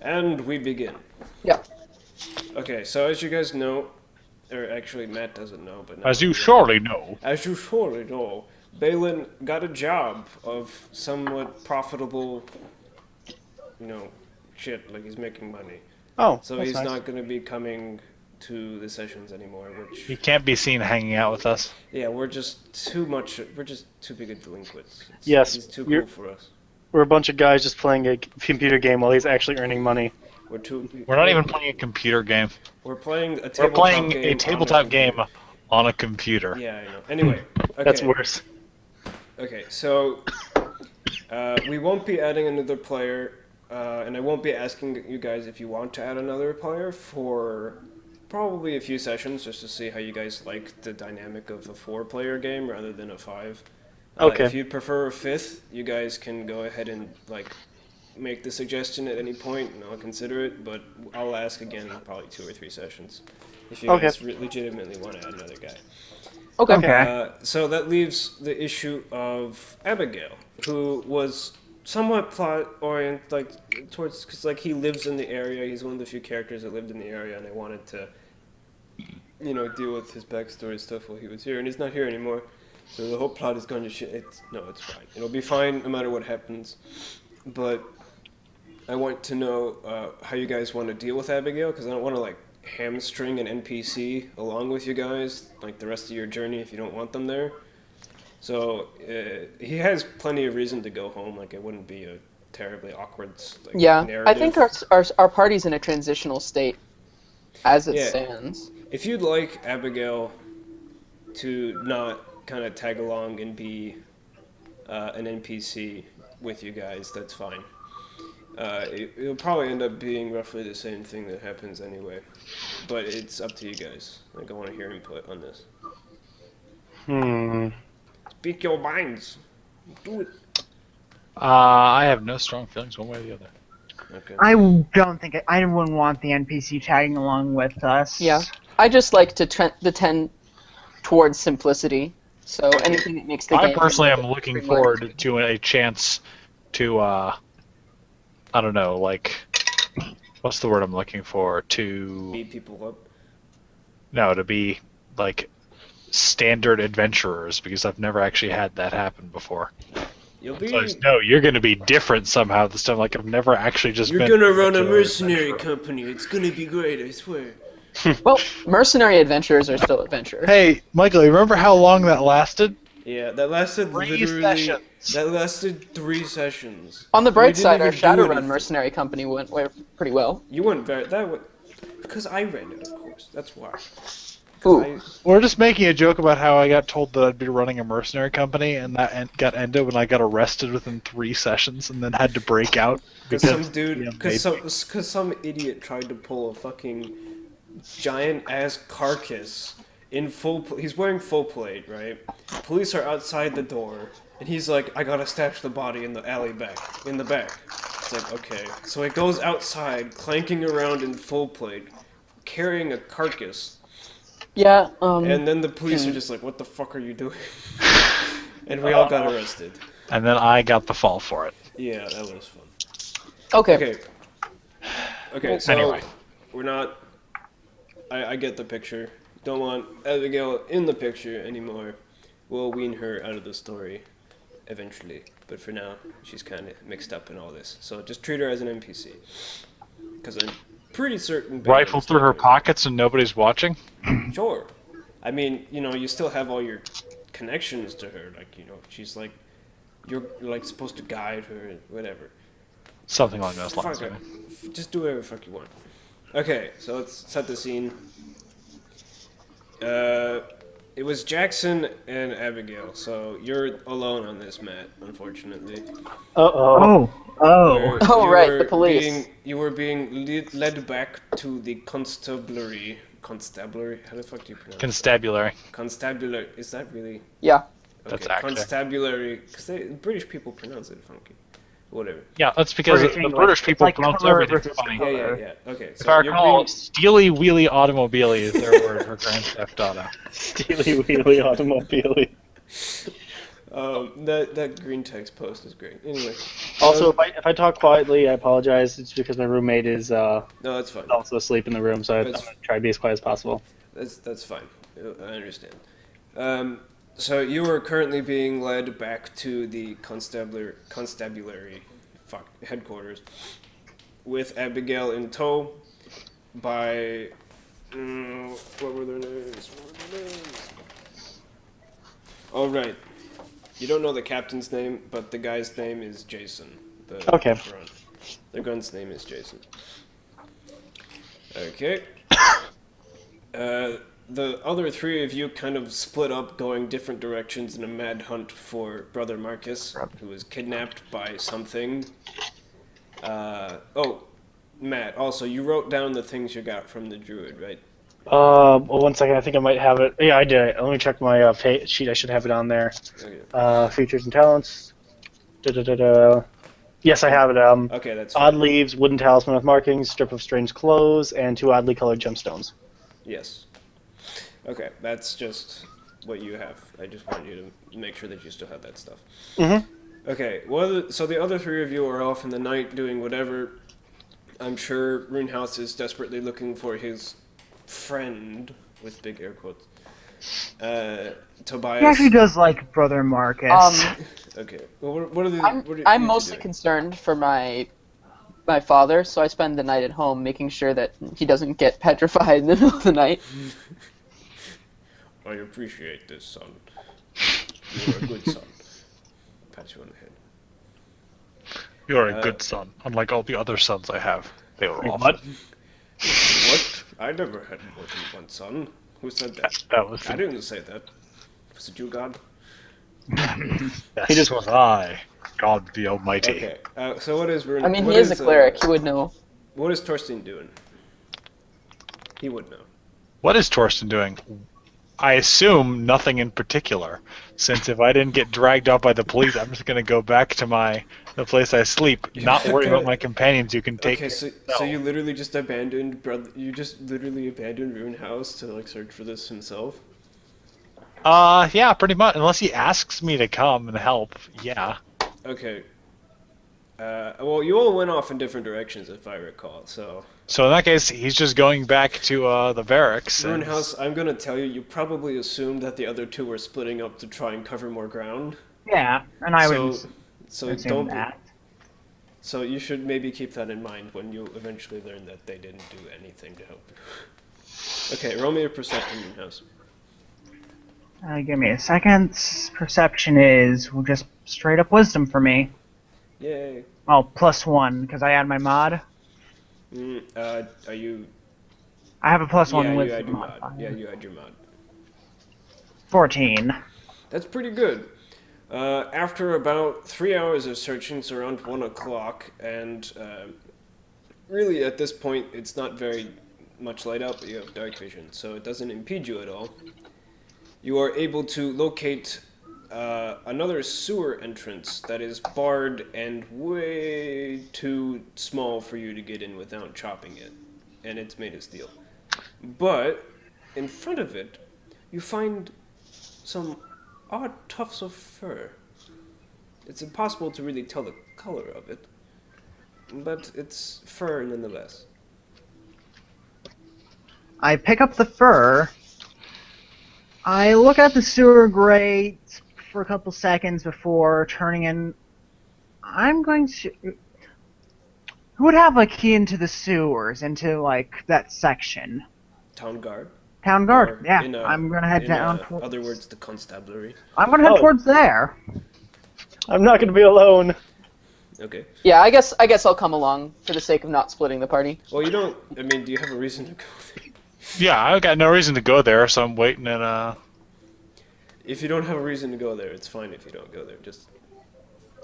And we begin. Yeah. Okay, so as you guys know, or actually Matt doesn't know, but now As you we surely know. as you surely know, Balin got a job of somewhat profitable, shit, like he's making money. Oh, So that's he's nice. not going to be coming to the sessions anymore, He which, can't be seen hanging out with us. yeah, we're just too big of delinquents. Yes, He's too you're- cool for us. We're a bunch of guys just playing a computer game while he's actually earning money. We're not even playing a computer game. We're playing a We're tabletop playing game a on tabletop game computer. on a computer. Yeah, I know. Anyway, okay. That's worse. Okay, so we won't be adding another player, and I won't be asking you guys if you want to add another player for probably a few sessions, just to see how you guys like the dynamic of a 4-player game rather than a 5. Okay. If you'd prefer a 5th, you guys can go ahead and make the suggestion at any point, and I'll consider it. But I'll ask again in probably 2 or 3 sessions if you guys legitimately want to add another guy. Okay. So that leaves the issue of Abigail, who was somewhat plot-oriented, because he lives in the area. He's one of the few characters that lived in the area, and I wanted to, deal with his backstory stuff while he was here, and he's not here anymore. So the whole plot is going to shit. It's fine. It'll be fine no matter what happens. But I want to know how you guys want to deal with Abigail, because I don't want to hamstring an NPC along with you guys the rest of your journey if you don't want them there. So he has plenty of reason to go home. It wouldn't be a terribly awkward narrative. I think our party's in a transitional state as it stands. If you'd like Abigail to not kind of tag along and be an NPC with you guys, that's fine. It'll probably end up being roughly the same thing that happens anyway, but it's up to you guys. I want to hear input on this. Speak your minds. Do it. I have no strong feelings one way or the other. Okay. I don't think I wouldn't want the NPC tagging along with us. Yeah. I just like to tend towards simplicity. So anything that makes the game... I personally am looking forward to a chance to, I don't know, what's the word I'm looking for? To... Beat people up? No, to be, standard adventurers, because I've never actually had that happen before. You'll be... No, you're going to be different somehow this time. I've never actually just You're been... gonna run a mercenary company. It's gonna be great, I swear. Well, mercenary adventurers are still adventurers. Hey, Michael, you remember how long that lasted? Yeah, that lasted 3 literally... sessions. That lasted 3 sessions. On the bright We side, didn't our even do Shadowrun anything. mercenary company went pretty well. You went very... Because I ran it, of course. That's why. Ooh. We're just making a joke about how I got told that I'd be running a mercenary company, and that got ended when I got arrested within 3 sessions, and then had to break out Because some idiot tried to pull a fucking giant-ass carcass in full... He's wearing full plate, right? Police are outside the door, and he's like, I gotta stash the body in the alley in the back. It's like, okay. So he goes outside, clanking around in full plate, carrying a carcass. Yeah, And then the police are just like, what the fuck are you doing? And we all got arrested. And then I got the fall for it. Yeah, that was fun. Okay. Okay, so Anyway. we're not... I get the picture. Don't want Abigail in the picture anymore. We'll wean her out of the story eventually. But for now, she's kind of mixed up in all this. So just treat her as an NPC. Because I'm pretty certain... Rifle through her pockets and nobody's watching? Sure. I mean, you still have all your connections to her. She's you're supposed to guide her, whatever. Something along those lines. Fuck it. Just do whatever the fuck you want. Okay, so let's set the scene. It was Jackson and Abigail, so you're alone on this, Matt, unfortunately. Oh. Where Oh, you right, were the police. You were being led back to the constabulary. Constabulary? How the fuck do you pronounce Constabulary. it? Constabulary. Is that really... Yeah. That's Okay, accurate. constabulary, because British people pronounce it funky. Whatever. Yeah, that's because British the English. British people It's like pronounce color everything versus funny. color. Yeah. Okay, If I so recall, Steely Wheelie Automobile is their word for Grand Theft Auto. Steely wheely automobile. That green text post is great. Anyway. Also, um, if I talk quietly, I apologize. It's because my roommate is no, that's fine. also asleep in the room, so I'm That's gonna try to be as quiet as possible. that's fine. I understand. So you are currently being led back to the constabulary headquarters with Abigail in tow by what were their names? All right. You don't know the captain's name, but the guy's name is Jason. Okay. The grunt. The grunt's name is Jason. Okay. The other three of you kind of split up, going different directions in a mad hunt for Brother Marcus, who was kidnapped by something. Oh, Matt, also, you wrote down the things you got from the druid, right? Well, 1 second. I think I might have it. Yeah, I did. Let me check my sheet. I should have it on there. Okay. Features and talents. Da-da-da-da. Yes, I have it. Okay, that's Odd fine. leaves, wooden talisman with markings, strip of strange clothes, and 2 oddly colored gemstones. Yes. Okay, that's just what you have. I just want you to make sure that you still have that stuff. Mm-hmm. Okay, well, so the other three of you are off in the night doing whatever. I'm sure Runehouse is desperately looking for his friend, with big air quotes. Tobias. He actually does like Brother Marcus. Okay. Well, what are the? what are I'm you two mostly doing? concerned for my father, so I spend the night at home making sure that he doesn't get petrified in the middle of the night. I appreciate this, son. You are a good son. Pat you on the head. You're a good son, unlike all the other sons I have. They were awful. What? What? I never had more than one son. Who said that? That was I didn't say that. Was it you, God? He just was I, God the Almighty. Okay. So what is Rune? I mean, what he is a cleric. He would know. What is Torsten doing? He would know. What is Torsten doing? I assume nothing in particular, since if I didn't get dragged out by the police, I'm just gonna go back to the place I sleep, not worry about my companions who can take. Okay, so you literally just abandoned You just literally abandoned Runehouse to like search for this himself. Yeah, pretty much. Unless he asks me to come and help, yeah. Okay. Well, you all went off in different directions, if I recall. So So in that case, he's just going back to the barracks. and- Runehouse, I'm gonna tell you, you probably assumed that the other two were splitting up to try and cover more ground. Yeah, and I So, would so assume don't. that. So you should maybe keep that in mind when you eventually learn that they didn't do anything to help you. Okay, roll me a perception, Runehouse. Give me a second. Perception is just straight up wisdom for me. Yay. Well, +1 because I add my mod. Are you? I have a +1 Yeah, you wisdom add your mod. modifier. Yeah, you add your mod. 14. That's pretty good. After about 3 hours of searching, it's around 1 o'clock, and really at this point it's not very much light out, but you have dark vision, so it doesn't impede you at all. You are able to locate another sewer entrance that is barred and way too small for you to get in without chopping it, and it's made of steel. But in front of it, you find some odd tufts of fur. It's impossible to really tell the color of it, but it's fur nonetheless. I pick up the fur. I look at the sewer grate for a couple seconds before turning in. I'm going to. Who would have a key into the sewers, into like that section? Town guard. Town guard. Or Yeah, in, I'm gonna head in down. other words, the constabulary. I'm gonna head Oh. towards there. I'm not going to be alone. Okay. Yeah, I guess I'll come along for the sake of not splitting the party. Well, you don't. I mean, do you have a reason to go there? Yeah, I've got no reason to go there, so I'm waiting at If you don't have a reason to go there, it's fine if you don't go there. Just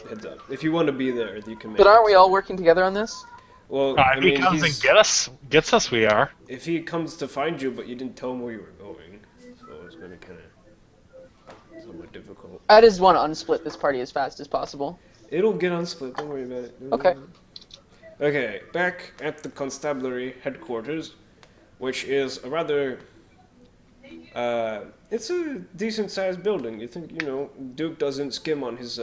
heads up. If you want to be there, you can make But aren't it we so. all working together on this? Well, if I he mean, comes he's, and gets us, we are. if he comes to find you, but you didn't tell him where you were going, so it's going to kind of somewhat difficult. I just want to unsplit this party as fast as possible. It'll get unsplit. Don't worry about it. Okay. Okay, back at the constabulary headquarters, which is a rather It's a decent-sized building. You think, Duke doesn't skim on his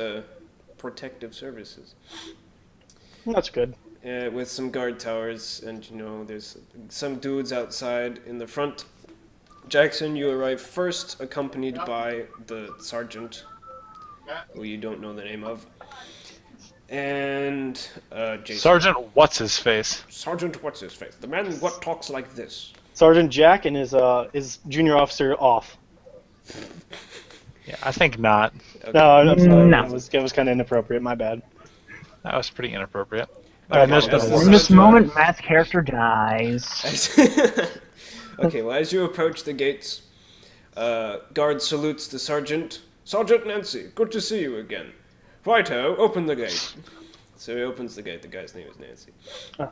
protective services. That's good. With some guard towers, and there's some dudes outside in the front. Jackson, you arrive first, accompanied by the sergeant, who you don't know the name of, and Jason. Sergeant what's his face? Sergeant what's his face? The man what talks like this. Sergeant Jack and his junior officer off. Yeah, I think not. Okay. No, I'm sorry. No. It was kind of inappropriate. My bad. That was pretty inappropriate. Okay, I missed that's it. the In this sergeant. moment, Matt's character dies. Okay, well, as you approach the gates, guard salutes the sergeant. Sergeant Nancy, good to see you again. Righto, open the gate. So he opens the gate. The guy's name is Nancy. Oh.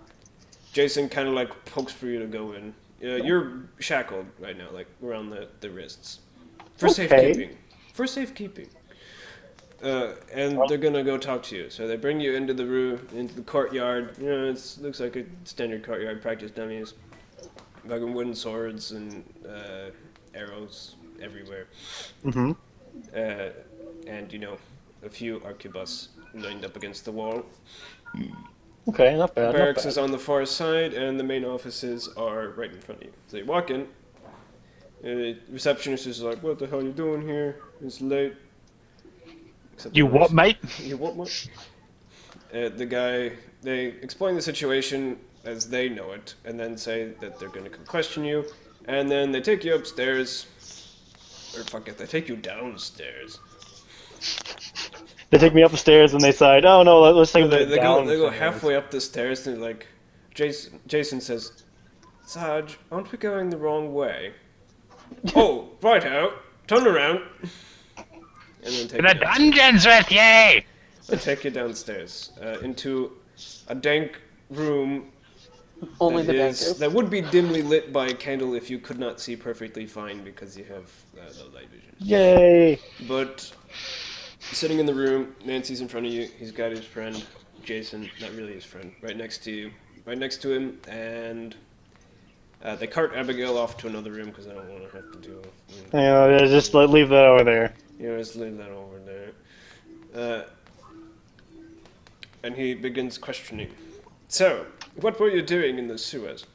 Jason kind of like pokes for you to go in. You're shackled right now, like around the wrists. For Okay. safekeeping. For safekeeping. And they're gonna go talk to you. So they bring you into the room, into the courtyard. It looks like a standard courtyard, practice dummies. Fucking wooden swords and arrows everywhere. Mm-hmm. And a few arquebus lined up against the wall. Okay, not The bad. barracks Not is on the far side, and the main offices are right in front of you. So you walk in. Receptionist is like, "What the hell are you doing here? It's late." Except You the rest- what, mate? You what? They explain the situation as they know it, and then say that they're going to question you, and then they take you upstairs, or fuck it, they take you downstairs. They take me up the stairs and they decide, oh no, let's take They them go down. halfway up the stairs, and like, Jason says, "Sarge, aren't we going the wrong way?" "Oh, righto, turn around." And then take The you downstairs. dungeons with ye! They take you downstairs into a dank room Only the is- banker. that would be dimly lit by a candle if you could not see perfectly fine because you have low light vision. Yay! But sitting in the room, Nancy's in front of you. He's got his friend, Jason, not really his friend, right next to him, and they cart Abigail off to another room because I don't want to have to deal with. Just leave that over there. Just leave that over there. And he begins questioning. "So, what were you doing in the sewers?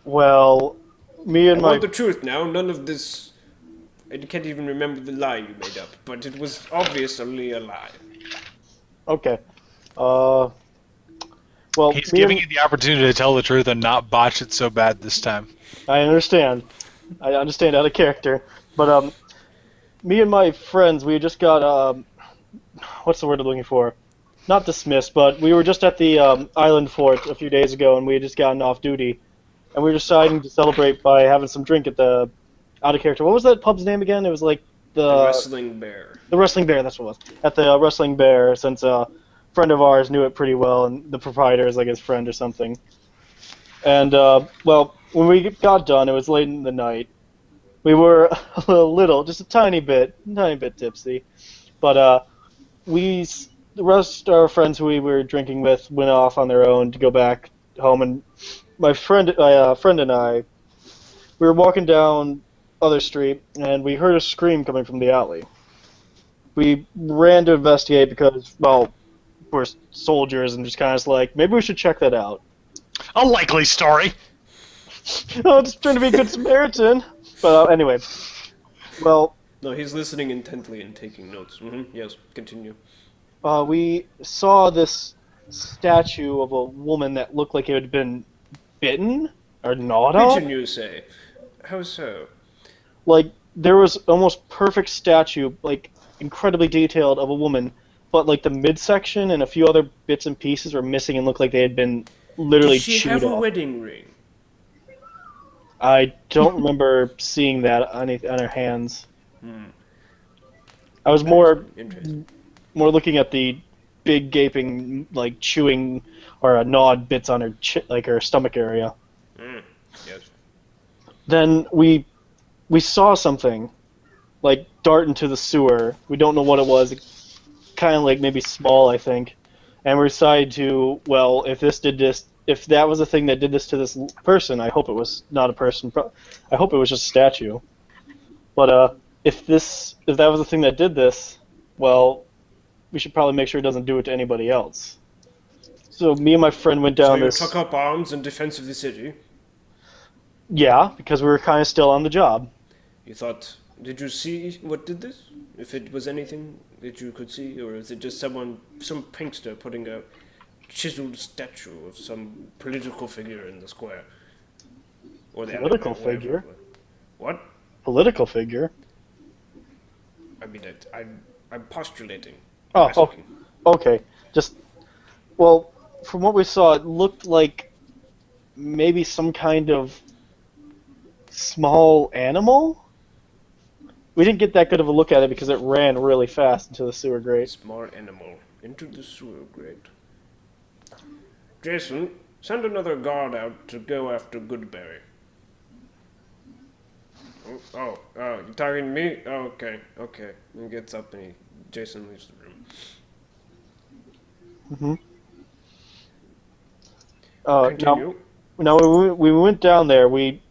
Well, me I and my want the truth now, none of this... I can't even remember the lie you made up, but it was obviously a lie." okay. Well, He's me giving and- you the opportunity to tell the truth and not botch it so bad this time. I understand. I understand out of character, but me and my friends, we just got what's the word I'm looking for? Not dismissed, but we were just at the island fort a few days ago, and we had just gotten off duty, and we were deciding to celebrate by having some drink at the out of character. What was that pub's name again? It was like The Wrestling Bear. The Wrestling Bear, that's what it was. At the Wrestling Bear, since a friend of ours knew it pretty well, and the proprietor is like his friend or something. And, well, when we got done, it was late in the night. We were a little, just a tiny bit tipsy. But, the rest of our friends who we were drinking with went off on their own to go back home, and my friend and I, we were walking down other street, and we heard a scream coming from the alley. We ran to investigate because, well, we're soldiers and just kind of like, maybe we should check that out. A likely story! Oh, just trying to be a good Samaritan. But anyway, well, No, he's listening intently and taking notes. Yes, continue. we saw this statue of a woman that looked like it had been bitten or gnawed on. Pigeon, you say? How so? Like, there was almost perfect statue, like, incredibly detailed of a woman, but, like, the midsection and a few other bits and pieces were missing and looked like they had been literally Does she chewed have a off. wedding ring? I don't remember seeing that on her hands. I was more Interesting. looking at the big gaping, like, chewing or gnawed bits on her like her stomach area. Yes. Then we saw something, like, dart into the sewer. We don't know what it was. Kind of like maybe small, I think. And we decided to, well, if this did this, if that was the thing that did this to this person, I hope it was not a person. I hope it was just a statue. But if that was the thing that did this, well, we should probably make sure it doesn't do it to anybody else. So me and my friend went So down you this. took up arms in defense of the city. Yeah, because we were kind of still on the job. You thought, did you see what did this? If it was anything that you could see, or is it just some prankster putting a chiseled statue of some political figure in the square? Or the Political alleyway, whatever. figure? What? Political figure. I mean, I'm postulating. Oh, Asking. okay. Well, from what we saw, it looked like maybe some kind of small animal? We didn't get that good of a look at it because it ran really fast into the sewer grate. Small animal into the sewer grate. Jason, send another guard out to go after Goodberry. Oh, you're talking to me? Oh, okay. He gets up and Jason leaves the room. Continue. Now we went down there. We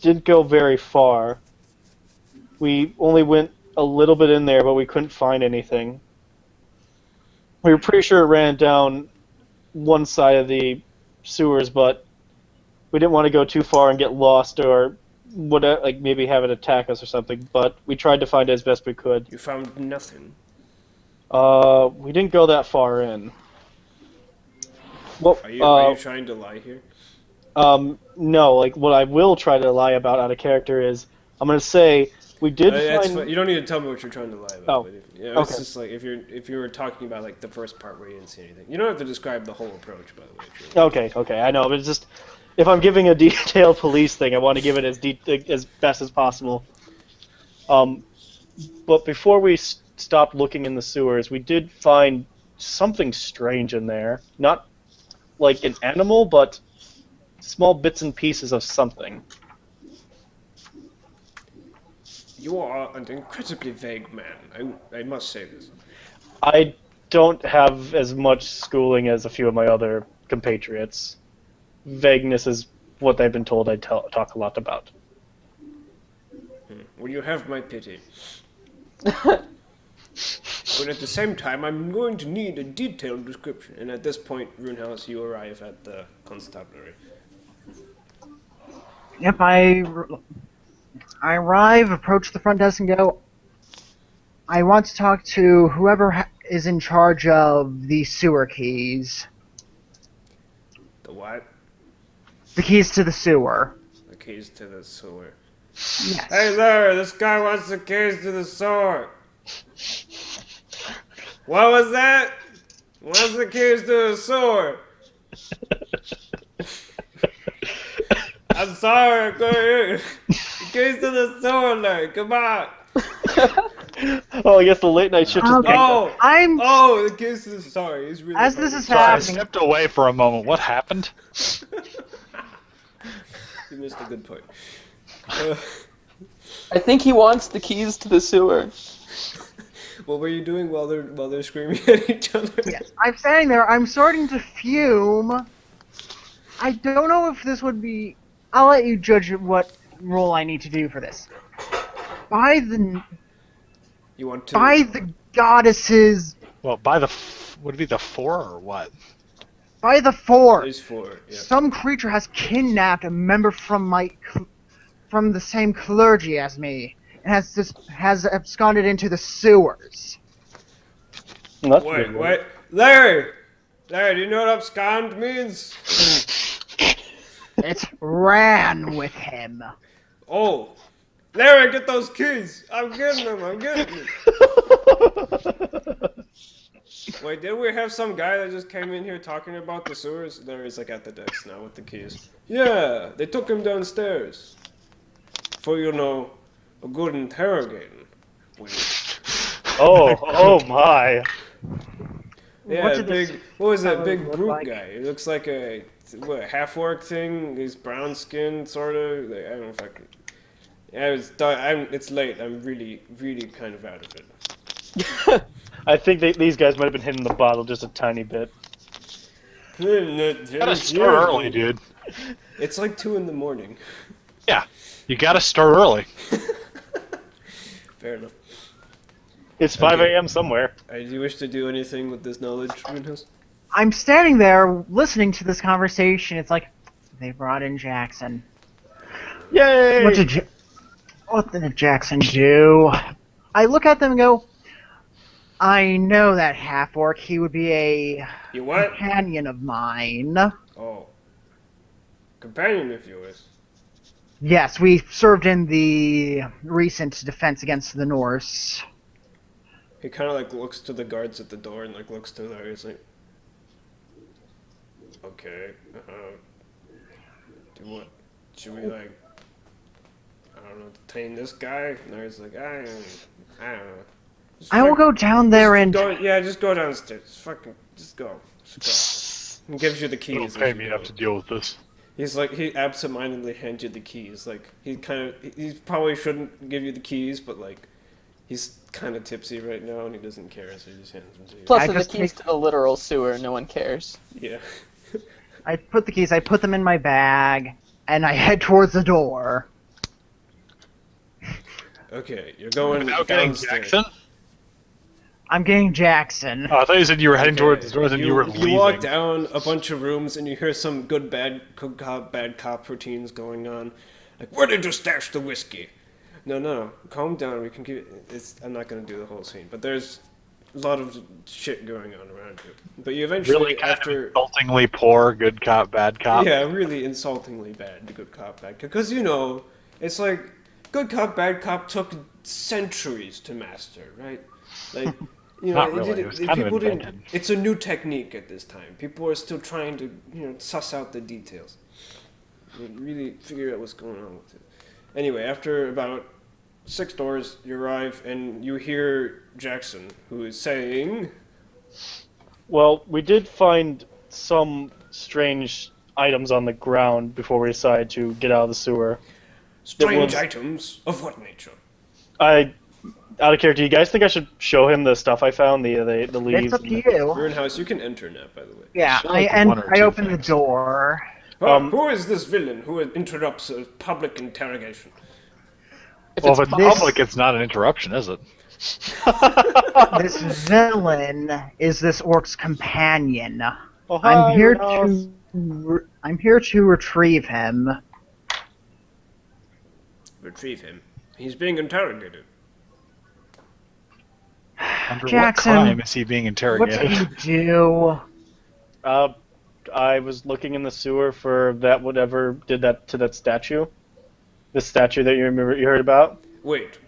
didn't go very far. We only went a little bit in there, but we couldn't find anything. We were pretty sure it ran down one side of the sewers, but we didn't want to go too far and get lost or like maybe have it attack us or something. But we tried to find it as best we could. You found nothing. We didn't go that far in. Well, Are you trying to lie here? No. Like what I will try to lie about out of character is I'm gonna say we did find. You don't need to tell me what you're trying to lie about. Oh, But okay. It's just like if you were talking about like the first part where you didn't see anything. You don't have to describe the whole approach, by the way. If you're- Okay, I know, but it's just if I'm giving a detailed police thing, I want to give it as best as possible. But before we stopped looking in the sewers, we did find something strange in there. Not like an animal, but small bits and pieces of something. You are an incredibly vague man. I must say this. I don't have as much schooling as a few of my other compatriots. Vagueness is what they've been told I talk a lot about. Well, you have my pity. But at the same time, I'm going to need a detailed description. And at this point, Runehouse, you arrive at the constabulary. Yep, I arrive, approach the front desk, and go, I want to talk to whoever is in charge of the sewer keys. The what? The keys to the sewer. The keys to the sewer. Yes. Hey there, this guy wants the keys to the sewer. What was that? What's the keys to the sewer? I'm sorry, I couldn't hear you. The keys to the sewer, like, come on. Oh, I guess the late night shift is Okay. back. The keys to the sorry, he's really As funny. this is Sorry, I happening, stepped away for a moment. What happened? You missed a good point. I think he wants the keys to the sewer. What were you doing while they're screaming at each other? yes, I'm standing there, I'm starting to fume. I don't know if this would be... I'll let you judge what role I need to do for this. By the goddesses, Well, would it be the 4 or what? by the four, There's 4, yeah. some creature has kidnapped a member from the same clergy as me, and has absconded into the sewers. That's Wait. Larry, do you know what abscond means? It ran with him. Oh, Larry, get those keys. I'm getting them. Wait, did we have some guy that just came in here talking about the sewers? Larry's like at the desk now with the keys. Yeah, they took him downstairs. For, a good interrogating. Oh my. Yeah, What did this what was that fellow big look brute like? guy? He looks like a half-orc thing. He's brown skinned, sort of. Like, I don't know if I can. Yeah, it's late. I'm really, really kind of out of it. I think these guys might have been hitting the bottle just a tiny bit. Gotta start early, dude. It's like 2 in the morning. Yeah, you gotta start early. Fair enough. It's 5 Okay. a.m. somewhere. Do you wish to do anything with this knowledge, Greenhouse? I'm standing there listening to this conversation. It's like they brought in Jackson. Yay! What did Jackson do? I look at them and go, I know that half-orc. He would be a You what? companion of mine. Oh. Companion of yours. Yes, we served in the recent defense against the Norse. He kind of like looks to the guards at the door and like looks to there. He's like, okay, do what? Should we like, I don't know, detain this guy? And he's like, I don't know. I will go down there and... Just go downstairs. Just go. Just go. He gives you the You keys. don't pay as you me go. enough to deal with this. He's like, he absentmindedly hands you the keys. Like, he probably shouldn't give you the keys, but like, he's kind of tipsy right now and he doesn't care, so he just hands them to you. Plus, I the just keys to the literal sewer, no one cares. Yeah. I put them in my bag, and I head towards the door. Okay, you're going Without getting downstairs. Jackson? I'm getting Jackson. Oh, I thought you said you were heading Okay, towards the doors and you were leaving. You walk down a bunch of rooms and you hear some good bad cop routines going on. Like, where did you stash the whiskey? No, calm down. We can keep it. I'm not gonna do the whole scene, but there's a lot of shit going on around you. But you eventually, Really kind after of insultingly poor, good cop, bad cop. yeah, really insultingly bad to good cop, bad cop. Because it's like good cop, bad cop took centuries to master, right? Like. Not really, it was kind of people didn't. invented. It's a new technique at this time. People are still trying to, suss out the details. Really figure out what's going on with it. Anyway, after about 6 doors, you arrive and you hear Jackson, who is saying, Well, we did find some strange items on the ground before we decided to get out of the sewer. "Strange was- items of what nature?" Out of character, you guys think I should show him the stuff I found, the leaves? It's up to and you. Greenhouse, you can enter now, by the way. Yeah, Show like I one or two open the things. door. Who is this villain who interrupts a public interrogation? If Well, it's if it's This- public, it's not an interruption, is it? This villain is this orc's companion. Oh, hi, I'm here Renos. I'm here to retrieve him. Retrieve him. He's being interrogated. Under Jackson, what crime is he being What interrogated? did you do? I was looking in the sewer for that whatever did that to that statue. The statue that you heard about. Wait,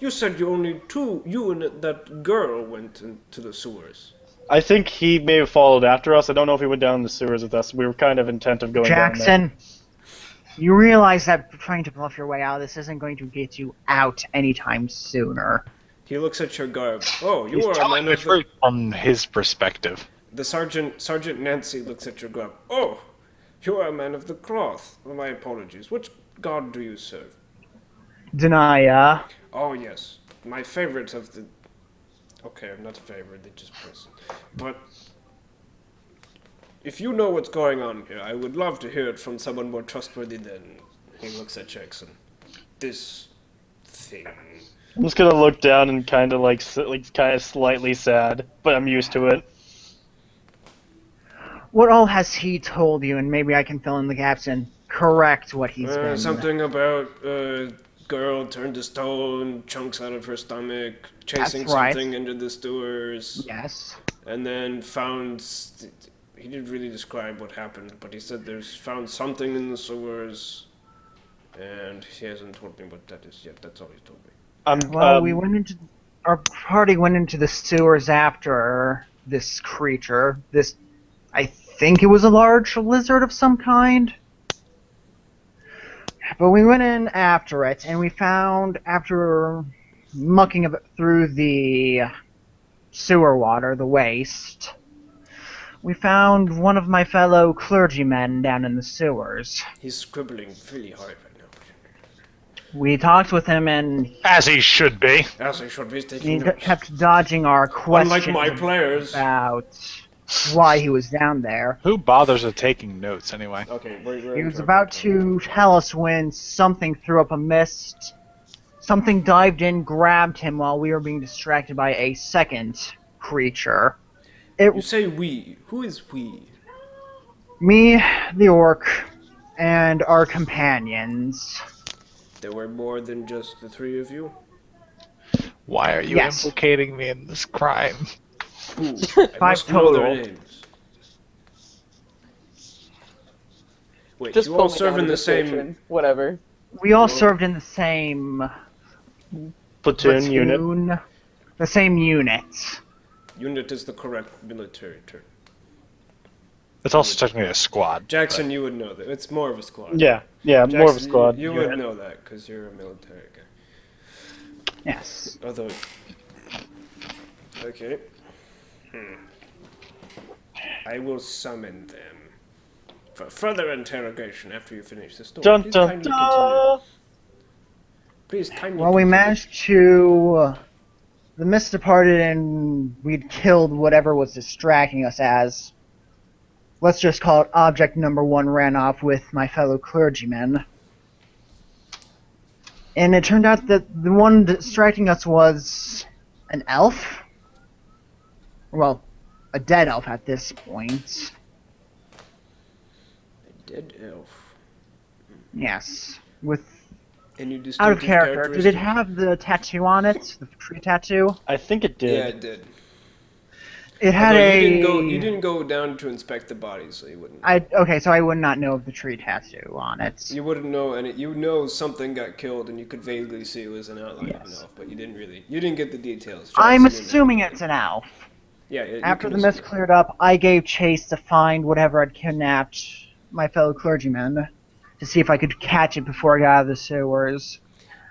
you said you and that girl went into the sewers. I think he may have followed after us. I don't know if he went down the sewers with us. We were kind of intent of going down there. Jackson, you realize that trying to bluff your way out of this isn't going to get you out anytime sooner. He looks at your garb. Oh, you He's are a telling man the of the... truth from his perspective. The Sergeant Nancy looks at your garb. Oh, you are a man of the cloth. My apologies. Which god do you serve? Denaya. Oh, yes. My favorite of the... Okay, I'm not a favorite, they just person. But... if you know what's going on here, I would love to hear it from someone more trustworthy than... He looks at Jackson. This... thing... I'm just gonna look down and kind of kind of slightly sad, but I'm used to it. What all has he told you? And maybe I can fill in the gaps and correct what he's been. Something about girl turned to stone, chunks out of her stomach, chasing That's right. something into the sewers, Yes. and then found. He didn't really describe what happened, but he said there's found something in the sewers, and he hasn't told me what that is yet. That's all he told me. Well, our party went into the sewers after this creature. I think it was a large lizard of some kind. But we went in after it, and we found, after mucking through the sewer water, the waste, we found one of my fellow clergymen down in the sewers. He's scribbling really hard right now. We talked with him, and As he should be. As I should be he taking notes. kept dodging our questions Unlike my players. about why he was down there. Who bothers with taking notes anyway? Okay, we're He was interrupting. about to tell us when something threw up a mist. Something dived in, grabbed him while we were being distracted by a second creature. You say we. Who is we? Me, the orc, and our companions. There were more than just the three of you? Why are you Yes. implicating me in this crime? Who? I Five must know their total. names. Wait, Just you pull all me serve down in to the same... station. Whatever. We all Well- served in the same Platoon unit. platoon, the same unit. Unit is the correct military term. It's also technically a squad. Jackson, you would know that. It's more of a squad. Yeah, more of a Jackson, squad. You unit. would know that because you're a military guy. Yes. Although, okay. I will summon them for further interrogation after you finish the story. Dun Please dun kindly dun! continue. Please kindly. Well, we continue. managed to. The mist departed and we'd killed whatever was distracting us as. Let's just call it object number one ran off with my fellow clergymen. And it turned out that the one distracting us was an elf. Well, a dead elf at this point. A dead elf. Yes. With Any out distinctive of character. Did it characteristics? have the tattoo on it? The tree tattoo? I think it did. Yeah, it did. It had Although a. you didn't go down to inspect the bodies, so you wouldn't. Okay, so I would not know of the tree tattoo on it. You wouldn't know, and you know something got killed, and you could vaguely see it was an outline of an Yes. elf, but you didn't get the details. I'm Jackson, you know. assuming it's an elf. Yeah. You After can the mist assume. cleared up, I gave chase to find whatever had kidnapped my fellow clergymen to see if I could catch it before I got out of the sewers.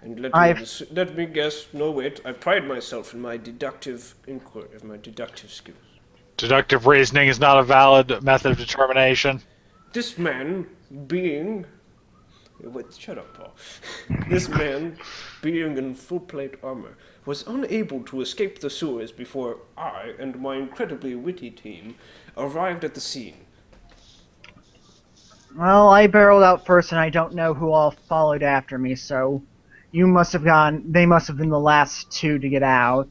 And I've- let me guess. No, wait. I pride myself in my deductive inquiry, my deductive skills. Deductive reasoning is not a valid method of determination. This man being. Wait, shut up, Paul. This man, being in full plate armor, was unable to escape the sewers before I and my incredibly witty team arrived at the scene. Well, I barreled out first, and I don't know who all followed after me, so you must have gone. They must have been the last two to get out.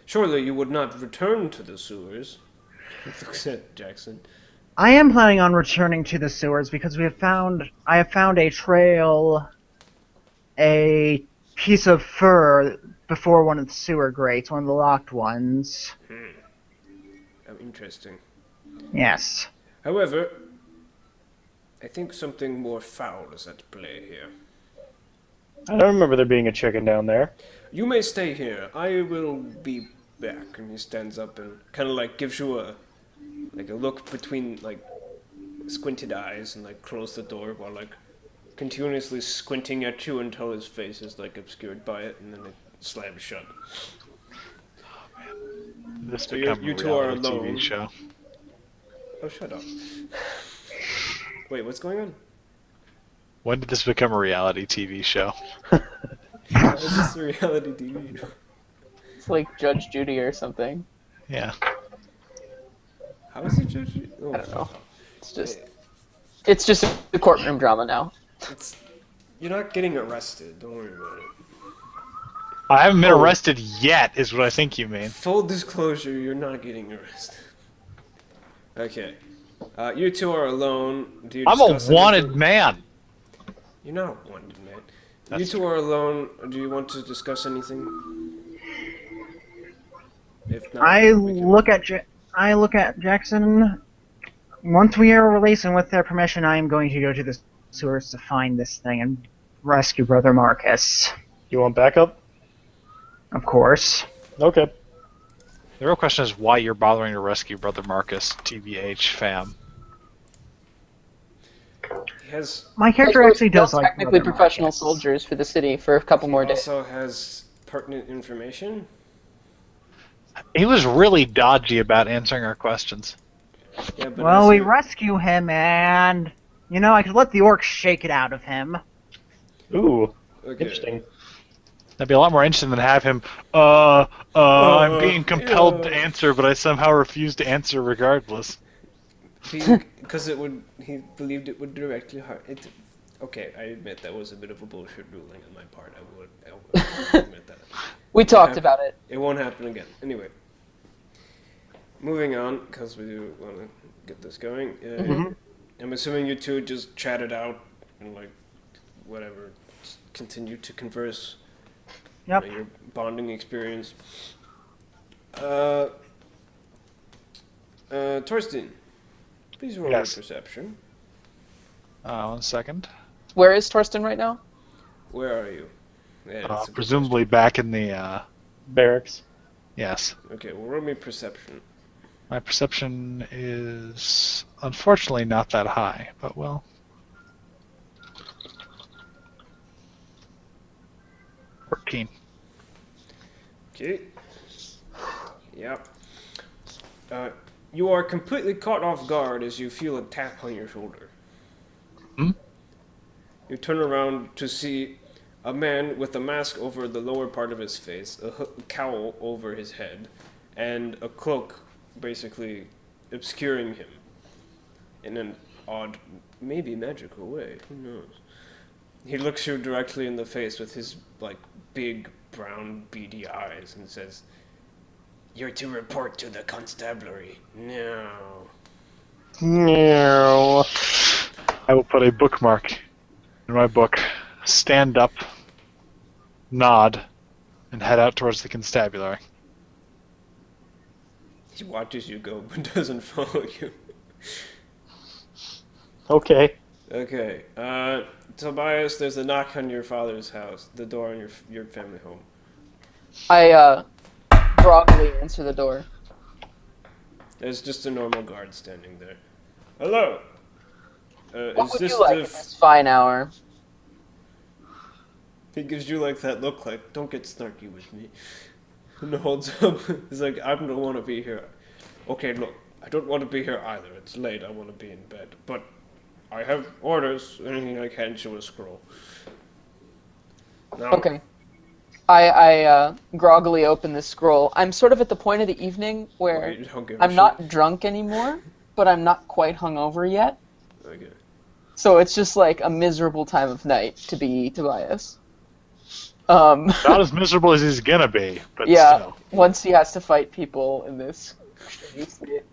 Surely you would not return to the sewers. Looks at Jackson. I am planning on returning to the sewers because I have found a trail, a piece of fur before one of the sewer grates, one of the locked ones. Interesting. Yes. However, I think something more foul is at play here. I don't remember there being a chicken down there. You may stay here. I will be back. And he stands up and kind of like gives you a look between like squinted eyes and like close the door while like continuously squinting at you until his face is like obscured by it, and then it slams shut. This So become you a two are reality alone. TV show. Oh, shut up. Wait, what's going on? When did this become a reality TV show? How is this a reality TV show? It's like Judge Judy or something. Yeah. How is it judged? Oh, I don't know. It's just a courtroom drama now. You're not getting arrested. Don't worry about it. I haven't been arrested yet, is what I think you mean. Full disclosure, you're not getting arrested. Okay. You two are alone. Do you I'm a discuss wanted anything? man. You're not a wanted man. You That's two are alone. Do you want to discuss anything? If not, I we can- look at Jackson. Once we are released and with their permission, I am going to go to the sewers to find this thing and rescue Brother Marcus. You want backup? Of course. Okay. The real question is why you're bothering to rescue Brother Marcus, TBH fam. He has My character actually does like technically Brother professional Marcus. soldiers for the city for a couple more days. also has pertinent information. He was really dodgy about answering our questions. Yeah, but Well, as we you- rescue him, and I could let the orcs shake it out of him. Ooh, Okay. interesting. That'd be a lot more interesting than have him, I'm being compelled to answer, but I somehow refuse to answer regardless. Because he believed it would directly harm it. Okay, I admit that was a bit of a bullshit ruling on my part. I would admit that. We talked about it. It won't happen again. Anyway, moving on, because we do want to get this going. I'm assuming you two just chatted out and, like, whatever, just continued to converse. Yep. Your bonding experience. Torsten, please roll Yes. your perception. 1 second. Where is Torsten right now? Where are you? Yeah, that's a good Presumably back in the, Barracks. yes. question. Okay, well, roll me perception. My perception is unfortunately not that high, but well. $14. Okay. Yep. You are completely caught off guard as you feel a tap on your shoulder. Hmm? You turn around to see a man with a mask over the lower part of his face, a cowl over his head, and a cloak basically obscuring him in an odd, maybe magical way. Who knows? He looks you directly in the face with his, like, big, brown, beady eyes and says, "You're to report to the constabulary now." No. I will put a bookmark in my book, stand up, nod, and head out towards the constabulary. He watches you go but doesn't follow you. Okay. Okay, Tobias, there's a knock on your father's house, the door on your family home. I groggily answer the door. There's just a normal guard standing there. Hello. What Is would this you like the? at this fine hour? He gives you like that look, like, don't get snarky with me. And holds up. He's like, I don't want to be here. Okay, look, I don't want to be here either. It's late. I want to be in bed, but I have orders. Anything I can, show a scroll. Now, Okay. I groggily open this scroll. I'm sort of at the point of the evening where wait, don't give a I'm shit. not drunk anymore, but I'm not quite hungover yet. Okay. So it's just like a miserable time of night to be Tobias. Not as miserable as he's gonna be, but yeah, still. once he has to fight people in this shitty state.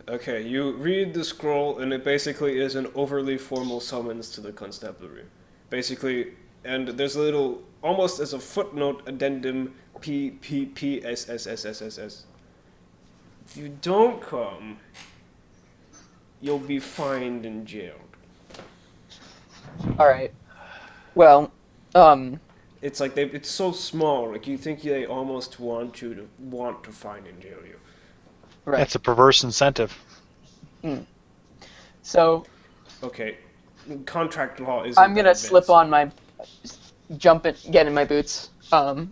Okay, you read the scroll, and it basically is an overly formal summons to the constabulary. Basically, and there's a little, almost as a footnote, addendum, PPPSSSSSS. If you don't come, you'll be fined and jailed. Alright. Well, It's like it's so small, like you think they almost want to fine and jail you. right. It's a perverse incentive. So Okay, contract law is. I'm gonna slip on my, get in my boots, and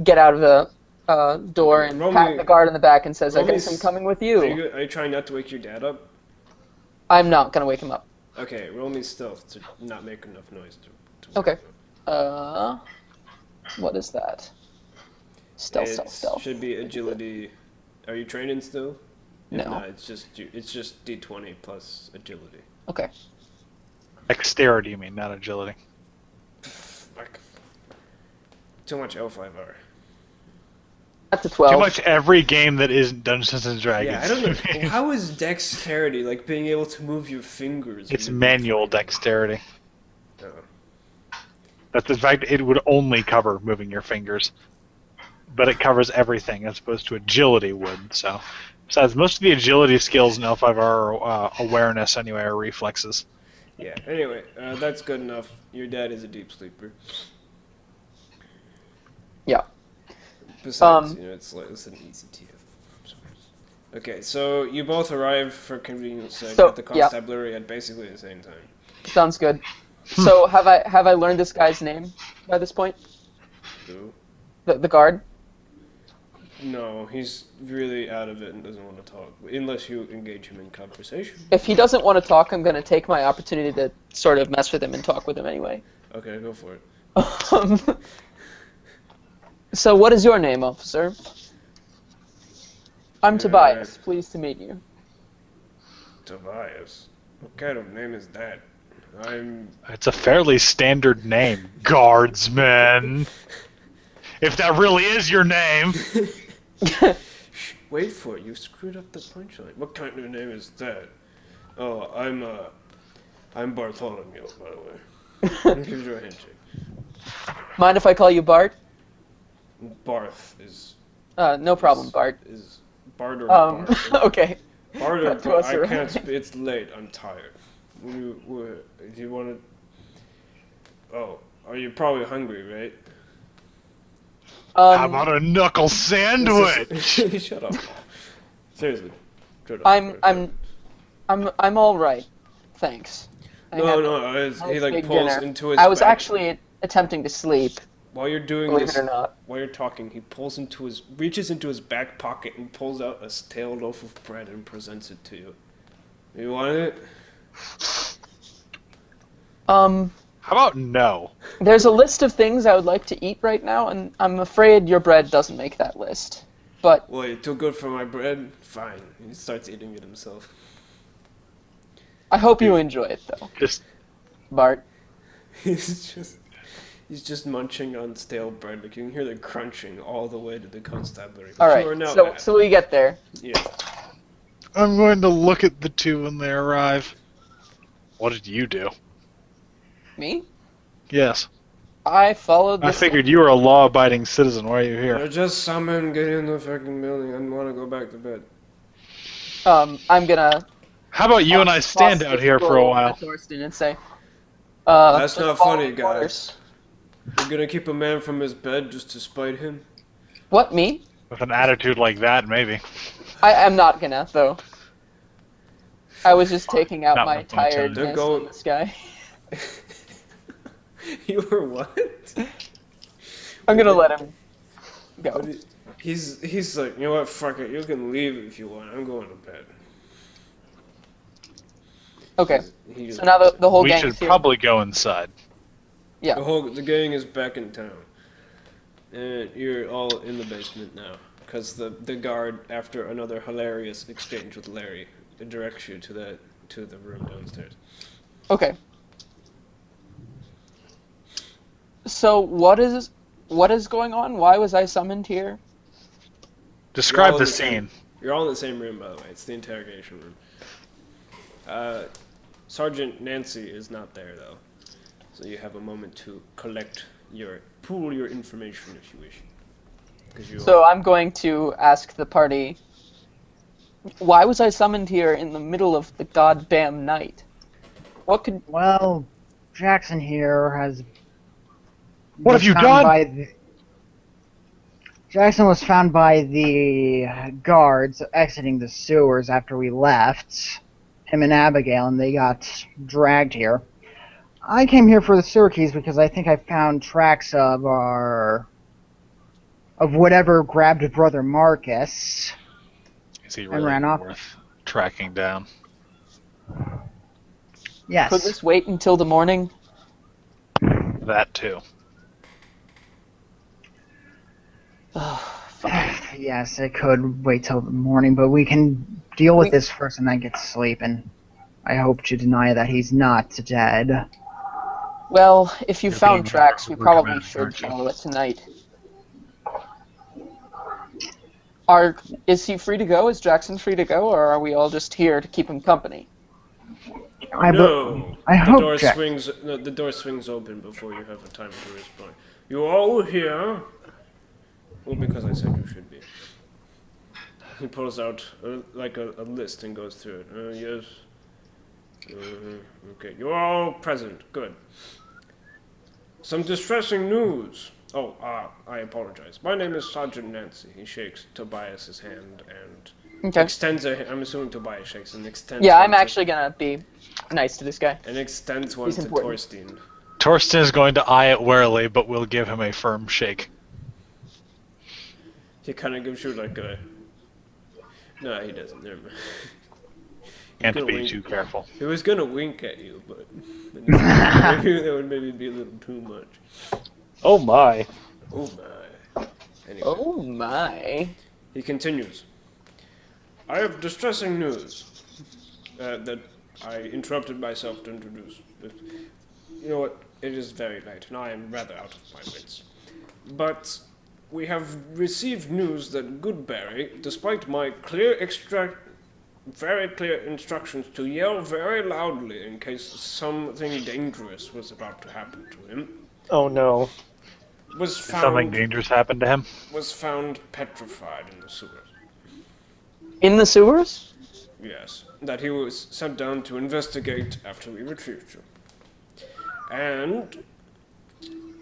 get out of the door and Roll pat me- the guard in the back and says, "I roll me guess I'm s- coming with Are you." you trying not to wake your dad up? I'm not gonna wake him up. Okay, roll me stealth to not make enough noise to Okay. wake him up. What is that? Stealth, It stealth, stealth. should be agility. Are you training still? If No. not, it's just D20 plus agility. Okay. Dexterity, you mean, not agility. Fuck. Too much L5R. That's a 12. Too much every game that isn't Dungeons and Dragons. Yeah, I don't know. How is dexterity, like being able to move your fingers? It's when you're- manual dexterity. Oh. That's in fact, it would only cover moving your fingers, but it covers everything as opposed to agility would. So, besides, most of the agility skills in L5 are awareness anyway, or reflexes. Yeah. Anyway, that's good enough. Your dad is a deep sleeper. Yeah. Besides, it's an easy TF. Okay, so you both arrive for convenience sake So, at the yeah. constabulary at basically the same time. Sounds good. So have I learned this guy's name by this point? Who? The guard? No, he's really out of it and doesn't want to talk, unless you engage him in conversation. If he doesn't want to talk, I'm going to take my opportunity to sort of mess with him and talk with him anyway. Okay, go for it. Um, so, what is your name, officer? I'm Tobias. Pleased to meet you. Tobias? What kind of name is that? I'm... It's a fairly standard name, Guardsman. If that really is your name. Wait for it, you screwed up the punchline. What kind of name is that? Oh, I'm Bartholomew, by the way. Here's your handshake. Mind if I call you Bart? Barth is... No problem, Bart. Is Bart or Bart? Okay. Bart or Cut to Bart? us, I or- can't it's late, I'm tired. Do you want to... Oh, are you probably hungry, right? How about a knuckle sandwich? Shut up. Seriously. Shut up. I'm all right. Thanks. I had No, he like big pulls dinner. into his I was back- actually attempting to sleep, While you're doing believe this, it or not. while you're talking, he reaches into his back pocket and pulls out a stale loaf of bread and presents it to you. You want it? How about no? There's a list of things I would like to eat right now, and I'm afraid your bread doesn't make that list. But Well, you're too good for my bread? Fine. He starts eating it himself. I hope you enjoy it, though, Just Bart. He's just munching on stale bread. Like you can hear the crunching all the way to the constabulary. All You are right. now So at. so we get there. Yeah. I'm going to look at the two when they arrive. What did you do? Me? Yes. I followed I this. figured you were a law-abiding citizen. Why are you They're here? just summoned. Get in the fucking building. I want to go back to bed. I'm gonna. How about you and I stand toss out the here for a scroll while? at Torsten and say, That's just not follow funny, the guys. orders. You're gonna keep a man from his bed just to spite him? What, me? With an attitude like that, maybe. I am not gonna, though. I was just taking out Not my with my turn. tiredness Go- on this guy. You were what? I'm gonna let him go. What did- He's like, you know what, fuck it, you can leave if you want. I'm going to bed. Okay. He just So now the whole We gang should is here. probably go inside. Yeah. the gang is back in town, and you're all in the basement now because the guard, after another hilarious exchange with Larry, it directs you to the room downstairs. Okay. So what is going on? Why was I summoned here? Describe all the in the same- scene. You're all in the same room, by the way. It's the interrogation room. Sergeant Nancy is not there though, so you have a moment to pool your information if you wish. 'Cause you So I'm going to ask the party, why was I summoned here in the middle of the goddamn night? What could... Well, Jackson here has. What have was you found done? by the- Jackson was found by the guards exiting the sewers after we left. Him and Abigail, and they got dragged here. I came here for the sewer keys because I think I found tracks of whatever grabbed Brother Marcus. Is he And really ran off. worth tracking down? Yes. Could this wait until the morning? That too. Yes, it could wait till the morning, but we can deal with this first and then get to sleep, and I hope to deny that he's not dead. Well, if you You're found being tracks, we overly probably dramatic, should aren't you? follow it tonight. Is he free to go? Is Jackson free to go, or are we all just here to keep him company? I No. I the hope door Jack- swings. No, the door swings open before you have a time to respond. You all here? Well, because I said you should be. He pulls out a list and goes through it. Yes. Okay, you're all present. Good. Some distressing news. Oh, I apologize. My name is Sergeant Nancy. He shakes Tobias's hand and Okay. extends a. I'm assuming Tobias shakes and extends. Yeah, one I'm to- actually gonna be nice to this guy. And extends one He's to important. Torsten. Torsten is going to eye it warily, but will give him a firm shake. He kind of gives you like a. No, he doesn't. Never mind. Can't gonna be wink. too careful. He was gonna wink at you, but maybe that would maybe be a little too much. Oh my. Oh my. Anyway, Oh my. he continues. I have distressing news that I interrupted myself to introduce. You know what? It is very late, and I am rather out of my wits. But we have received news that Goodberry, despite my very clear instructions to yell very loudly in case something dangerous was about to happen to him, Oh no. was Did something found dangerous happen to him? petrified in the sewers. In the sewers? Yes, that he was sent down to investigate after we retrieved you. And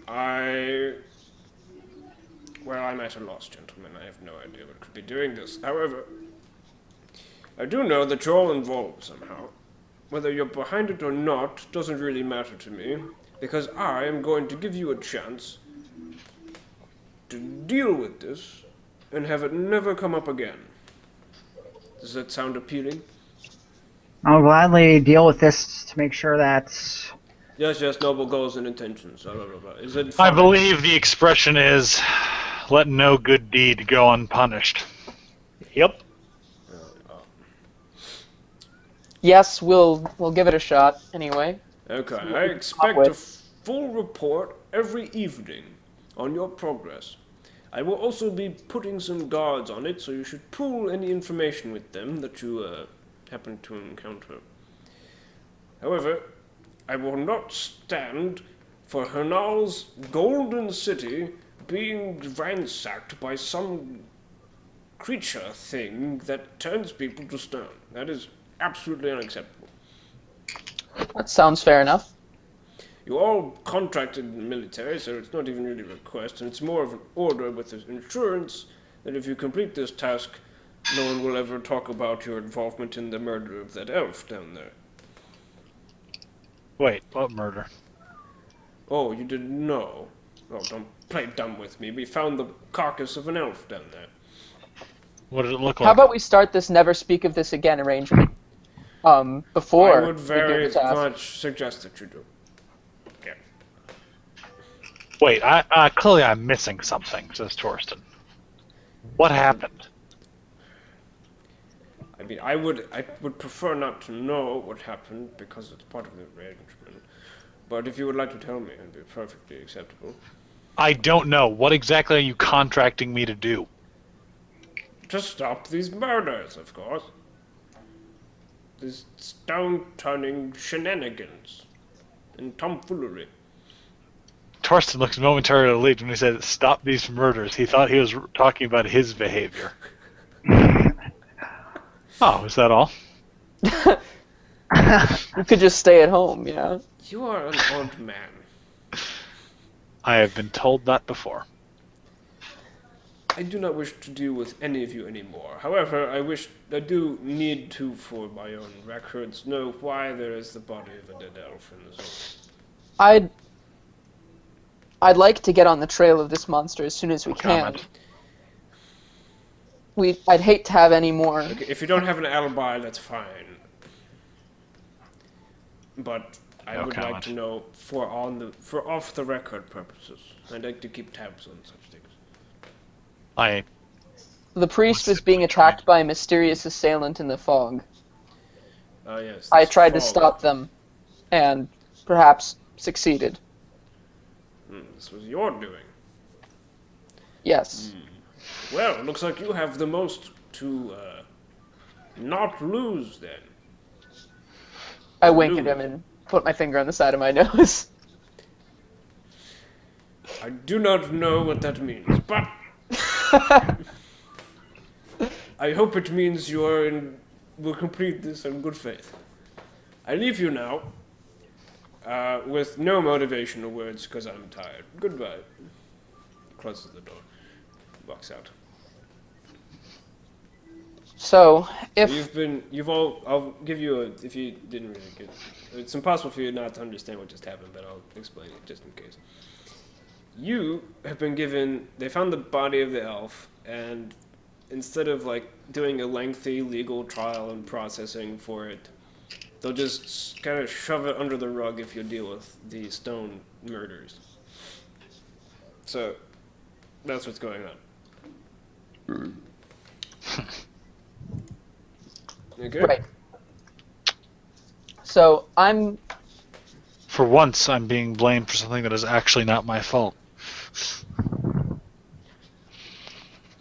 I'm at a loss, gentlemen. I have no idea what could be doing this. However, I do know that you're all involved somehow. Whether you're behind it or not doesn't really matter to me, because I am going to give you a chance to deal with this and have it never come up again. Does that sound appealing? I'll gladly deal with this to make sure that. Yes, noble goals and intentions. Blah, blah, blah. Is it I fine? believe the expression is, let no good deed go unpunished. Yep. Yes, we'll give it a shot anyway. Okay, I expect a full report every evening on your progress. I will also be putting some guards on it, so you should pool any information with them that you happen to encounter. However, I will not stand for Hernal's golden city being ransacked by some creature thing that turns people to stone. That is absolutely unacceptable. That sounds fair enough. You all contracted in the military, so it's not even really a request, and it's more of an order with the insurance that if you complete this task, no one will ever talk about your involvement in the murder of that elf down there. Wait, what murder? Oh, you didn't know? Oh, don't play dumb with me. We found the carcass of an elf down there. What did it look like? How about we start this never speak of this again arrangement before I would we do very the task? much suggest that you do. Okay. Wait, clearly I'm missing something, says Torsten. What happened? I mean, I would prefer not to know what happened because it's part of the arrangement. But if you would like to tell me, it'd be perfectly acceptable. I don't know. What exactly are you contracting me to do? To stop these murders, of course. These stone-turning shenanigans and tomfoolery. Torsten looks momentarily relieved when he said, stop these murders. He thought he was talking about his behavior. Oh, is that all? You could just stay at home, yeah. You are an odd man. I have been told that before. I do not wish to deal with any of you anymore. However, I do need to, for my own records, know why there is the body of a dead elf in the zone. I'd like to get on the trail of this monster as soon as we can. Comment. I'd hate to have any more. Okay, if you don't have an alibi, that's fine. But I No would like comment. to know for off-the-record purposes. I'd like to keep tabs on such things. The priest was being attacked by a mysterious assailant in the fog. Oh yes. I this tried to fog. stop them, and perhaps succeeded. This was your doing. Yes. Well, it looks like you have the most to not lose then. I wink at him and put my finger on the side of my nose. I do not know what that means, but I hope it means you will complete this in good faith. I leave you now with no motivational words because I'm tired. Goodbye. Closes the door. Walks out. So, if I'll give you if you didn't really get, it's impossible for you not to understand what just happened, but I'll explain it just in case. You have been given, they found the body of the elf, and instead of like doing a lengthy legal trial and processing for it, they'll just kind of shove it under the rug if you deal with the stone murders. So that's what's going on. Okay. Right. So I'm For once, I'm being blamed for something that is actually not my fault.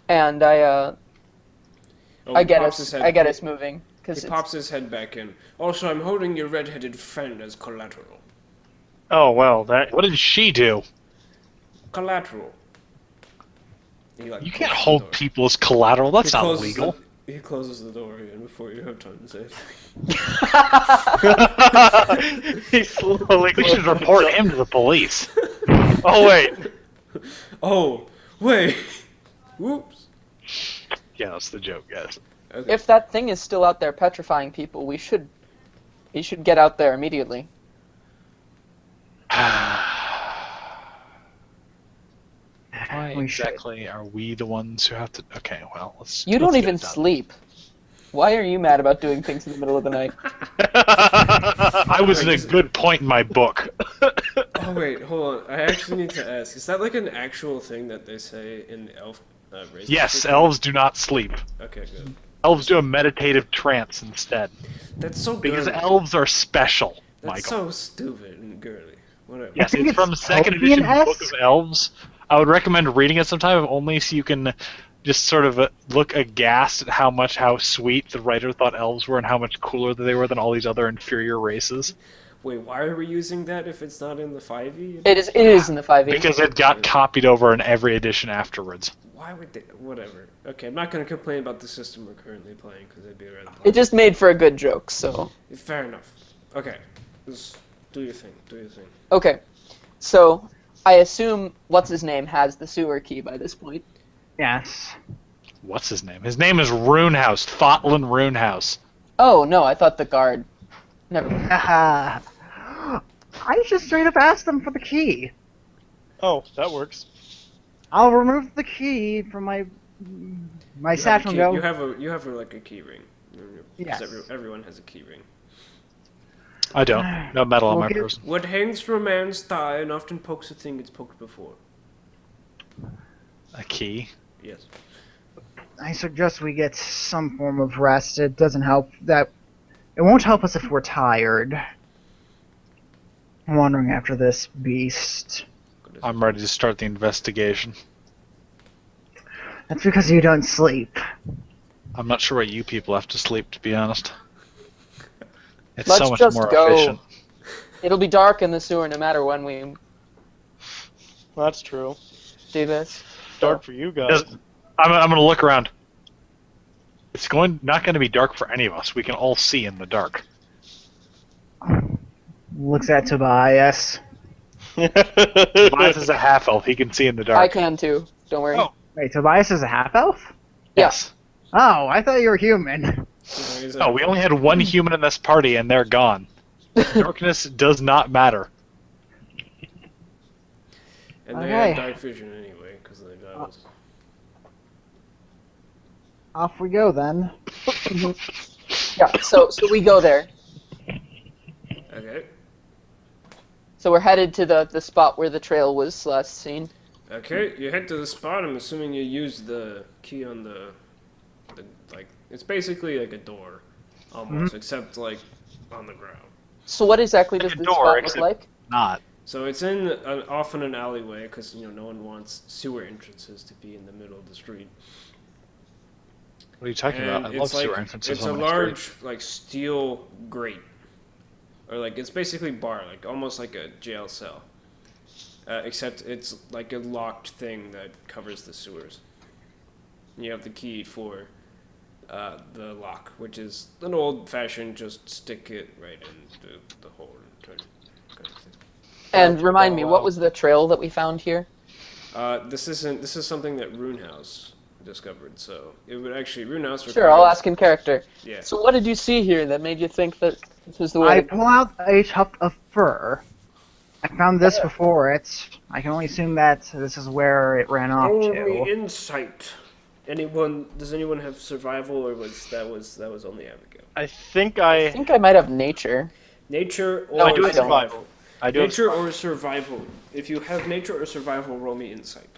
and Oh, I he get pops us his head- I get us moving because He pops his head back in. Also, I'm holding your red-headed friend as collateral. Oh well, that What did she do? Collateral. He, like, You can't closes the hold door. people as collateral. That's He not closes legal. He closes the door again before you have time to say it. he slowly. We should report him to the police. Oh wait. Oh, wait. Whoops. Yeah, that's the joke, guys. Okay. if that thing is still out there petrifying people, we should get out there immediately. Why We should. exactly are we the ones who have to? Okay, well, let's. You don't let's get even it done. sleep. Why are you mad about doing things in the middle of the night? I was in a Just- good point in my book. Oh, wait, hold on. I actually need to ask. Is that like an actual thing that they say in the elf race? Yes, description? elves do not sleep. Okay, good. Elves do a meditative trance instead. That's so Because girly. elves are special, That's Michael. so stupid and girly. Whatever. Yes, think it's from it's second edition Tolkien-esque. Book of Elves. I would recommend reading it sometime, if only so you can just sort of look aghast at how sweet the writer thought elves were and how much cooler they were than all these other inferior races. Wait, why are we using that if it's not in the 5e? It is in the 5e. Because it got copied over in every edition afterwards. Why would they? Whatever. Okay, I'm not going to complain about the system we're currently playing because they'd be rather. It just made for a good joke, so. Fair enough. Okay, just do your thing. Do your thing. Okay. So, I assume what's his name has the sewer key by this point. Yes. What's his name? His name is Runehouse, Thotlin Runehouse. Oh, no, I thought the guard. Never mind. Haha. I just straight up asked them for the key. Oh, that works. I'll remove the key from my satchel and go. You have like a key ring. Yes. Everyone has a key ring. I don't. No metal on my Okay. person. What hangs from a man's thigh and often pokes a thing it's poked before. A key? Yes. I suggest we get some form of rest. It doesn't help that. It won't help us if we're tired. I'm wandering after this beast. I'm ready to start the investigation. That's because you don't sleep. I'm not sure why you people have to sleep, to be honest. It's Let's so much just more go. efficient. It'll be dark in the sewer no matter when we That's true. do this. Dark for you guys. I'm going to look around. It's not going to be dark for any of us. We can all see in the dark. Looks at Tobias. Tobias is a half elf. He can see in the dark. I can too. Don't worry. Oh. Wait, Tobias is a half elf? Yes. Oh, I thought you were human. Oh, we only had one human in this party, and they're gone. Darkness does not matter. And they Okay. had dark vision anyway because the guy was. Off we go then. Yeah. So we go there. Okay. So we're headed to the spot where the trail was last seen. Okay, you head to the spot. I'm assuming you used the key on the like. It's basically like a door, almost, except like on the ground. So what exactly does Like a this door, spot look except- like? Not. So it's often an alleyway because no one wants sewer entrances to be in the middle of the street. What are you talking about? I And love it's like sewer entrances it's a on my street. large like steel grate, or like it's basically bar, like almost like a jail cell, except it's like a locked thing that covers the sewers. You have the key for the lock, which is an old-fashioned just stick it right into the hole and turn it kind of thing. And remind me, what was the trail that we found here? This is something that Runehouse discovered, so it would actually Runehouse. Sure, I'll ask in character. Yeah. So what did you see here that made you think that this was the way I to go? pull out a tuft of fur. I found this before it. I can only assume that this is where it ran off Roll to. me insight. anyone? Does anyone have survival, or was only Abigail? I think I think I might have nature. Nature or No, I do have survival? survival. I do have Nature or survival? If you have nature or survival, roll me insight.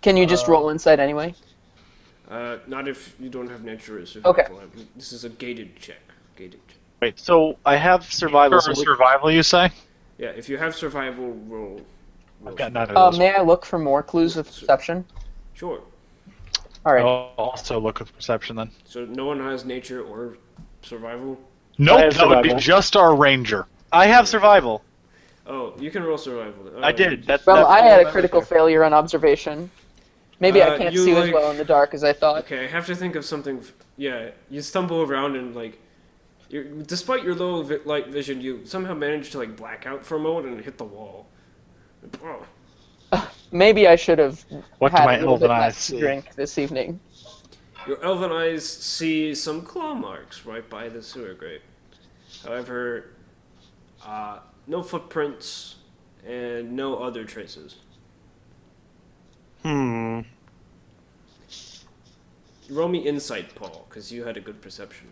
Can you just roll insight anyway? Not if you don't have nature or survival. This is a gated check. Gated. Wait, so I have survival. Or survival, you say? Yeah, if you have survival, roll. I've got neither of those. May I look for more clues with perception? Sure. All right. I'll also look with perception then. So no one has nature or survival? Nope, have that would be survival. just our ranger. I have survival. Oh, you can roll survival. I did. That's Well, I all had a that critical matters. failure on observation. Maybe I can't you, see as like- well in the dark as I thought. Okay, I have to think of something. Yeah, you stumble around and like, despite your low light vision, you somehow manage to like black out for a moment and hit the wall. Oh. Maybe I should have What do had my a little bit elven less eyes to see? drink this evening. Your elven eyes see some claw marks right by the sewer grate. However, no footprints and no other traces. Roll me insight, Paul, because you had a good perception.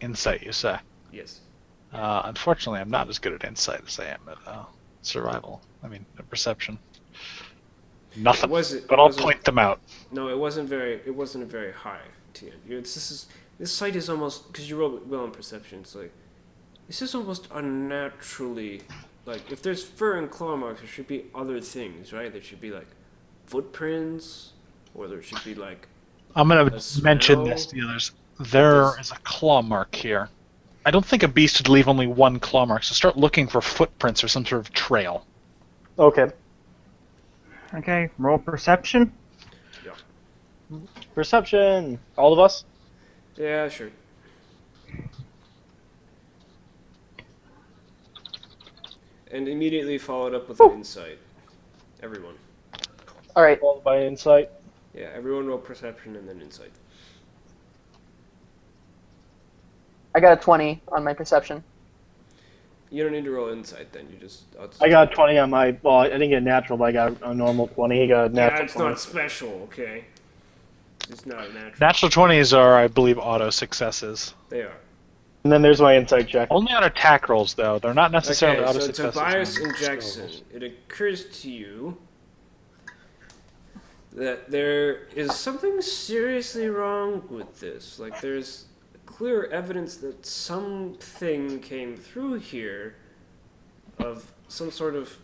Insight, you say? Yes. Unfortunately, I'm not as good at insight as I am at survival. I mean, at perception. Nothing. But I'll point them out. No, it wasn't a very high TN. This site is almost, because you rolled well in perception. It's like this is almost unnaturally, like if there's fur and claw marks, there should be other things, right? There should be like footprints, or there should be like. I'm going A to mention smell? this to the others. There is a claw mark here. I don't think a beast would leave only one claw mark, so start looking for footprints or some sort of trail. Okay. Okay, roll perception. Perception. All of us? Yeah, sure. And immediately followed up with an insight. Everyone. All right. Followed by insight. Yeah, everyone roll perception and then insight. I got a 20 on my perception. You don't need to roll insight then. You just. I got a 20 on my. Well, I didn't get a natural, but I got a normal 20. He got a Yeah, natural it's 20. not special, okay? It's not a natural. Natural 20s are, I believe, auto successes. They are. And then there's my insight check. Only on attack rolls, though. They're not necessarily Okay, auto so successes. Tobias on and Jackson, skills. it occurs to you that there is something seriously wrong with this. Like, there's clear evidence that something came through here of some sort of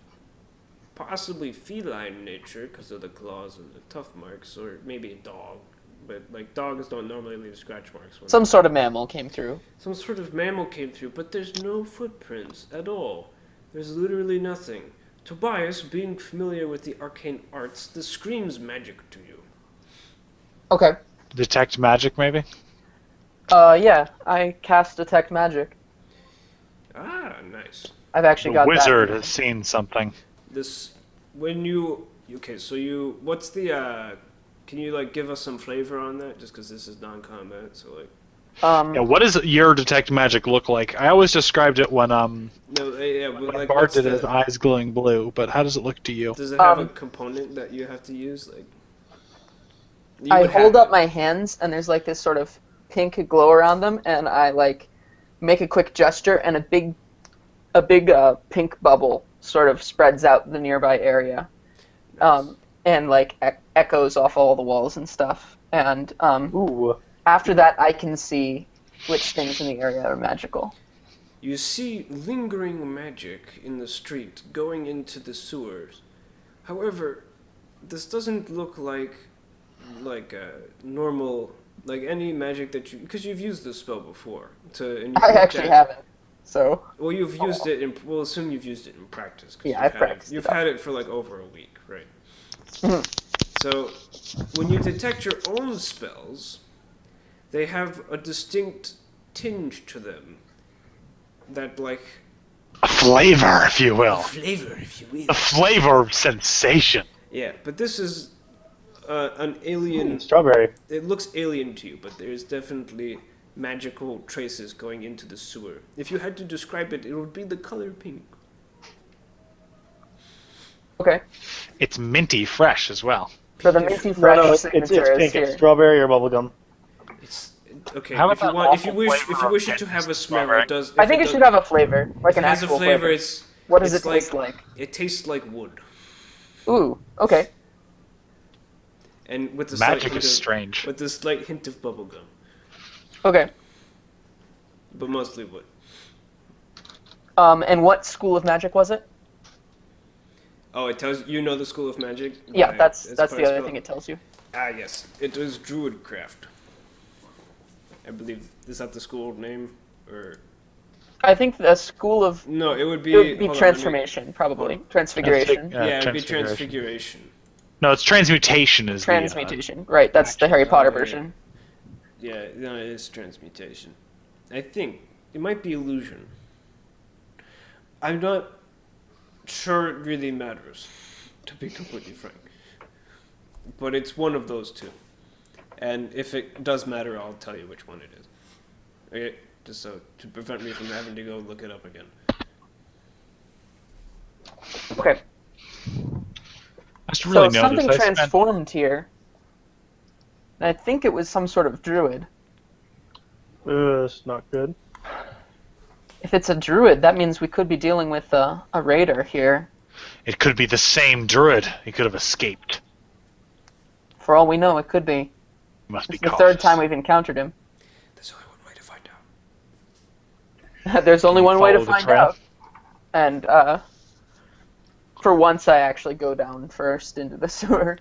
possibly feline nature because of the claws and the tough marks, or maybe a dog. But, like, dogs don't normally leave scratch marks. Some sort of mammal came through. Some sort of mammal came through, but there's no footprints at all. There's literally nothing. Tobias, being familiar with the arcane arts, this screams magic to you. Okay. Detect magic, maybe? Yeah, I cast detect magic. Ah, nice. I've actually The got wizard that. has seen something. This, when you, okay, so you, what's the, can you, like, give us some flavor on that? Just because this is non-combat, so, like. Yeah, what does your detect magic look like? I always described it when No, yeah, but, when like, Bart what's did the, his eyes glowing blue, but how does it look to you? does it have a component that you have to use? Like, you I would have hold up it. my hands, and there's like this sort of pink glow around them, and I like make a quick gesture, and a big pink bubble sort of spreads out the nearby area, and like echoes off all the walls and stuff. And Ooh. after that, I can see which things in the area are magical. You see lingering magic in the street going into the sewers. However, this doesn't look like a normal, like any magic that you, because you've used this spell before. And you've I looked actually at- haven't. So Well, you've used it in. We'll assume you've used it in practice. 'Cause Yeah, you've I've had practiced it. You've it. had it for like over a week, right? Mhm. So, when you detect your own spells, they have a distinct tinge to them. That like A flavor, if you will. flavor, if you will. A flavor sensation. Yeah, but this is an alien. Strawberry. It looks alien to you, but there's definitely magical traces going into the sewer. If you had to describe it, it would be the color pink. Okay. It's minty fresh as well. So the minty No, fresh no, it's signature is pink. here. It's strawberry or bubblegum. It's okay. How If you about want, that if you awful wish, flavor if you of wish it mint to have a and smell, strawberry? it does. I think it should have a flavor, like If an it has a actual flavor, flavor. it's What does it's it taste like? It tastes like wood, Ooh, okay. and with the Magic is strange. with a slight hint of bubblegum, Okay. but mostly wood. And what school of magic was it? Oh, it tells you know the school of magic. Yeah, that's It's the part other spell. thing it tells you. Ah, yes, it was druidcraft. I believe is that the school name or I think the school of no? It would be, it would be hold on, let me- transformation, probably. Transfiguration. Yeah, it'd be Transfiguration. transfiguration. No, it's transmutation is Transmutation. Right, that's the Harry Potter Okay. version. Yeah, no, it is transmutation. I think it might be illusion. I'm not sure it really matters, to be completely frank. But it's one of those two. And if it does matter, I'll tell you which one it is. Okay? Just so to prevent me from having to go look it up again. Okay. I just really So noticed. something I spent- transformed here. And I think it was some sort of druid. It's not good. If it's a druid, that means we could be dealing with a raider here. It could be the same druid. He could have escaped. For all we know, it could be. We must be It's the cautious. third time we've encountered him. There's only one way to find out. There's only You one way to follow the find trail? out. And for once, I actually go down first into the sewer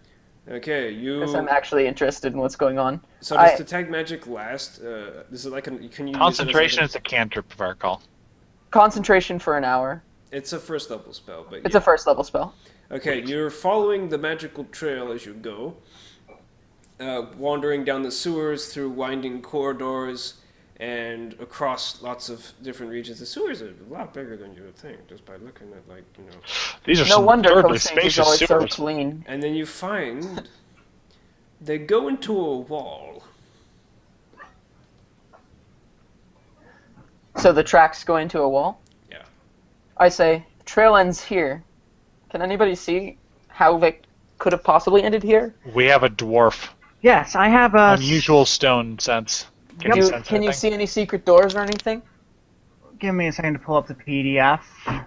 Okay, because I'm actually interested in what's going on. So does I- detect magic last? Is it like can you use it Concentration as is a cantrip, if I recall. Concentration for an hour. it's a first level spell, but It's yeah. a first level spell. Okay, you're following the magical trail as you go, wandering down the sewers through winding corridors and across lots of different regions. The sewers are a lot bigger than you would think, just by looking at These are No some wonder absurdly Coast Range is spacious always so sewers. clean. And then you find they go into a wall. So the tracks go into a wall? Yeah. I say, trail ends here. Can anybody see how they could have possibly ended here? We have a dwarf. Yes, I have a. Unusual stone sense. Can you sense Can you anything? see any secret doors or anything? Give me a second to pull up the PDF. To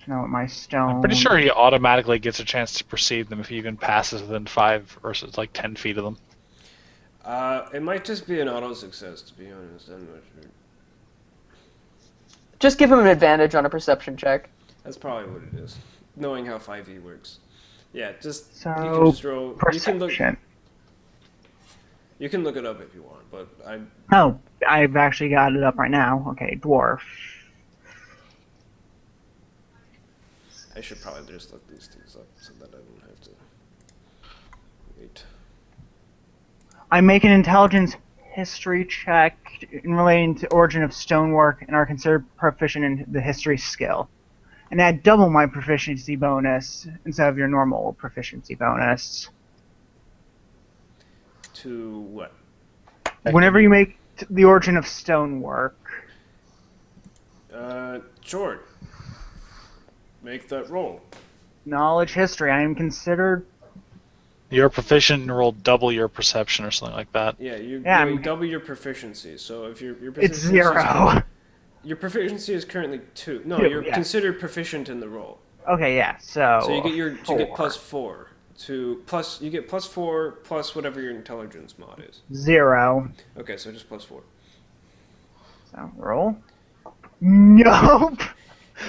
know what my stone. I'm pretty sure he automatically gets a chance to perceive them if he even passes within 5 or so, like 10 feet of them. It might just be an auto success, to be honest. I'm not sure. Just give him an advantage on a perception check. That's probably what it is. Knowing how 5e works. Yeah, just you can So, just roll. perception. You can look it up if you want, but Oh, I've actually got it up right now. Okay, dwarf. I should probably just look these things up so that I don't have to wait. I make an intelligence history check in relating to origin of stonework and are considered proficient in the history skill. And add double my proficiency bonus instead of your normal proficiency bonus. To what? Whenever you make the origin of stonework. Sure. Make that roll. Knowledge history, I am considered. You're proficient and roll double your perception or something like that. Yeah, you I'm- double your proficiency. So if your It's proficiency is 0. your proficiency is currently 2. No, 2, you're yeah. considered proficient in the roll. Okay, yeah, so. So you get you 4. get plus 4 to plus you get plus 4 plus whatever your intelligence mod is. 0. Okay, so just plus 4. So roll. Nope.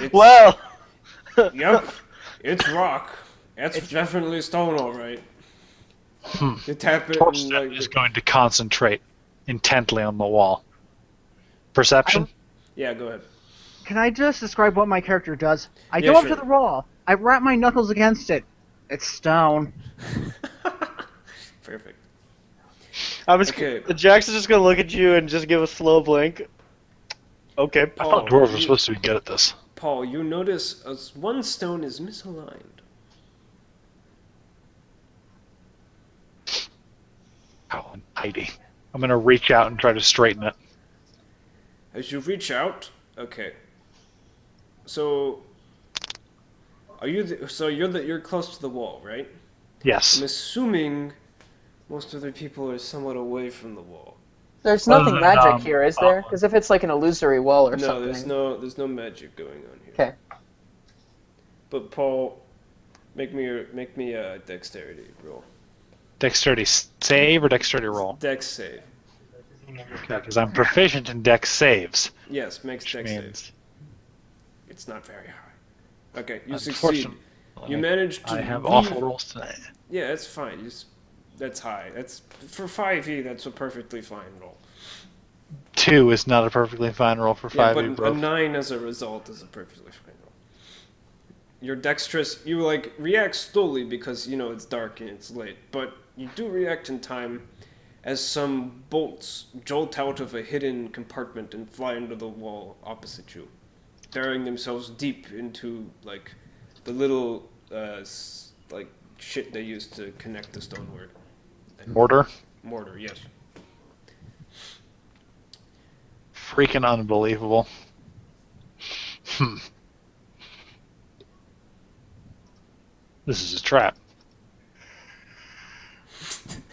It's, Well, Yep. It's rock. That's definitely stone, all right. You tap it and Torsten is going to concentrate intently on the wall. Perception? yeah, go ahead. Can I just describe what my character does? I Yeah, go up sure. to the wall. I wrap my knuckles against it. It's stone. Perfect. I'm just. Okay. Jackson's just gonna look at you and just give a slow blink. Okay. I thought dwarves were supposed to be good at this. Paul, you notice one stone is misaligned. How untidy. I'm going to reach out and try to straighten it. As you reach out, okay. So Are you? You're close to the wall, right? I'm Yes. assuming most other people are somewhat away from the wall. There's Other nothing than, magic here, is there? Because if it's like an illusory wall or No, something. there's no magic going on here. Okay. But Paul, make me a dexterity roll. Dexterity save or dexterity roll? Dex save. Okay, because I'm proficient in dex saves. Yes, makes Which dex save. means It's not very high. Okay, you succeed. unfortunately, You managed to I have leave- awful rolls tonight. Yeah, that's fine. That's high. That's for 5e. That's a perfectly fine roll. 2 is not a perfectly fine roll for Yeah, 5e, but bro. a 9 as a result is a perfectly fine roll. You're dexterous. You like react slowly because you know it's dark and it's late, but you do react in time as some bolts jolt out of a hidden compartment and fly into the wall opposite you, burying themselves deep into like the little like shit they use to connect the stonework. Mortar? Mortar, yes. Freaking unbelievable. This is a trap.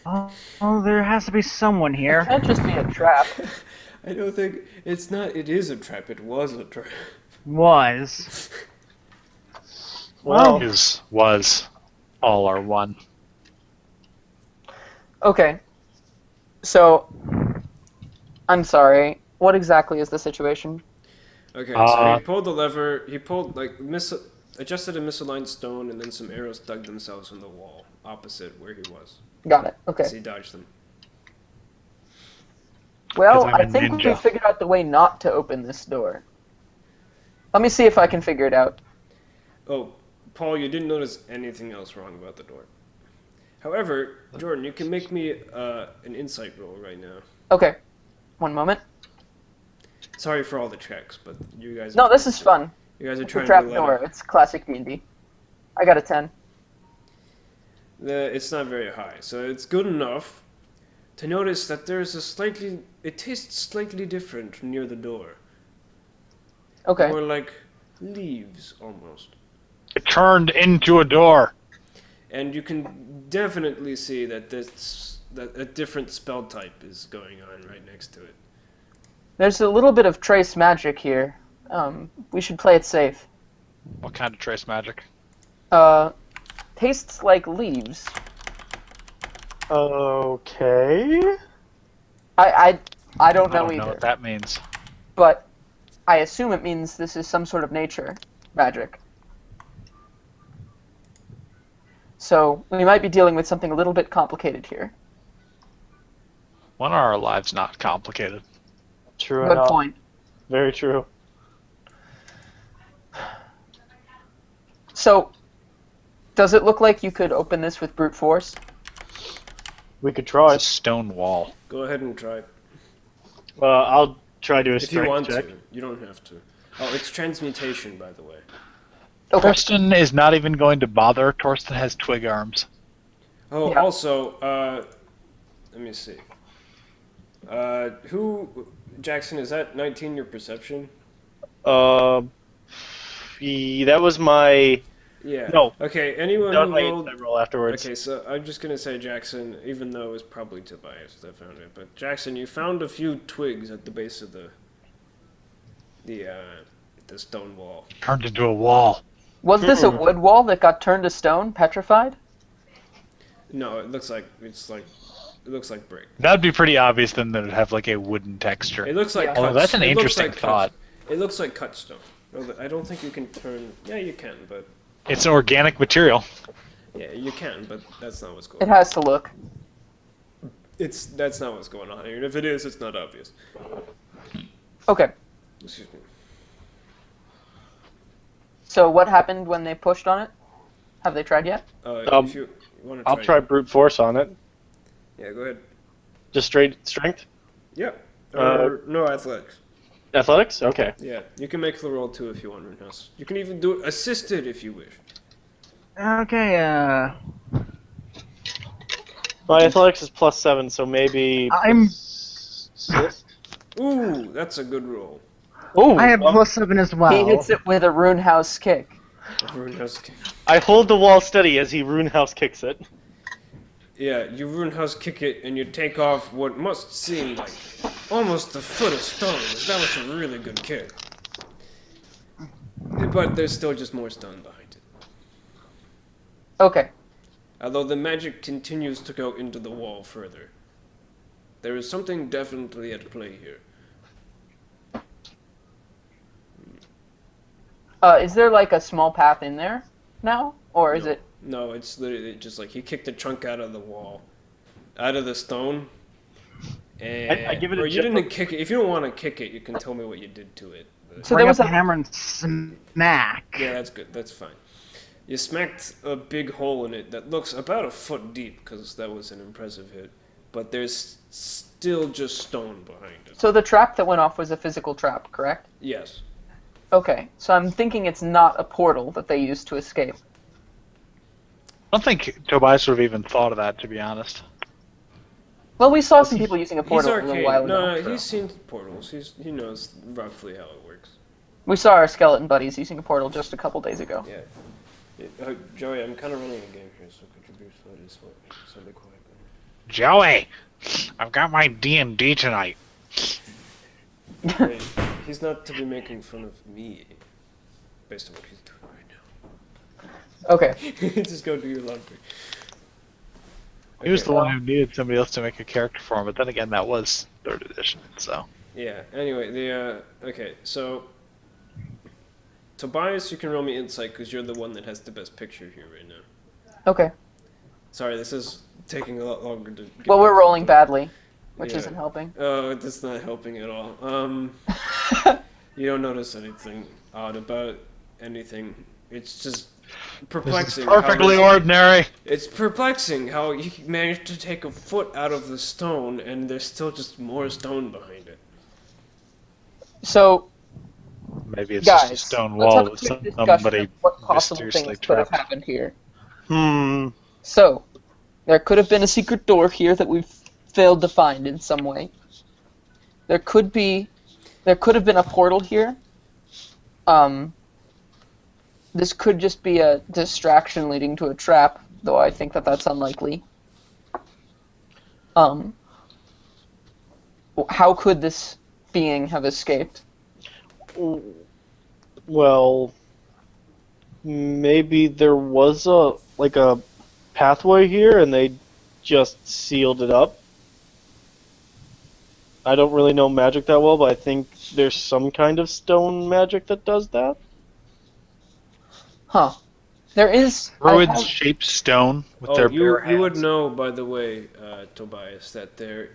Oh, there has to be someone It here. can't just be a trap. I don't think it's not. It is a trap. It was a trap. Was. Well, Was all are one. Okay. So, I'm sorry. What exactly is the situation? Okay, so he pulled the lever. He pulled adjusted a misaligned stone, and then some arrows dug themselves in the wall opposite where he was. Got it. Okay. As he dodged them. Well, 'Cause I'm I a think we ninja. figured out the way not to open this door. Let me see if I can figure it out. Oh, Paul, you didn't notice anything else wrong about the door. However, Jordan, you can make me an insight roll right now. Okay. One moment. Sorry for all the checks, but you guys. No, this is fun. You guys are It's a trying trap to door. It's classic D&D. I got a 10. It's not very high, so it's good enough to notice that there's it tastes slightly different near the door. Okay. More like leaves, almost. It turned into a door. And you can definitely see that that a different spell type is going on right next to it. There's a little bit of trace magic here. We should play it safe. What kind of trace magic? Tastes like leaves. okay. I don't I know don't know either. what that means. But I assume it means this is some sort of nature magic. So we might be dealing with something a little bit complicated here. When are our lives not complicated? True Good enough. point. Very true. So, does it look like you could open this with brute force? We could try. It's a stone wall. Go ahead and try. I'll try to do a If you strength want check. to. You don't have to. Oh, it's transmutation, by the way. Okay. Torsten is not even going to bother. Torsten has twig arms. Oh, Yeah. also, let me see. Jackson, is that 19 your perception? That was my. Yeah. No. Okay, anyone Done who my rolled... insight roll afterwards. Okay, so I'm just gonna say Jackson, even though it was probably Tobias that found it, but Jackson, you found a few twigs at the base of the stone wall. Turned into a wall. Was this a wood wall that got turned to stone, petrified? No, it looks like brick. That'd be pretty obvious then that it'd have like a wooden texture. It looks like. Yeah. Although that's an it looks interesting like thought. It looks like cut stone. I don't think you can turn. Yeah, you can, but It's an organic material. yeah, you can, but that's not what's It going on. has to look. That's not what's going on here. And if it is, it's not obvious. Okay. Excuse me. So what happened when they pushed on it? Have they tried yet? If you want to I'll try brute force on it. Yeah, go ahead. Just straight strength? Yep. Or no athletics. Athletics? Okay. Yeah, you can make the roll too if you want, Rinhouse. You can even do it assisted if you wish. Okay, My athletics is +7, so maybe. I'm- Assist? Ooh, that's a good roll. Ooh, I have +7 as well. He hits it with a rune house kick. A rune house kick. I hold the wall steady as he rune house kicks it. Yeah, you rune house kick it, and you take off what must seem like almost a foot of stone. That was a really good kick. But there's still just more stone behind it. Okay. Although the magic continues to go into the wall further. There is something definitely at play here. Is there like a small path in there now, or is it? No, it's literally just like he kicked a chunk out of the wall, out of the stone. And I give it a or you check. didn't kick it. If you don't want to kick it, you can tell me what you did to it. But- So Bring there up was the a hammer and smack. yeah, that's good. That's fine. You smacked a big hole in it that looks about a foot deep, because that was an impressive hit. But there's still just stone behind it. So the trap that went off was a physical trap, correct? Yes. Okay. So I'm thinking it's not a portal that they used to escape. I don't think Tobias would have even thought of that, to be honest. Well, we saw some people using a He's portal a arcade. little while ago. No, so- he's seen portals. He knows roughly how it works. We saw our skeleton buddies using a portal just a couple days ago. Yeah. Joey, I'm kind of running a game here, so could you be slightly quiet? Joey, I've got my D&D tonight. Hey, he's not to be making fun of me, based on what he's doing right Okay. now. Just go do your laundry. He was Okay, the one who needed somebody else to make a character for him, but then again, that was 3rd edition, so. Yeah. Anyway, okay. So, Tobias, you can roll me insight because you're the one that has the best picture here right now. Okay. Sorry, this is taking a lot longer to. Get Well, we're back rolling to- badly, which Yeah. isn't helping. Oh, that's not helping at all. You don't notice anything odd about anything. It's just perplexing. how Perfectly this- ordinary. It's perplexing how you managed to take a foot out of the stone and there's still just more stone behind it. So, Maybe it's guys, just a stone let's wall have a that quick discussion somebody of what possible mysteriously things could have trapped. happened here. Hmm. So, there could have been a secret door here that we've failed to find in some way. There could have been a portal here. This could just be a distraction leading to a trap, though I think that that's unlikely. How could this being have escaped? Well, maybe there was a pathway here, and they just sealed it up. I don't really know magic that well, but I think there's some kind of stone magic that does that. Huh. There is... I Druids have- shape stone with Oh, their you bare would hands. know, by the way, Tobias, that there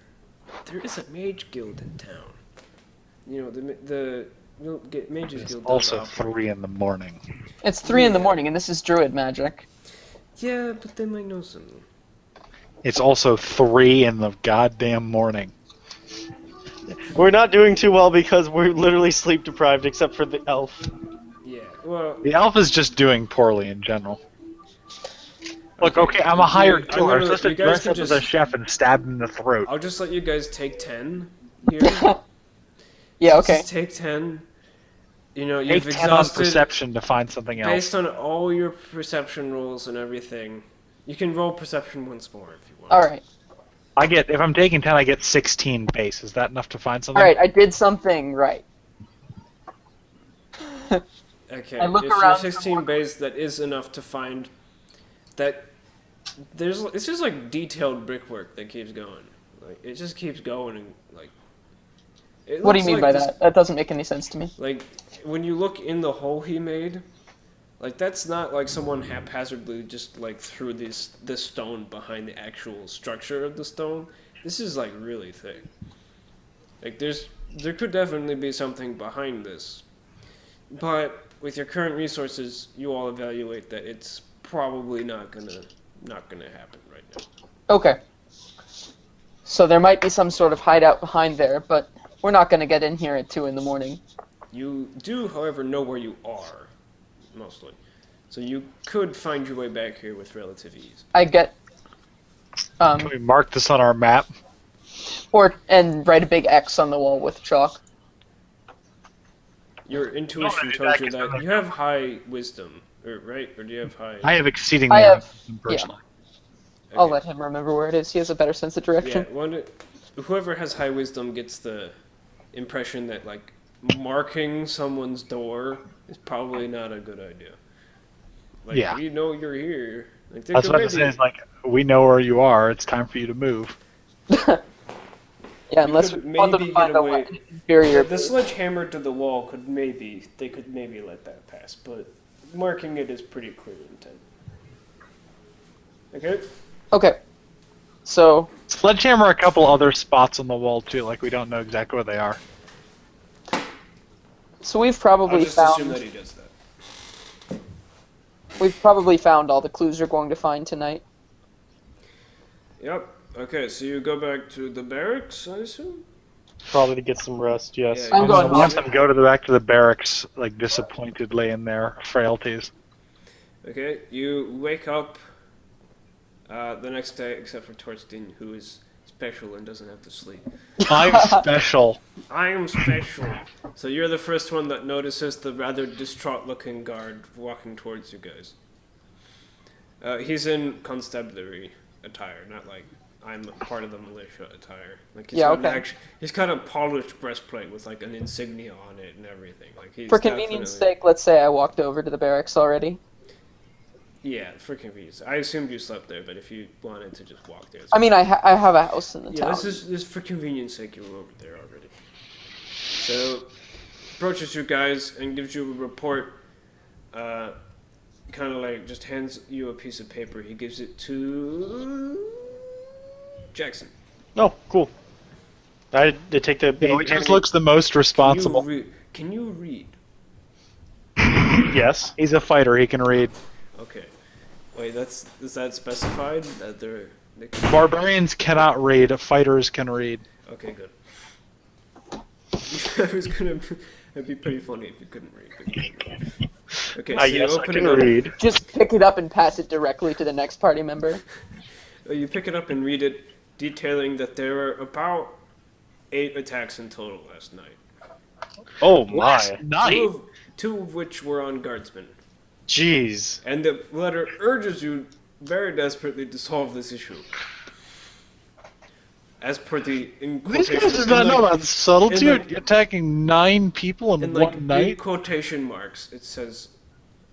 is a mage guild in town. You know, the mages It's guild does also operate. 3 in the morning. It's 3 in the morning, and this is druid magic. Yeah, but they might know something. It's also 3 in the goddamn morning. We're not doing too well because we're literally sleep deprived, except for the elf. Yeah, well, The elf is just doing poorly in general. Look, okay, I'm a hired I killer. I'm literally- supposed to you guys dress can up as a just- chef and stab him in the throat. I'll just let you guys take 10 here. Yeah, okay. Just take 10. You know, Take you've 10 on exhausted perception to find something else. based on all your perception rolls and everything. You can roll perception once more if you want. Alright. If I'm taking 10, I get 16 base. Is that enough to find something? Alright, I did something right. Okay, I look if around you're for 16 more- base, that is enough to find that it's just like detailed brickwork that keeps going. Like it just keeps going and like. It What do you looks mean like by this- that? That doesn't make any sense to me. Like when you look in the hole he made, like that's not like someone haphazardly just like threw this stone behind the actual structure of the stone. This is like really thick. Like there could definitely be something behind this, but with your current resources, you all evaluate that it's probably not gonna happen right now. Okay. So there might be some sort of hideout behind there, but we're not going to get in here at 2 in the morning. You do, however, know where you are, mostly, so you could find your way back here with relative ease. I get... Can we mark this on our map? and write a big X on the wall with chalk. Your intuition tells you that you have high wisdom, right? Or do you have high? I have exceedingly I high have- wisdom personally. I'll Okay. let him remember where it is. He has a better sense of direction. Yeah, whoever has high wisdom gets the impression that like marking someone's door is probably not a good idea. Like, Yeah. we know you're here. Like, That's what I was saying. Is like, we know where you are. It's time for you to move. Yeah, unless we could want them maybe to find get a away- an inferior. The sledgehammer to the wall could maybe let that pass, but marking it is pretty clear intent. Okay. Okay. So Sledgehammer a couple other spots on the wall too. Like we don't know exactly where they are. we've I'll probably just assume that found he does that. all the clues we're going to find tonight. Yep. Okay, so you go back to the barracks, I assume? Probably to get some rest. Yes. Yeah, I'm going So let them go to back to the barracks, like disappointedly in their frailties. Okay, you wake up the next day, except for Torsten, who is special and doesn't have to sleep. I'm special. I am special. So you're the first one that notices the rather distraught-looking guard walking towards you guys. He's in constabulary attire, not like I'm part of the militia attire. Like he's Yeah, got okay. he's got a polished breastplate with like an insignia on it and everything. Like he's For convenience definitely- sake, let's say I walked over to the barracks already. Yeah, for convenience. I assumed you slept there, but if you wanted to just walk there, it's I mean, I have a house in the yeah, town. this for convenience sake, you were over there already. So, approaches you guys and gives you a report. Kind of like just hands you a piece of paper. He gives it to Jackson. Oh, cool. I did take the. He just looks the most responsible. Can you read? Yes. He's a fighter. He can read. Okay. Wait, is that specified that they can... Barbarians cannot read. Fighters can read. Okay, good. I was gonna. It'd be pretty funny if you couldn't read. But you can read. Okay, so you Yes, I open can it up. read. Just pick it up and pass it directly to the next party member. You pick it up and read it, detailing that there were about 8 attacks in total last night. Oh my. Night. Two of which were on guardsmen. Jeez. And the letter urges you very desperately to solve this issue. As per the in These quotation, guys does not know about subtlety. in like- Attacking 9 people in in one like big night. quotation marks, it says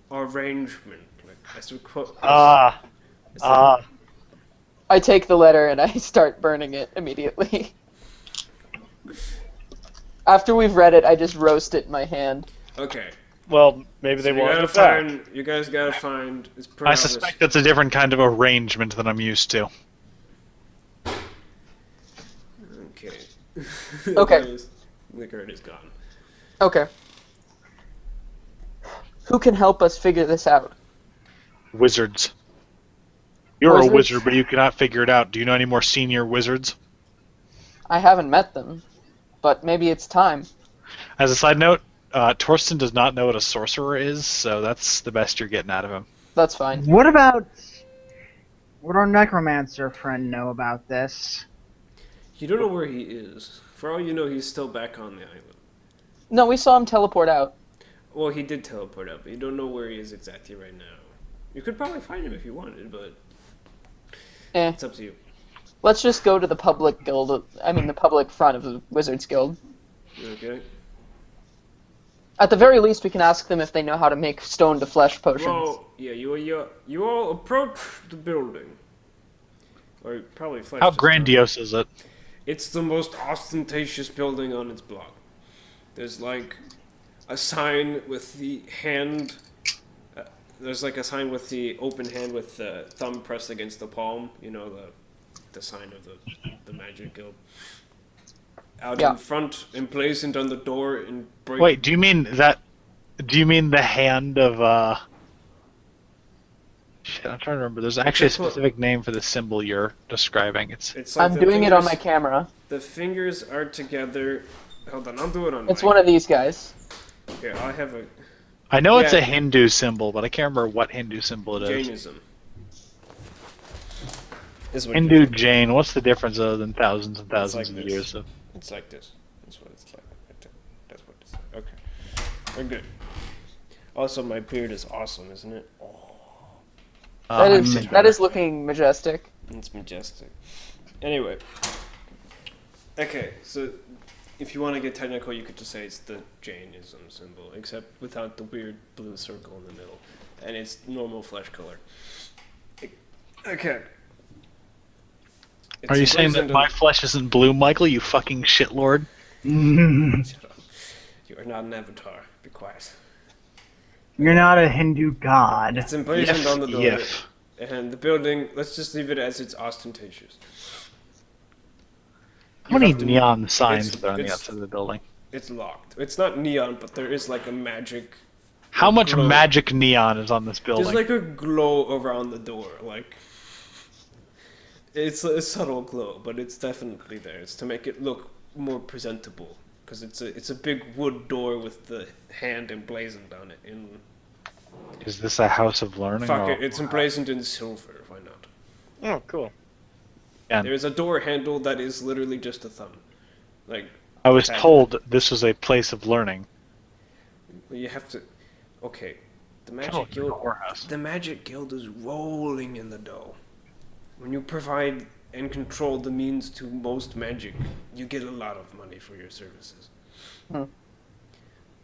arrangement. Like as we quote. Ah. it's like- Ah. I take the letter and I start burning it immediately. After we've read it, I just roast it in my hand. Okay. Well, maybe So they you want gotta it back. find. You guys gotta find. It's I suspect that's a different kind of arrangement than I'm used to. Okay. Okay. The guard is gone. Okay. Who can help us figure this out? Wizards. You're Wizards? a wizard, but you cannot figure it out. Do you know any more senior wizards? I haven't met them, but maybe it's time. As a side note, Torsten does not know what a sorcerer is, so that's the best you're getting out of him. That's fine. Would our necromancer friend know about this? You don't know where he is. For all you know, he's still back on the island. No, we saw him teleport out. Well, he did teleport out, but you don't know where he is exactly right now. You could probably find him if you wanted, but Eh. it's up to you. Let's just go to the public guild. The public front of the Wizards Guild. Okay. At the very least, we can ask them if they know how to make stone to flesh potions. Well, yeah, you all approach the building. Or probably flesh. How to stone. grandiose is it? It's the most ostentatious building on its block. There's like a sign with the hand. There's like a sign with the open hand with the thumb pressed against the palm. You know, the sign of the Magic Guild. Out Yeah. in front, emblazoned on the door in bright. Wait, do you mean that? Do you mean the hand of? Shit, I'm trying to remember. There's actually a specific name for the symbol you're describing. It's like I'm the doing it on my fingers- camera. The fingers are together. Hold on, I'll do it on. It's mine. one of these guys. Here, I have a I know it's Yeah. a Hindu symbol, but I can't remember what Hindu symbol it is. Jainism. Is what Hindu Jain. What's the difference other than thousands and thousands like of this. years of? It's like this. That's what it's like. That's what it's like. Okay. We're good. Also, my beard is awesome, isn't it? That is looking majestic. It's majestic. Anyway. Okay, so if you want to get technical, you could just say it's the Jainism symbol, except without the weird blue circle in the middle. And it's normal flesh color. Okay. Are you saying that my flesh isn't blue, Michael, you fucking shitlord? Shut up. You are not an avatar. Be quiet. You're not a Hindu god. It's emblazoned on the door. Yes. And the building, let's just leave it as it's ostentatious. How many neon signs are there on the it's- outside of the building? It's locked. It's not neon, but there is like a magic... How much glow. magic neon is on this building? There's like a glow around the door, like... It's a subtle glow, but it's definitely there. It's to make it look more presentable. Because it's a big wood door with the hand emblazoned on it. Is this a house of learning? Fuck or... it, it's emblazoned in silver, why not? Oh, cool. Yeah. There's a door handle that is literally just a thumb. Like, I was okay. told this was a place of learning. you have to... Okay, the Kind of Magic like a Guild... whorehouse. The Magic Guild is rolling in the dough. When you provide and control the means to most magic, you get a lot of money for your services.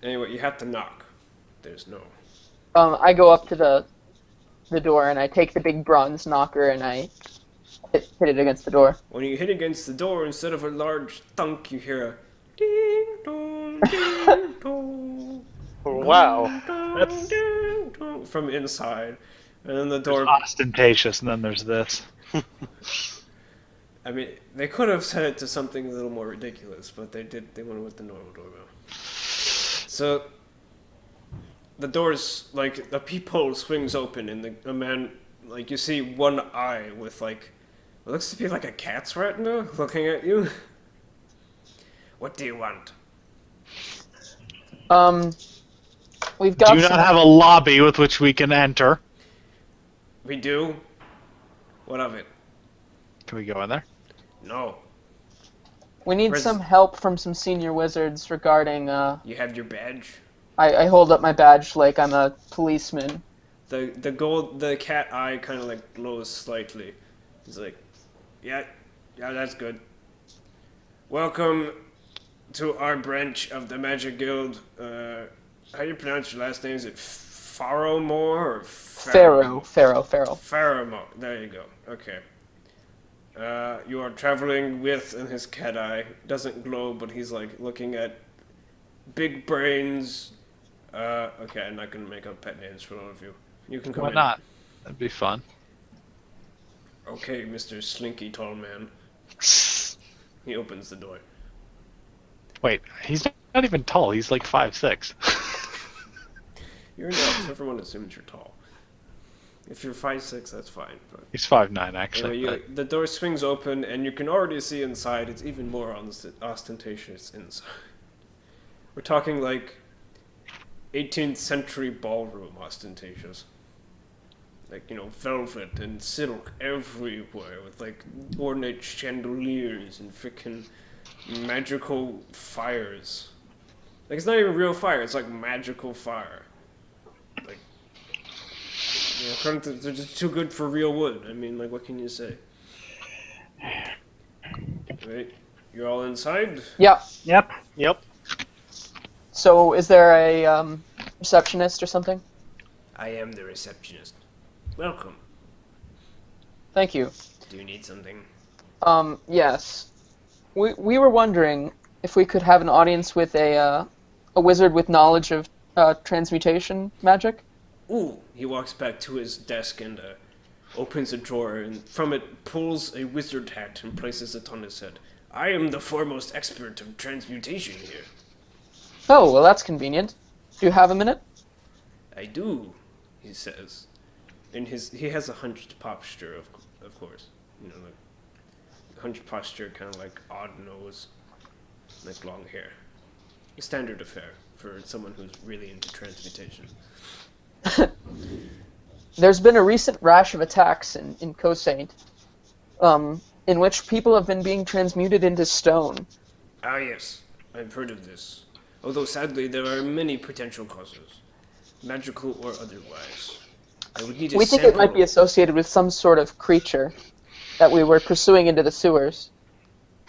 Anyway, you have to knock. There's no... I go up to the door and I take the big bronze knocker and I hit it against the door. When you hit against the door, instead of a large thunk, you hear a ding dong, ding dong. Wow. Dong, ding, dong, from inside. And then the door... Ostentatious, and then there's this. I mean, they could have set it to something a little more ridiculous, but they went with the normal doorbell. So, the doors, like, the peephole swings open, and a man, like, you see one eye with, like, what looks to be like a cat's retina looking at you. What do you want? We've got Do you some... not have a lobby with which we can enter? We do? What of it? Can we go in there? No. We need Where's- some help from some senior wizards regarding, You have your badge? I hold up my badge like I'm a policeman. The cat eye kind of like glows slightly. He's like, yeah, that's good. Welcome to our branch of the Magic Guild. How do you pronounce your last name? Is it Farrowmoor or Farrow. Farrowmoor. There you go. Okay. You are traveling with, and his cat eye doesn't glow, but he's like looking at big brains. Okay, I'm not gonna make up pet names for all of you. You can come Why in. not? That'd be fun. Okay, Mr. Slinky Tall Man. He opens the door. Wait, he's not even tall. He's like 5'6". You're not. Everyone assumes you're tall. If you're 5'6", that's fine. But He's 5'9", actually. anyway, the door swings open, and you can already see inside. It's even more ostentatious inside. We're talking like 18th century ballroom ostentatious. Like, you know, velvet and silk everywhere with like ornate chandeliers and freaking magical fires. Like, it's not even real fire, it's like magical fire. Like, you know, they're just too good for real wood. I mean, like, what can you say? Right? You're all inside? Yeah. Yep. Yep. So is there a receptionist or something? I am the receptionist. Welcome. Thank you. Do you need something? Yes. We were wondering if we could have an audience with a wizard with knowledge of transmutation magic. Ooh, he walks back to his desk and opens a drawer, and from it pulls a wizard hat and places it on his head. I am the foremost expert of transmutation here. Oh, well, that's convenient. Do you have a minute? I do, he says. And he has a hunched posture, of course. You know, like hunched posture, kind of like odd nose, like long hair. A standard affair for someone who's really into transmutation. There's been a recent rash of attacks in Cosaint, in which people have been being transmuted into stone. Ah, yes, I've heard of this. Although sadly, there are many potential causes. magical or otherwise. I would need a We think it might sample be associated with some sort of creature that we were pursuing into the sewers.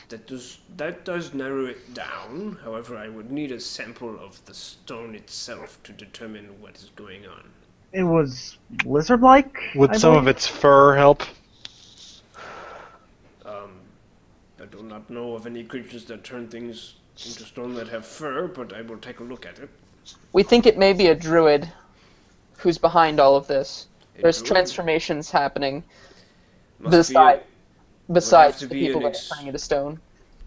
That does narrow it down. However, I would need a sample of the stone itself to determine what is going on. It was lizard-like. Would I some of believe? its fur help? I do not know of any creatures that turn things into stone that have fur, but I will take a look at it. We think it may be a druid who's behind all of this. There's druid? transformations happening Must besides to the be people an that are turning into stone.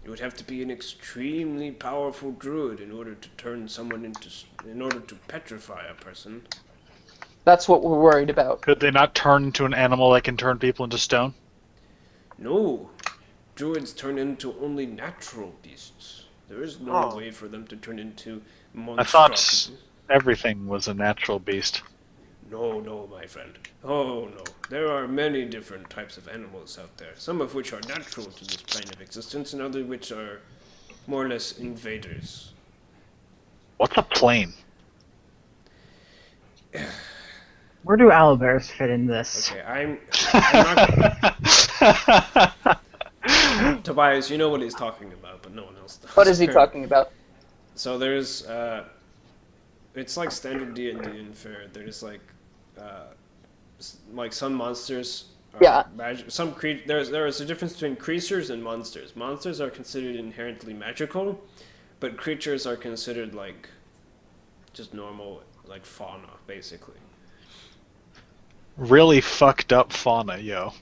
It would have to be an extremely powerful druid in order to turn someone in order to petrify a person. That's what we're worried about. Could they not turn into an animal that can turn people into stone? No, druids turn into only natural beasts. There is no way for them to turn into I thought monstrosities. everything was a natural beast. No, my friend. Oh, no. There are many different types of animals out there, some of which are natural to this plane of existence, and others which are more or less invaders. What's a plane? Where do owlbears fit in this? Okay, I'm not... Tobias, you know what he's talking about, but no one else does. What is he talking about? So there's, it's like standard D&D and fair. There's like some monsters. Yeah. There is a difference between creatures and monsters. Monsters are considered inherently magical, but creatures are considered like just normal, like fauna, basically. Really fucked up fauna, yo.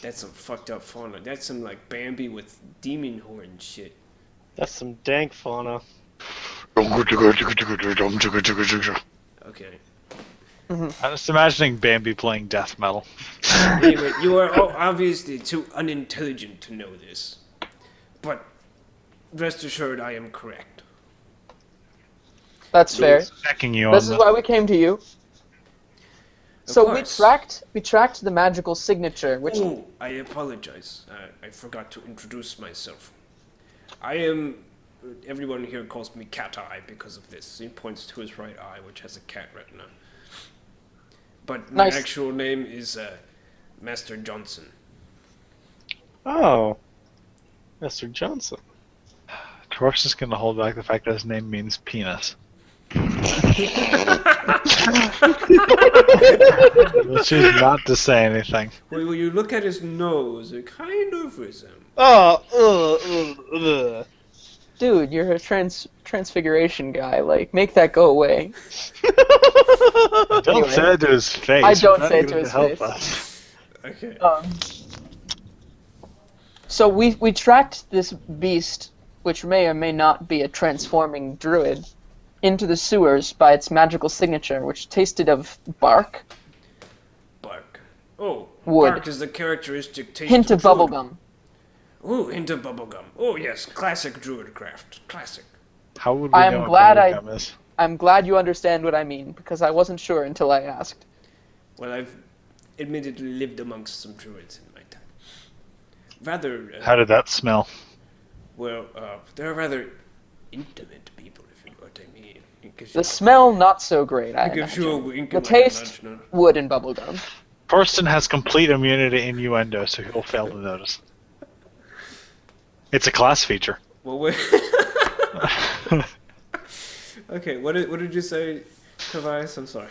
That's some fucked up fauna. That's some like Bambi with demon horn shit. That's some dank fauna. Okay. I'm just imagining Bambi playing death metal. Anyway, you are obviously too unintelligent to know this. But rest assured I am correct. That's fair. Checking you This on is the... why we came to you. Of So course. we tracked the magical signature, which Oh, I apologize. I forgot to introduce myself. I am... Everyone here calls me Cat Eye because of this. He points to his right eye, which has a cat retina. But my Nice. actual name is Master Johnson. Oh. Mr. Johnson. Torsten's gonna hold back the fact that his name means penis. Let's choose not to say anything. When you look at his nose, it kind of resembles... Oh, dude, you're a transfiguration guy. Like, make that go away. Don't Anyway. say it to his face. I don't You're not say it even to his help face. us. Okay. So we tracked this beast, which may or may not be a transforming druid, into the sewers by its magical signature, which tasted of bark, Bark. Oh, Wood. bark is the characteristic taste hint of druid. bubblegum. Oh, hint of bubblegum. Oh, yes, classic druid craft. Classic. How would we I am know what glad I- bubblegum is? I'm glad you understand what I mean, because I wasn't sure until I asked. Well, I've admittedly lived amongst some druids in my time. Rather, How did that smell? well, they're rather intimate people, if you know what I mean. It gives The you, smell, not so great, I it gives you a imagine. wink The and like a taste, nudge, no? wood and bubblegum. Torsten has complete immunity to innuendo, so he'll fail to notice. It's a class feature. Well, wait. Okay, what did you say, Tobias? I'm sorry.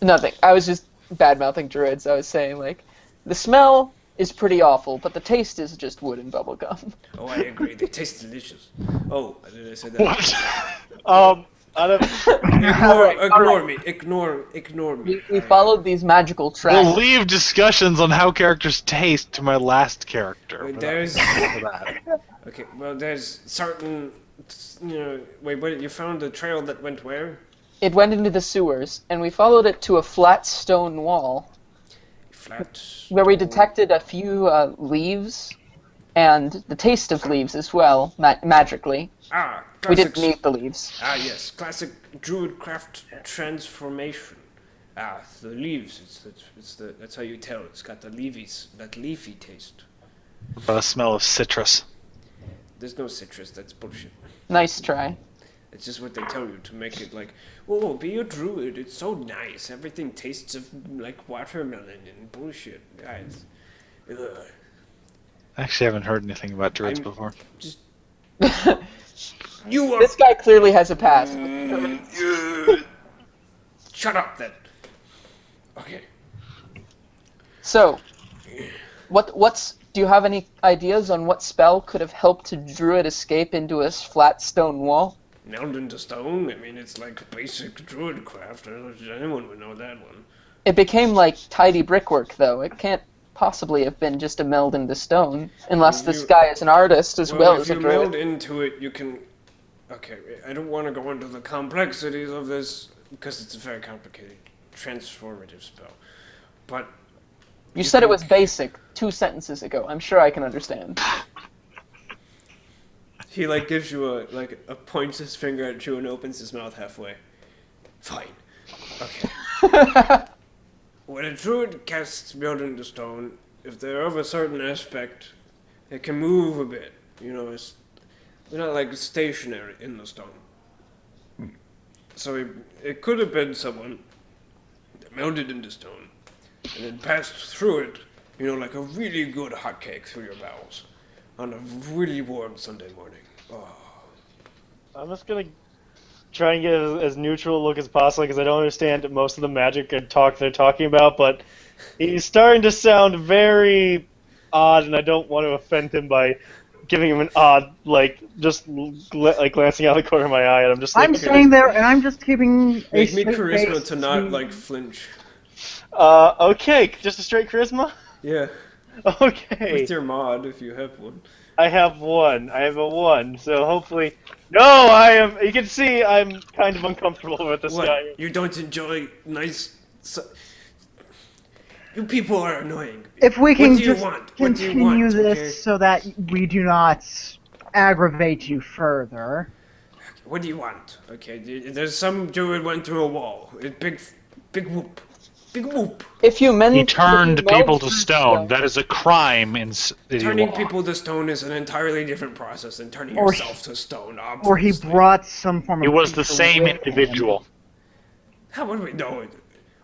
Nothing. I was just bad-mouthing druids. I was saying, like, the smell is pretty awful, but the taste is just wood and bubblegum. Oh, I agree. They taste delicious. Oh, did I say that? What? I don't... Ignore me. Ignore me. We followed these magical tracks. We'll leave discussions on how characters taste to my last character. Wait, but there's after that. okay. Well, there's certain, Wait, what? You found the trail that went where? It went into the sewers, and we followed it to a flat stone wall, Flat. where we detected a few leaves, and the taste of leaves as well, magically. Ah, We classic. didn't need the leaves. Ah, yes, classic druid craft transformation. Ah, the leaves. That's how you tell. It's got the that leafy taste. About a smell of citrus. There's no citrus. That's bullshit. Nice try. It's just what they tell you to make it like, whoa, be a druid. It's so nice. Everything tastes of like watermelon and bullshit, guys. Ugh. I actually haven't heard anything about druids I'm- before. Just you are. This guy clearly has a past. Shut up, then. Okay. So, do you have any ideas on what spell could have helped a druid escape into a flat stone wall? Nailed into stone. I mean, it's like basic druid craft. I don't know if anyone would know that one. It became like tidy brickwork, though. It can't possibly have been just a meld into stone, unless this guy is an artist as well if as a you druid. meld into it, you can. Okay, I don't want to go into the complexities of this because it's a very complicated, transformative spell. But You said it was basic 2 sentences ago. I'm sure I can understand. he like gives you a points his finger at you and opens his mouth halfway. Fine. Okay. When a druid casts meld into stone, if they're of a certain aspect, it can move a bit. You know, they're not like stationary in the stone. So it could have been someone that melded into stone and then passed through it, you know, like a really good hotcake through your bowels on a really warm Sunday morning. Oh. I'm just gonna try and get as neutral a look as possible because I don't understand most of the magic and talk they're talking about, but he's starting to sound very odd, and I don't want to offend him by giving him an odd, like, just like glancing out the corner of my eye, and I'm just like, I'm staying there, and I'm just keeping a Make me straight charisma face to not like flinch. okay, just a straight charisma? Yeah, Okay. with your mod if you have one. I have one. I have a 1, so hopefully... No, I am... You can see I'm kind of uncomfortable with this What? guy. You don't enjoy nice... You people are annoying. If we can What do you just want? What do you continue want, this okay? so that we do not aggravate you further. What do you want? Okay, there's some druid went through a wall. Big whoop. Big whoop. If you mend, He if you turned meld people to through stone. That is a crime in City Turning Law. people to stone is an entirely different process than turning Or yourself to stone, Or he obviously. brought some form of He was the creature same with him. individual. How would we know it?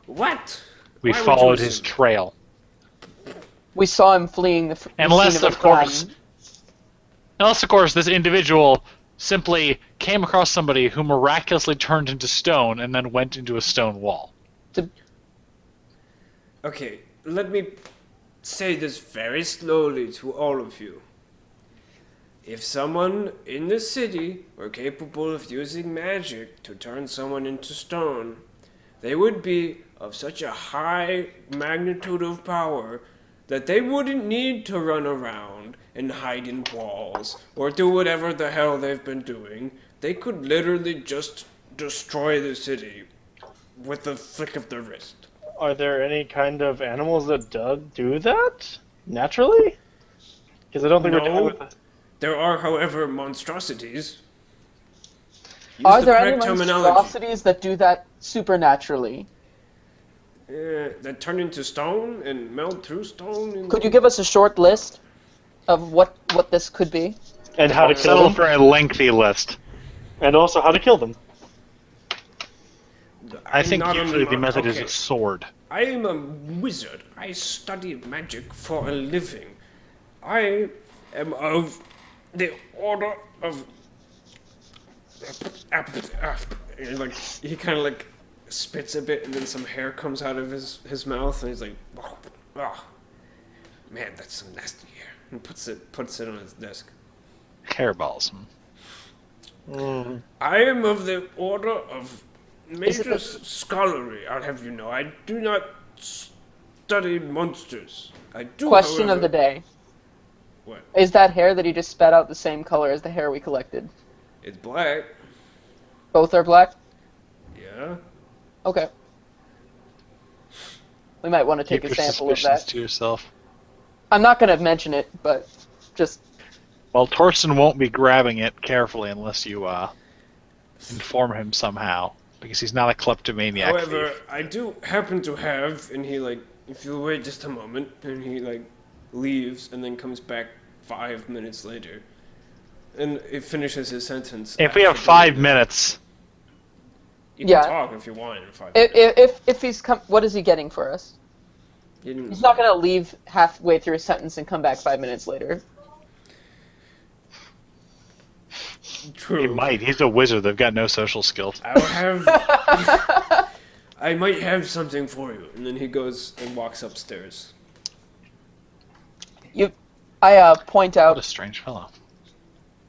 What? We Why would followed you his assume? trail. We saw him fleeing the Unless, scene of of a crime. course, this individual simply came across somebody who miraculously turned into stone and then went into a stone wall. Okay, let me say this very slowly to all of you. If someone in the city were capable of using magic to turn someone into stone, they would be of such a high magnitude of power that they wouldn't need to run around and hide in walls or do whatever the hell they've been doing. They could literally just destroy the city with the flick of the wrist. Are there any kind of animals that do that? Naturally? Because I don't think we're No. dealing with that. There are, however, monstrosities. Use Are the there any correct terminology. monstrosities that do that supernaturally? That turn into stone and melt through stone? And... Could you give us a short list of what this could be? And how to kill Settle them. for a lengthy list. And also how to kill them. I think not usually a the method is okay. a sword. I am a wizard. I study magic for a living. I am of the order of... And, like, he kind of like spits a bit and then some hair comes out of his mouth and he's like, oh, man, that's some nasty hair. And puts it on his desk. Hairballs. I am of the order of Is it major scholarly, I'll have you know. I do not study monsters. I do, Question of however- the day. What? Is that hair that he just spat out the same color as the hair we collected? It's black. Both are black? Yeah. Okay. We might want to take Keep a your sample of suspicions that. to yourself. I'm not going to mention it, but just... Well, Torsten won't be grabbing it carefully unless you inform him somehow, because he's not a kleptomaniac However, thief. I do happen to have, and he like, if you'll wait just a moment, and he like leaves and then comes back 5 minutes later. And it finishes his sentence. If we have after 5 the- minutes, You Yeah. can talk if you want in 5 minutes. If he's what is he getting for us? You didn't He's say. not gonna leave halfway through a sentence and come back 5 minutes later. True. he might. He's a wizard. They've got no social skills. I'll have. I might have something for you. And then he goes and walks upstairs. I point What a out, strange fellow.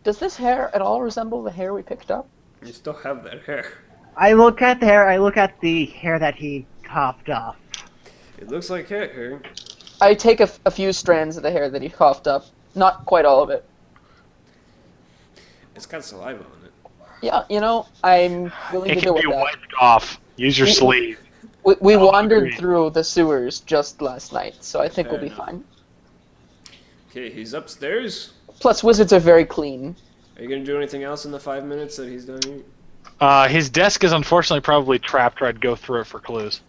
does this hair at all resemble the hair we picked up? You still have that hair. I look at the hair. I look at the hair that he coughed off. It looks like cat hair. I take a few strands of the hair that he coughed up. Not quite all of it. It's got saliva on it. Yeah, I'm willing It to can do be with that. wiped off. Use your sleeve. We wandered agree. through the sewers just last night, so I think Fair we'll be enough. fine. Okay, he's upstairs. Plus, wizards are very clean. Are you gonna do anything else in the 5 minutes that he's done here? His desk is unfortunately probably trapped, or I'd go through it for clues.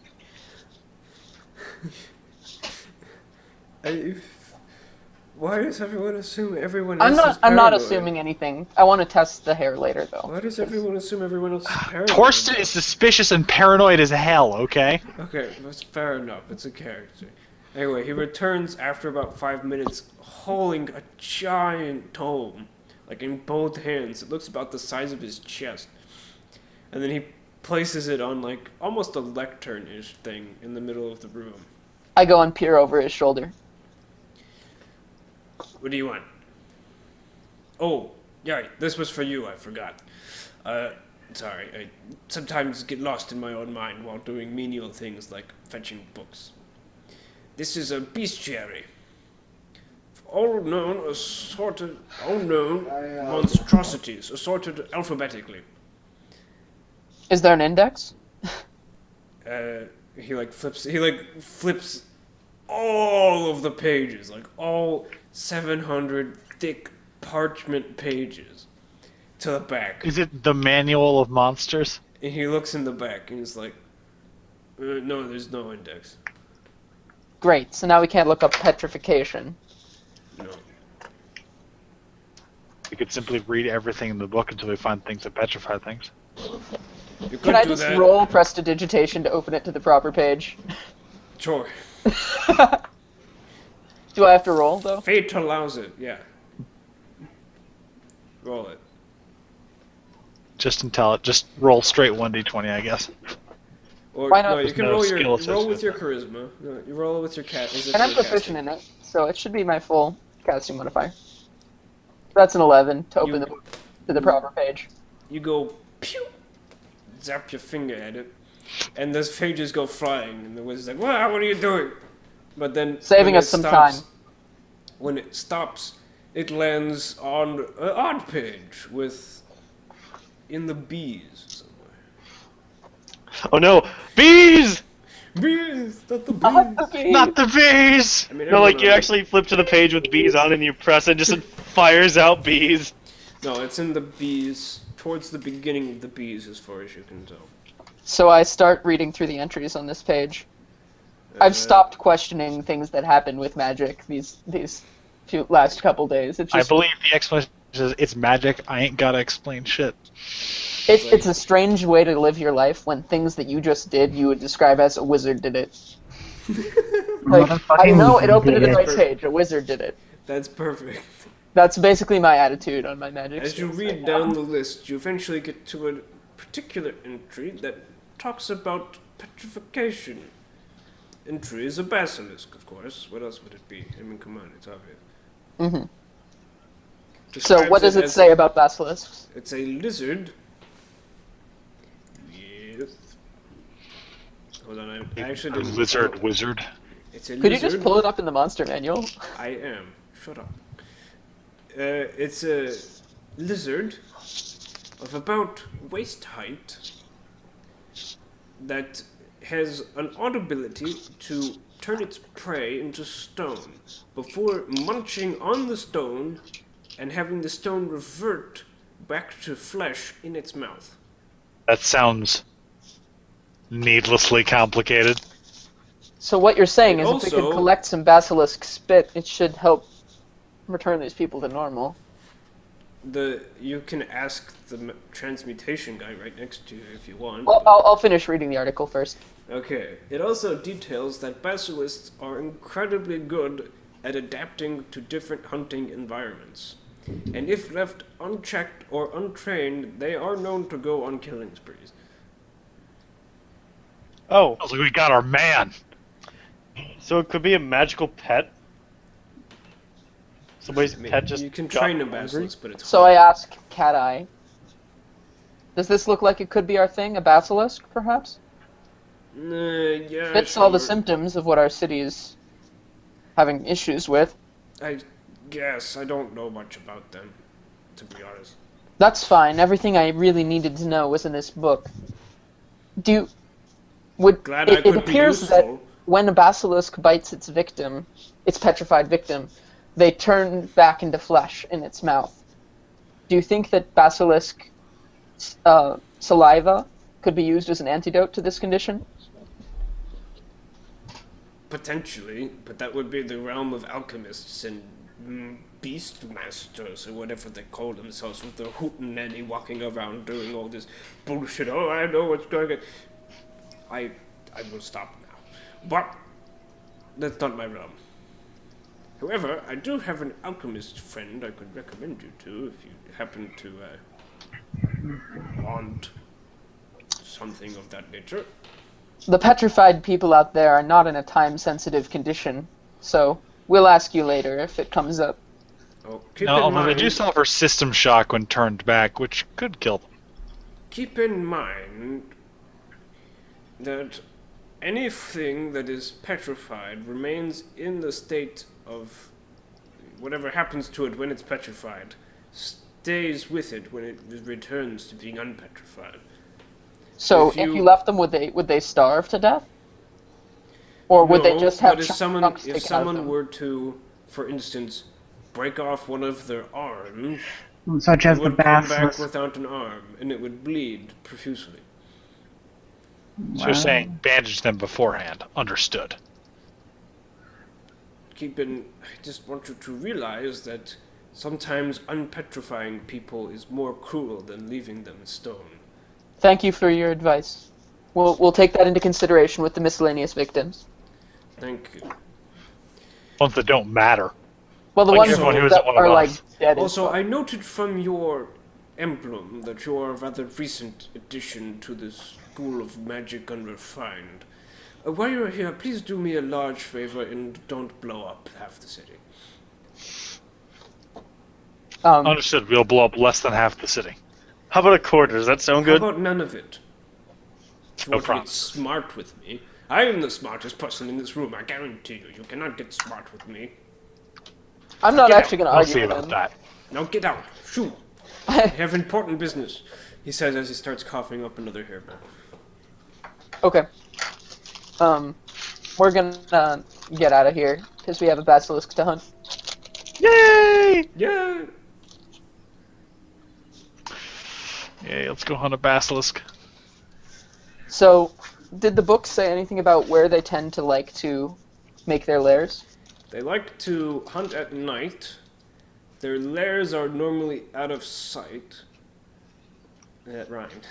Why does everyone assume everyone I'm else not. is I'm not paranoid? assuming anything. I want to test the hair later, though. Why does everyone assume everyone else is paranoid? Torsten is suspicious and paranoid as hell, okay? Okay, that's fair enough. It's a character. Anyway, he returns after about 5 minutes holding a giant tome, like in both hands. It looks about the size of his chest. And then he places it on like almost a lectern-ish thing in the middle of the room. I go and peer over his shoulder. What do you want? Oh, yeah, this was for you, I forgot. Sorry, I sometimes get lost in my own mind while doing menial things like fetching books. This is a bestiary. All known assorted, unknown monstrosities, assorted alphabetically. Is there an index? He flips all of the pages, like all 700 thick parchment pages to the back. Is it the Manual of Monsters? And he looks in the back and he's like, no, there's no index. Great. So now we can't look up petrification. No. We could simply read everything in the book until we find things that petrify things. You could Can I do just that. roll prestidigitation to open it to the proper page? Sure. Do I have to roll, though? Fate allows it, yeah. Roll it. Just roll straight 1d20, I guess. Or Why not? no, you can No roll skill roll associated with your with charisma. No, you roll it with your cat. And I'm proficient in it, so it should be my full casting modifier. That's an 11 to open You- the book to the proper page. You go pew, zap your finger at it, and those pages go flying, and the wizard's like, "Wow, what are you doing?" But then Saving when us it some stops- time. When it stops, it lands on an odd page with in the bees somewhere. Oh no, bees! Bees, not the bees. Not the bees! I mean, No, like everyone you knows- actually flip to the page with bees on and you press it, just it fires out bees. No, it's in the bees, towards the beginning of the bees, as far as you can tell. So I start reading through the entries on this page. I've stopped questioning things that happen with magic these last couple days. It's I just believe the explanation is it's magic. I ain't gotta explain shit. it's a strange way to live your life when things that you just did you would describe as a wizard did it. Like, I Motherfucking know it opened to the idiot. right page. A wizard did it. That's perfect. That's basically my attitude on my magic. As you skills read right down now. the list, you eventually get to a particular entry that talks about petrification. Entry is a basilisk, of course. What else would it be? I mean, come on, it's obvious. Mhm. So Describes what does it as- say about basilisks? It's a lizard. Yes. Hold on, I actually didn't. Lizard wizard. It's a Could you lizard. just pull it up in the monster manual? I am. Shut up. It's a lizard of about waist height that has an odd ability to turn its prey into stone before munching on the stone and having the stone revert back to flesh in its mouth. That sounds needlessly complicated. So what you're saying And is if we also- could collect some basilisk spit, it should help return these people to normal. you can ask the transmutation guy right next to you if you want. Well, but- I'll finish reading the article first. Okay. It also details that basilisks are incredibly good at adapting to different hunting environments. And if left unchecked or untrained, they are known to go on killing sprees. Oh, Sounds like we got our man. so it could be a magical pet? Somebody's I mean, pet just you can got train a hungry? basilisk, but it's So I ask Cat Eye, does this look like it could be our thing, a basilisk, perhaps? Yeah. Fits all the sure. symptoms of what our city is having issues with. I guess I don't know much about them, to be honest. That's fine. Everything I really needed to know was in this book. Glad I It could be appears that useful. when a basilisk bites its victim, its petrified victim, they turn back into flesh in its mouth. Do you think that basilisk saliva could be used as an antidote to this condition? Potentially, but that would be the realm of alchemists and beast masters or whatever they call themselves, with the hootenanny walking around doing all this bullshit. Oh, I know what's going on. I will stop now. But that's not my realm. However, I do have an alchemist friend I could recommend you to if you happen to want something of that nature. The petrified people out there are not in a time-sensitive condition, so we'll ask you later if it comes up. Oh, keep No, in although they mind, do suffer system shock when turned back, which could kill them. keep in mind that anything that is petrified remains in the state of whatever happens to it when it's petrified, stays with it when it returns to being unpetrified. So If if you- you left them, would they starve to death? Or would they No, just have but if chunks taken out of someone them? were to, for instance, break off one of their arms, Such it as the would come back basilisk. without an arm, and it would bleed profusely. So you're saying bandage them beforehand. Understood. I just want you to realize that sometimes unpetrifying people is more cruel than leaving them stone. Thank you for your advice. We'll take that into consideration with the miscellaneous victims. Thank you. Ones that don't matter. Well, the Like ones everyone who that isn't one of are like us. dead. Also, I noted from your emblem that you are a rather recent addition to the School of Magic Unrefined. While you're here, please do me a large favor and don't blow up half the city. Understood. We'll blow up less than half the city. How about a quarter? Does that sound How good? about none of it? If you No want to get promises. smart with me, I am the smartest person in this room, I guarantee you. You cannot get smart with me. I'm not Get actually going to We'll argue see with about him. that. Now get out. Shoo. I have important business, he says as he starts coughing up another hairball. Okay. We're gonna get out of here because we have a basilisk to hunt. Yay! Yeah. Yeah, let's go hunt a basilisk. So, did the book say anything about where they tend to like to make their lairs? They like to hunt at night. Their lairs are normally out of sight. That rhymed.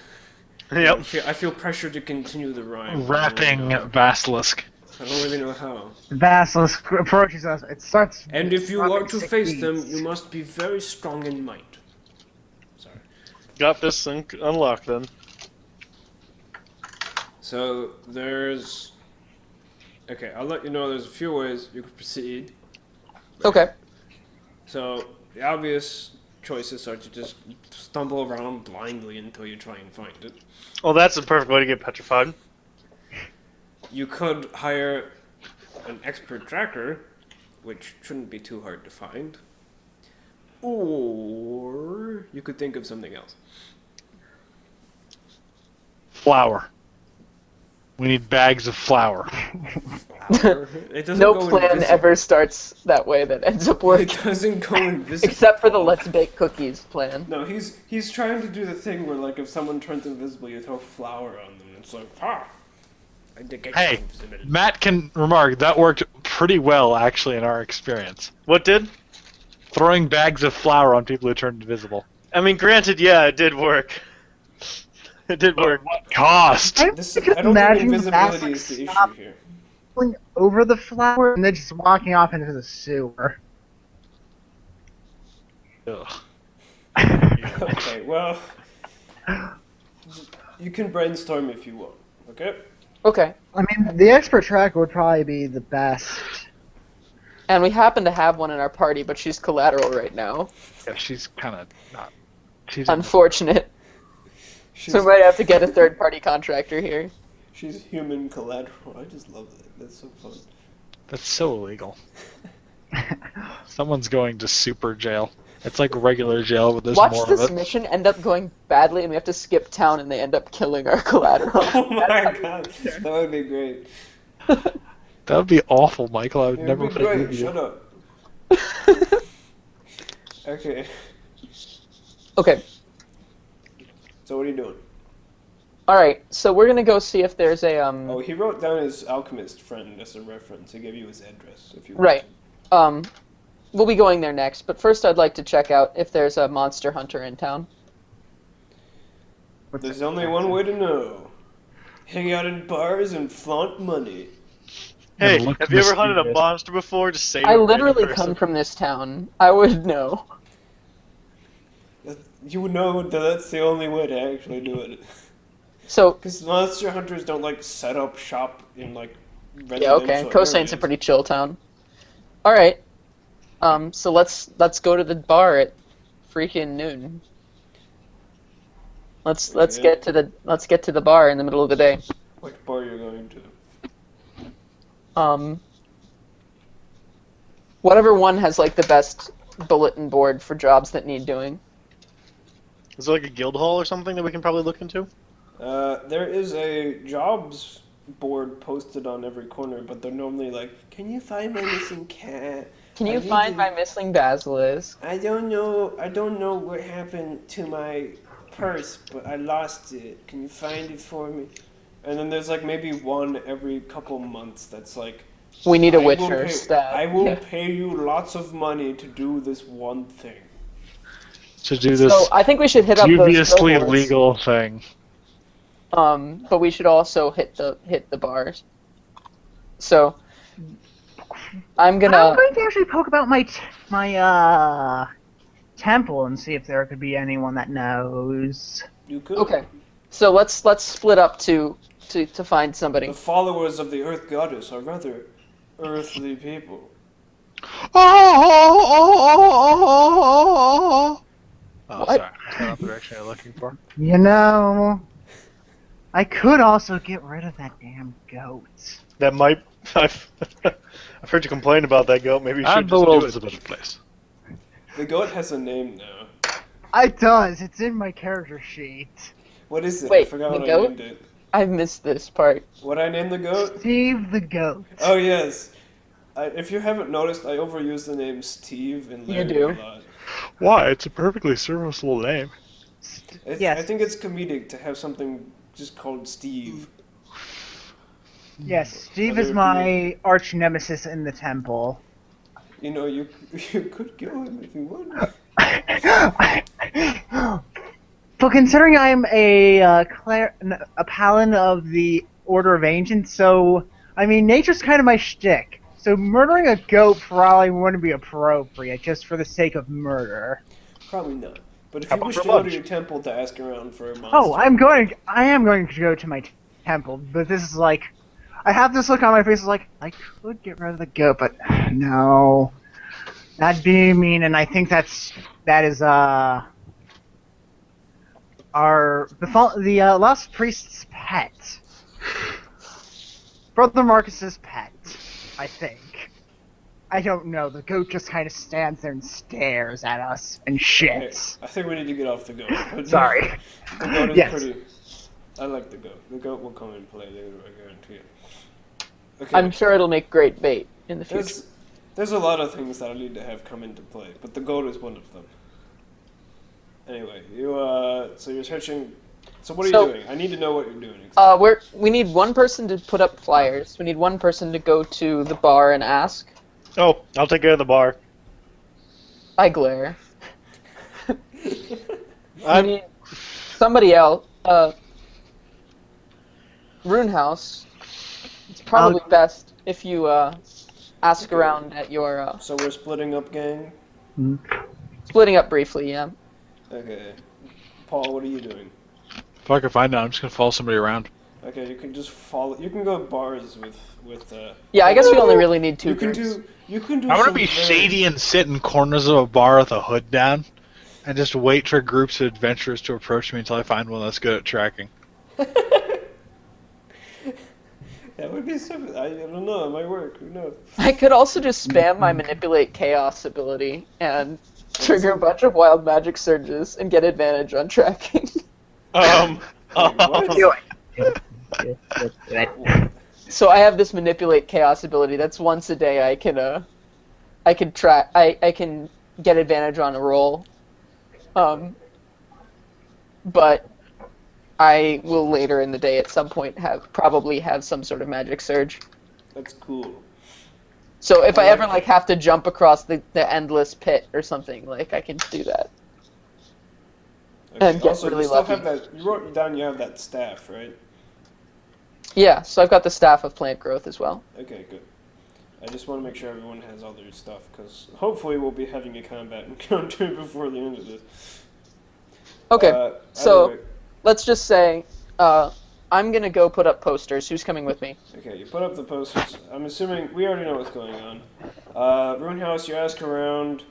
Yep. I feel pressure to continue the rhyme. Rapping basilisk. I don't really know how. The basilisk approaches us. It starts. And if you dropping are to 6 face them, beats. you must be very strong in might. Sorry. Got this thing unlocked then. So there's. Okay, I'll let you know. There's a few ways you could proceed. Okay. So the obvious choices are to just stumble around blindly until you try and find it. Well, that's a perfect way to get petrified. You could hire an expert tracker, which shouldn't be too hard to find. Or you could think of something else. Flour. We need bags of flour. It doesn't No go plan invisible. ever starts that way that ends up It working. doesn't go invisible. Except for the let's bake cookies plan. No, he's trying to do the thing where, like, if someone turns invisible, you throw flour on them. It's like, I think I Hey, can invisibility. Matt can remark that worked pretty well, actually, in our experience. What did? throwing bags of flour on people who turned invisible. I mean, granted, yeah, it did work. It did work. What cost? I This could I don't think imagine the invisibility mask is the issue stopping here. over the flower and then just walking off into the sewer. Ugh. Okay, well, you can brainstorm if you want. Okay. Okay. I mean, the expert tracker would probably be the best. And we happen to have one in our party, but she's collateral right now. Yeah, she's kind of not. She's Unfortunate. She's, So we might have to get a third-party contractor here. she's human collateral. I just love that. That's so fun. That's so illegal. Someone's going to super jail. It's like regular jail, but there's Watch more of this it. mission end up going badly, and we have to skip town, and they end up killing our collateral. Oh my god, that would be great. That would be awful, Michael. I would It never would be great. forgive you. Shut up. Okay. Okay. So what are you doing? All right. So we're gonna go see if there's a Oh, he wrote down his alchemist friend as a reference. He gave you his address if you want Right. to. We'll be going there next, but first I'd like to check out if there's a monster hunter in town. There's only one way to know. Hang out in bars and flaunt money. Hey, look have you ever hunted a mysterious. monster before? Just say I you're a literally random person. come from this town. I would know. You would know that that's the only way to actually do it. So Because monster hunters don't like set up shop in like residential yeah, okay. Cosane's a areas. pretty chill town. All right. So let's go to the bar at freaking noon. Let's Okay. get to the bar in the middle of the day. Which bar you're going to? Whatever one has like the best bulletin board for jobs that need doing. Is there like a guild hall or something that we can probably look into? There is a jobs board posted on every corner, but they're normally like, "Can you find my missing cat? Can I you need find to- my missing basilisk? I don't know. I don't know what happened to my purse, but I lost it. Can you find it for me?" And then there's like maybe one every couple months that's like, We need a I will witcher pay- stat. I will Yeah. pay you lots of money to do this one thing. To do this So I think we should hit up those dubiously billboards. legal thing. But we should also hit the bars. So I'm I'm gonna. going to actually poke about my temple and see if there could be anyone that knows. You could. Okay. So let's split up to find somebody. The followers of the Earth Goddess are rather earthly people. Oh, What? sorry. That's not the direction you're looking for. You know, I could also get rid of that damn goat. That might. I've heard you complain about that goat. Maybe you should And the just world do is it. a better place. The goat has a name now. It does. It's in my character sheet. What is it? I Wait, forgot the what goat? I named it. I missed this part. What I named the goat? Steve the goat. Oh yes. If you haven't noticed, I overuse the name Steve and Larry do. a lot. Why? It's a perfectly serviceable name. Yes. I think it's comedic to have something just called Steve. Yes, Steve Whether is it my arch nemesis in the temple. You know, you could kill him if you want. But considering I'm a paladin of the Order of Ancients, so I mean nature's kind of my shtick. So murdering a goat probably wouldn't be appropriate, just for the sake of murder. Probably not. But if How you about wish for to go to lunch? your temple to ask around for a monster, Oh, I am going to go to my temple, but this is like, I have this look on my face, like, I could get rid of the goat, but no. That'd be mean, and I think that is, the lost priest's pet. Brother Marcus's pet, I think. I don't know, the goat just kind of stands there and stares at us and okay, shits. I think we need to get off the goat. But Sorry. The goat is Yes. pretty. I like the goat. The goat will come and play later, I guarantee it. Okay. I'm sure it'll make great bait in the future. There's a lot of things that I need to have come into play, but the goat is one of them. Anyway, so you're searching. So what are So- you doing? I need to know what you're doing. Exactly. We need one person to put up flyers. We need one person to go to the bar and ask. Oh, I'll take care of the bar. I glare. I I'm mean, somebody else. Runehouse. It's probably best if you ask Okay. around at your So we're splitting up, gang. splitting up briefly. Yeah. Okay. Paul, what are you doing? If I can find out, I'm just gonna follow somebody around. Okay, you can just follow. You can go to bars with. Yeah, I guess we only really need two You can groups. do. You can do. I want to some be very- shady and sit in corners of a bar with a hood down, and just wait for groups of adventurers to approach me until I find one that's good at tracking. That would be so. I don't know. It might work. Who knows? I could also just spam my manipulate chaos ability and trigger a bunch of wild magic surges and get advantage on tracking. What? Do it. Do it. So I have this manipulate chaos ability. That's once a day I can track. I can get advantage on a roll. But I will later in the day at some point probably have some sort of magic surge. That's cool. So if I like ever like have to jump across the endless pit or something, like I can do that. Okay. And get Also, really you still lucky. have that. You wrote down. You have that staff, right? Yeah, so I've got the staff of plant growth as well. Okay, good. I just want to make sure everyone has all their stuff, because hopefully we'll be having a combat encounter before the end of this. Okay, so Anyway, let's just say I'm gonna go put up posters. Who's coming with me? okay, you put up the posters. I'm assuming we already know what's going on. Runehouse, you ask around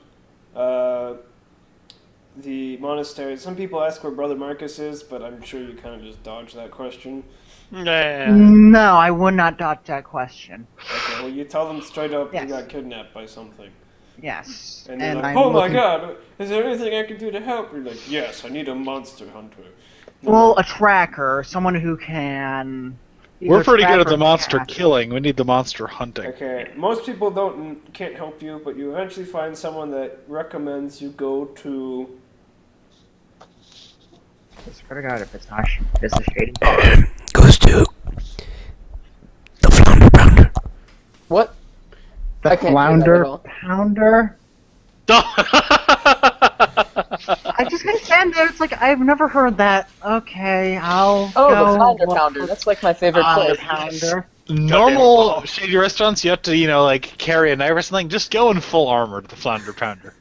the monastery. Some people ask where Brother Marcus is, but I'm sure you kind of just dodged that question. No, I would not dodge that question. Okay, well, you tell them straight up Yes. you got kidnapped by something. Yes. And they're like, I'm oh my looking- god, is there anything I can do to help? You're like, yes, I need a monster hunter. Well, a tracker, someone who can. We're either pretty good track at or the monster catch. killing. We need the monster hunting. Okay, most people can't help you, but you eventually find someone that recommends you go to. I swear to God, if it's not, it's a shady. Goes to the Flounder Pounder. What? The I can't hear that at flounder all. pounder. I just gotta stand there. It's like I've never heard that. Okay, I'll Oh, go the flounder look pounder. for That's like my favorite flounder place. pounder. Normal shady restaurants, you have to, like, carry a knife or something. Just go in full armor to the Flounder Pounder.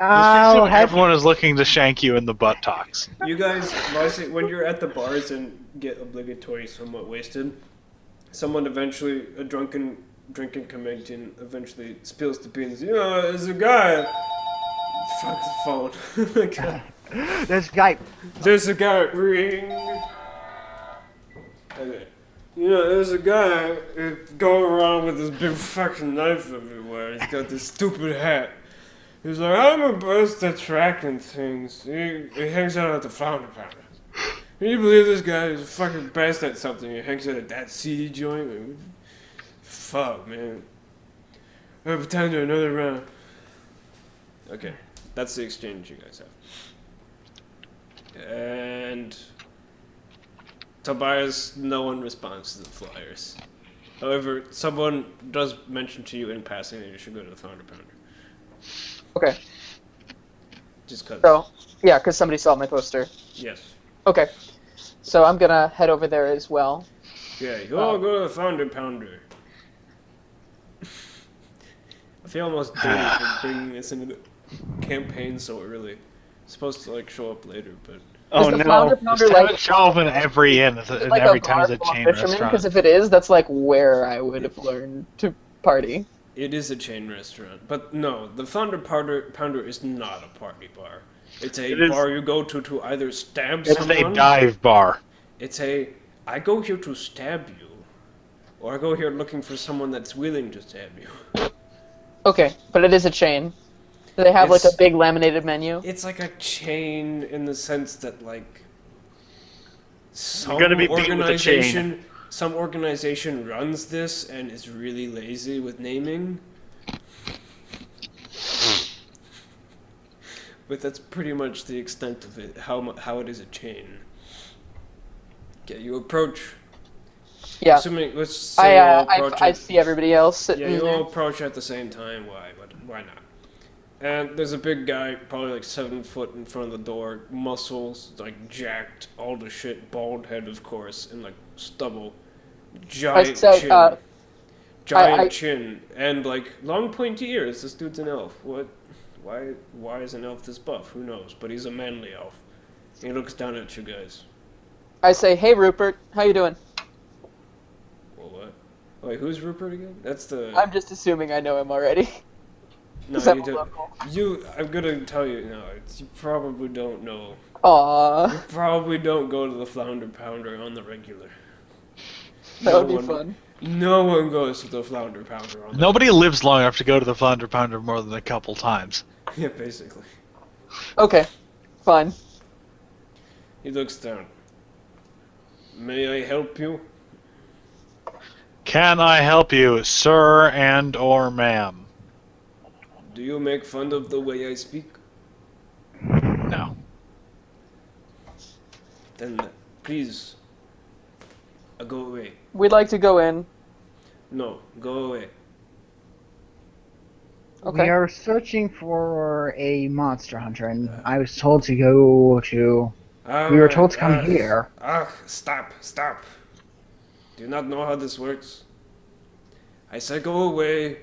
I'll Just have everyone is looking to shank you in the buttocks. You guys, mostly when you're at the bars and get obligatory somewhat wasted, someone eventually, a drunken drinking comedian, eventually spills the beans. You know, there's a guy. Fuck the phone. Okay. this guy. There's a guy. Ring. Okay. You know, there's a guy going around with this big fucking knife everywhere. He's got this stupid hat. He's like, I'm a best at tracking things. He hangs out at the Flounder Pounder. Can you believe this guy is fucking best at something? He hangs out at that seedy joint? Like, fuck, man. Time to another round. Okay, that's the exchange you guys have. And Tobias, no one responds to the flyers. However, someone does mention to you in passing that you should go to the Flounder Pounder. Okay. Just cause. So yeah, because somebody saw my poster. Yes. Okay. So I'm gonna head over there as well. Yeah, you all go to the Flounder Pounder. I feel almost dirty for bringing this into the campaign so early. It's supposed to like show up later, but Oh Is the no. Flounder Just Pounder have like it show up in every inn, and like every a time bar there's a full of chain fishermen? restaurant. Because if it is, that's like where I would have learned to party. it is a chain restaurant. But no, the Flounder Pounder is not a party bar. It's a It is- bar you go to either stab It's someone. a dive bar. It's a I go here to stab you, or I go here looking for someone that's willing to stab you. Okay, but it is a chain. Do they have like It's- a big laminated menu? It's like a chain in the sense that like some gonna be beat with a chain. some organization runs this and is really lazy with naming. But that's pretty much the extent of it. How it is a chain. Okay, you approach. Yeah. Assuming let's say you all approach I it. see everybody else Yeah, sitting you there. all approach at the same time. Why? Why not? And there's a big guy, probably like 7 foot in front of the door, muscles, like jacked, all the shit, bald head, of course, and like stubble, giant said, chin, I- giant chin, and like long pointy ears. This dude's an elf. What? Why is an elf this buff? Who knows? But he's a manly elf. He looks down at you guys. I say, hey Rupert, how you doing? Well, what? Wait, who's Rupert again? That's the. I'm just assuming I know him already. No, 'Cause I'm you a don't. local. I'm gonna tell you. No, you probably don't know. Aww, You probably don't go to the Flounder Pounder on the regular. that would be one- fun. No one goes to the Flounder Pounder on the Nobody lives long enough to go to the Flounder Pounder more than a couple times. Yeah, basically. Okay, fine. He looks down. May I help you? Can I help you, sir and or ma'am? Do you make fun of the way I speak? No. Then please, go away. We'd like to go in. No, go away. Okay. We are searching for a monster hunter, and I was told to go to. We were told to come here. Stop. Do you not know how this works? I said go away.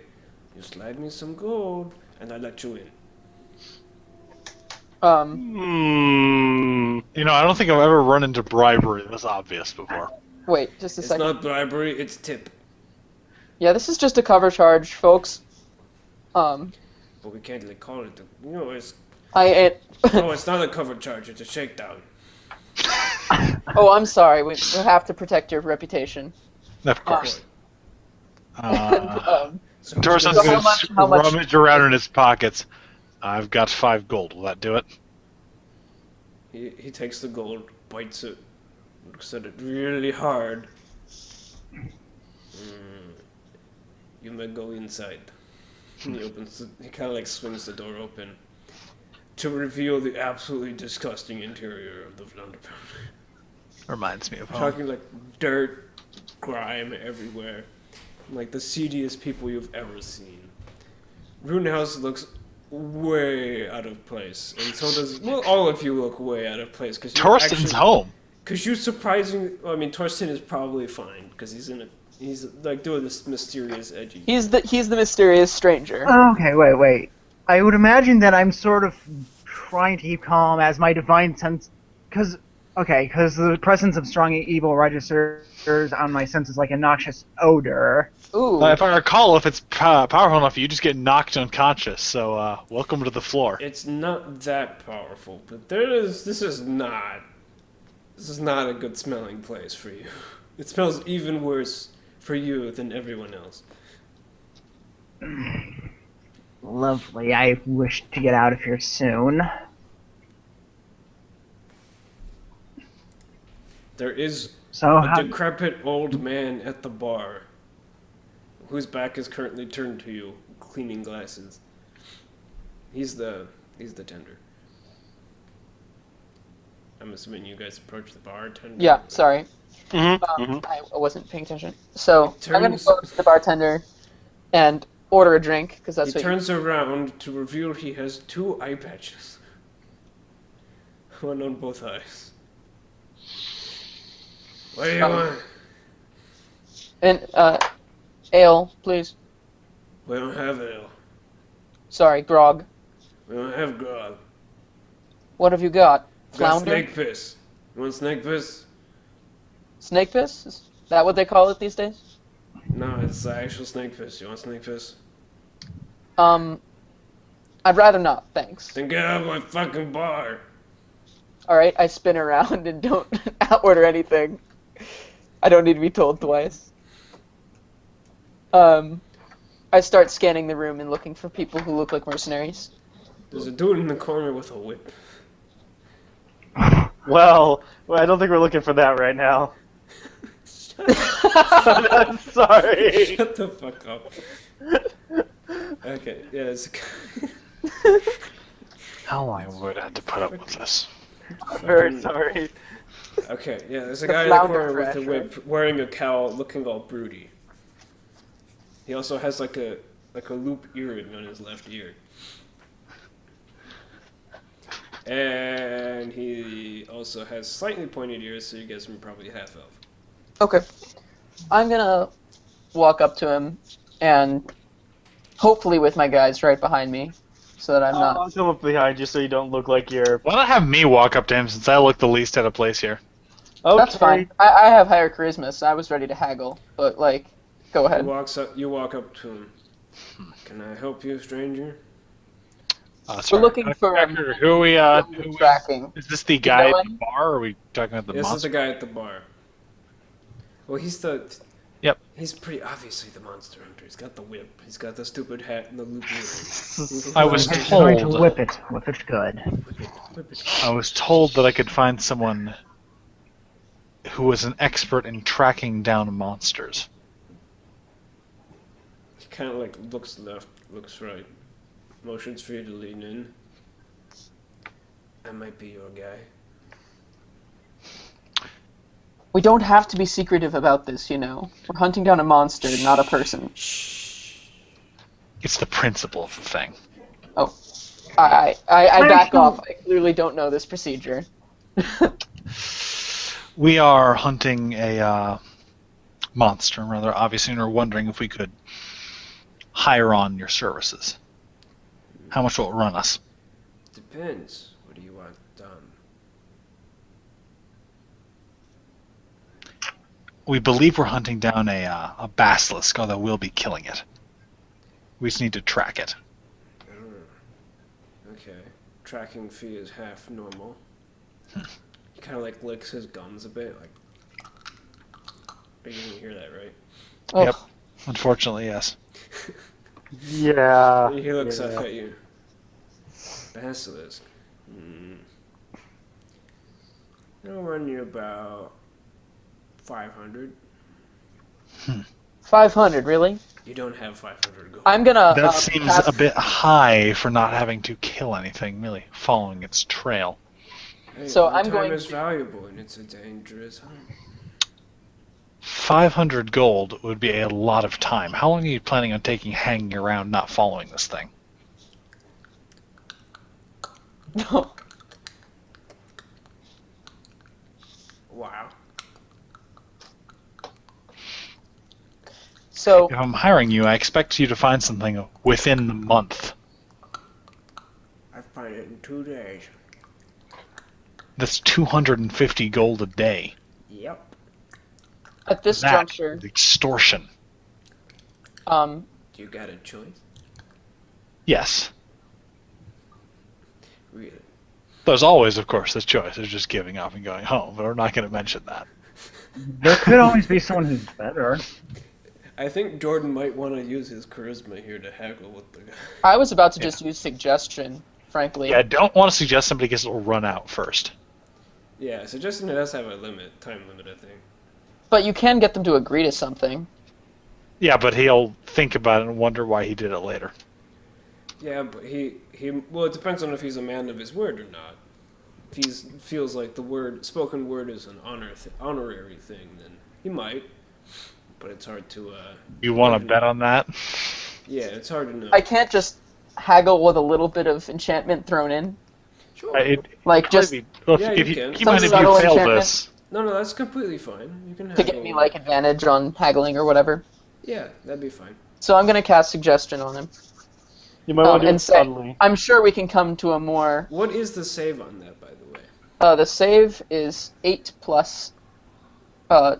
You slide me some gold, and I let you in. You know, I don't think I've ever run into bribery this obvious before. Wait, just a It's second. not bribery, it's tip. Yeah, this is just a cover charge, folks. But we can't really call it. It's no, it's not a cover charge. It's a shakedown. Oh, I'm sorry. We have to protect your reputation. Of course. So Torsten's So going how to much- rummage around in his pockets. I've got 5 gold. Will that do it? he takes the gold, bites it, looks at it really hard. You may go inside. And he kind of like swings the door open to reveal the absolutely disgusting interior of the Flounder Pounder. Reminds me of home. Talking like dirt, grime everywhere. Like the seediest people you've ever seen. Runehouse looks way out of place. And so does, well, all of you look way out of place. Torsten's home. Because you surprisingly, I mean, Torsten is probably fine. Because he's like doing this mysterious edgy. He's the mysterious stranger. Okay, wait. I would imagine that I'm sort of trying to keep calm as my divine sense, because the presence of strong evil registers on my senses like a noxious odor. Ooh. If I recall, if it's powerful enough, you just get knocked unconscious. So, welcome to the floor. It's not that powerful, but this is not a good smelling place for you. It smells even worse for you than everyone else. Lovely. I wish to get out of here soon. There is So a how? decrepit old man at the bar, whose back is currently turned to you, cleaning glasses. He's the tender. I'm assuming you guys approach the bartender. Yeah, sorry. Mm-hmm. I wasn't paying attention. So It I'm gonna turns- go to the bartender and order a drink because that's He what. turns around to reveal he has 2 eye patches. One on both eyes. What do you want? And ale, please. We don't have ale. Sorry, grog. We don't have grog. What have you got? We got Flounder? snake piss. You want snake piss? Snake piss? Is that what they call it these days? No, it's actual snake piss. You want snake piss? I'd rather not, thanks. Then get out of my fucking bar. Alright, I spin around and don't order anything. I don't need to be told twice. I start scanning the room and looking for people who look like mercenaries. There's a dude in the corner with a whip. Well, I don't think we're looking for that right now. I'm sorry. Shut the fuck up. Okay, yeah, it's a guy. How I would have to put up with this. I'm very sorry. Okay, yeah, there's a The guy in the flounder corner with a fresh, whip, wearing a cowl, looking all broody. He also has like a loop earring on his left ear. And he also has slightly pointed ears, so you guess him probably half elf. Okay. I'm gonna walk up to him and hopefully with my guys right behind me so that I'm not. I'll come up behind you so you don't look like you're. Why not have me walk up to him since I look the least out of place here? Okay. That's fine. I have higher charisma, so I was ready to haggle. But, like, go He ahead. walks up. You walk up to him. Can I help you, stranger? Sorry. looking for Who are we? tracking. Is this the guy know at the bar, or are we talking about the This is monster? the guy at the bar. Well, he's the. Yep. He's pretty obviously the monster hunter. He's got the whip. He's got the stupid hat and the loopy earring. I was He's going to told. whip it good. Whip it. I was told that I could find someone who was an expert in tracking down monsters. He kind of like looks left, looks right. Motions for you to lean in. I might be your guy. We don't have to be secretive about this, you know. We're hunting down a monster, not a person. It's the principle of the thing. Oh. I back off. I clearly don't know this procedure. We are hunting a monster, rather obviously, and we're wondering if we could hire on your services. How much will it run us? Depends. What do you want done? We believe we're hunting down a basilisk, although we'll be killing it. We just need to track it. Okay. Tracking fee is half normal. He kind of like licks his gums a bit, like. You didn't hear that, right? Oh. Yep. Unfortunately, yes. Yeah. He looks yeah. up at you. Basilisk. It'll run you about 500. 500, really? You don't have 500 gold. I'm gonna. That seems cast- a bit high for not having to kill anything, really following its trail. Hey, So my I'm time going is to- valuable and it's a dangerous hunt. 500 gold would be a lot of time. How long are you planning on taking hanging around not following this thing? No. Wow. So If I'm hiring you, I expect you to find something within the month. I find it in 2 days. That's 250 gold a day. Yep. at this That juncture, is extortion. You got a choice? Yes. Really? There's always, of course, this choice of just giving up and going home, but we're not going to mention that. There could always be someone who's better. I think Jordan might want to use his charisma here to haggle with the guy. I was about to just use suggestion, frankly. Yeah, I don't want to suggest somebody gets it'll run out first. Yeah, suggesting it does have a time limit, I think. But you can get them to agree to something. Yeah, but he'll think about it and wonder why he did it later. Yeah, but well, it depends on if he's a man of his word or not. If he feels like the spoken word is an honorary thing, then he might. But it's hard to. You want to bet on that? Yeah, it's hard to know. I can't just haggle with a little bit of enchantment thrown in. Sure. Like, just Well, Yeah, if you you can. keep in mind if Subtle you fail enchantment. this. No, that's completely fine. You can to haggle. get me, like, advantage on haggling or whatever. Yeah, that'd be fine. So I'm going to cast suggestion on him. You might want to do and it say, subtly. I'm sure we can come to a more... What is the save on that, by the way? the save is 8 plus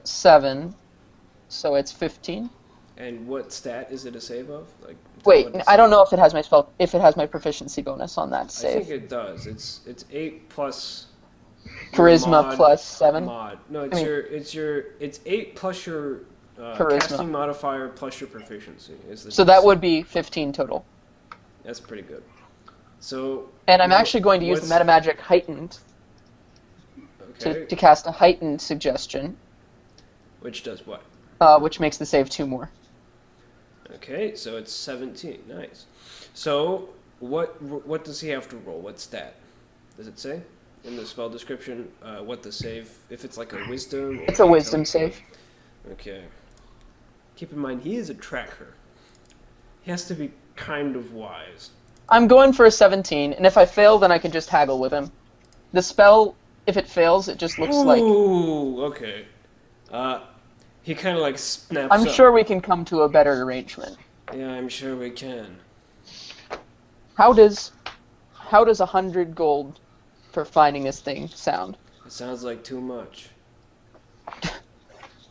7, so it's 15. And what stat is it a save of? Like. Wait, what the I don't save- know if it has my proficiency bonus on that I save. think it does. It's 8 plus. Charisma mod- plus 7. Mod. No, I mean- it's 8 plus your Charisma. casting modifier plus your proficiency. So that would be 15 total. That's pretty good. So. And I'm actually going to use the what's- Metamagic Heightened Okay. to cast a Heightened suggestion, Which does what? which makes the save 2 more. Okay, so it's 17. Nice. So what does he have to roll? What stat? Does it say in the spell description what the save? If it's like a wisdom. Or It's a wisdom save. Okay. Keep in mind he is a tracker. He has to be kind of wise. I'm going for a 17, and if I fail, then I can just haggle with him. The spell, if it fails, it just looks like. Ooh, okay. He kind of like snaps I'm up. sure we can come to a better arrangement. Yeah, I'm sure we can. How does 100 gold for finding this thing sound? It sounds like too much.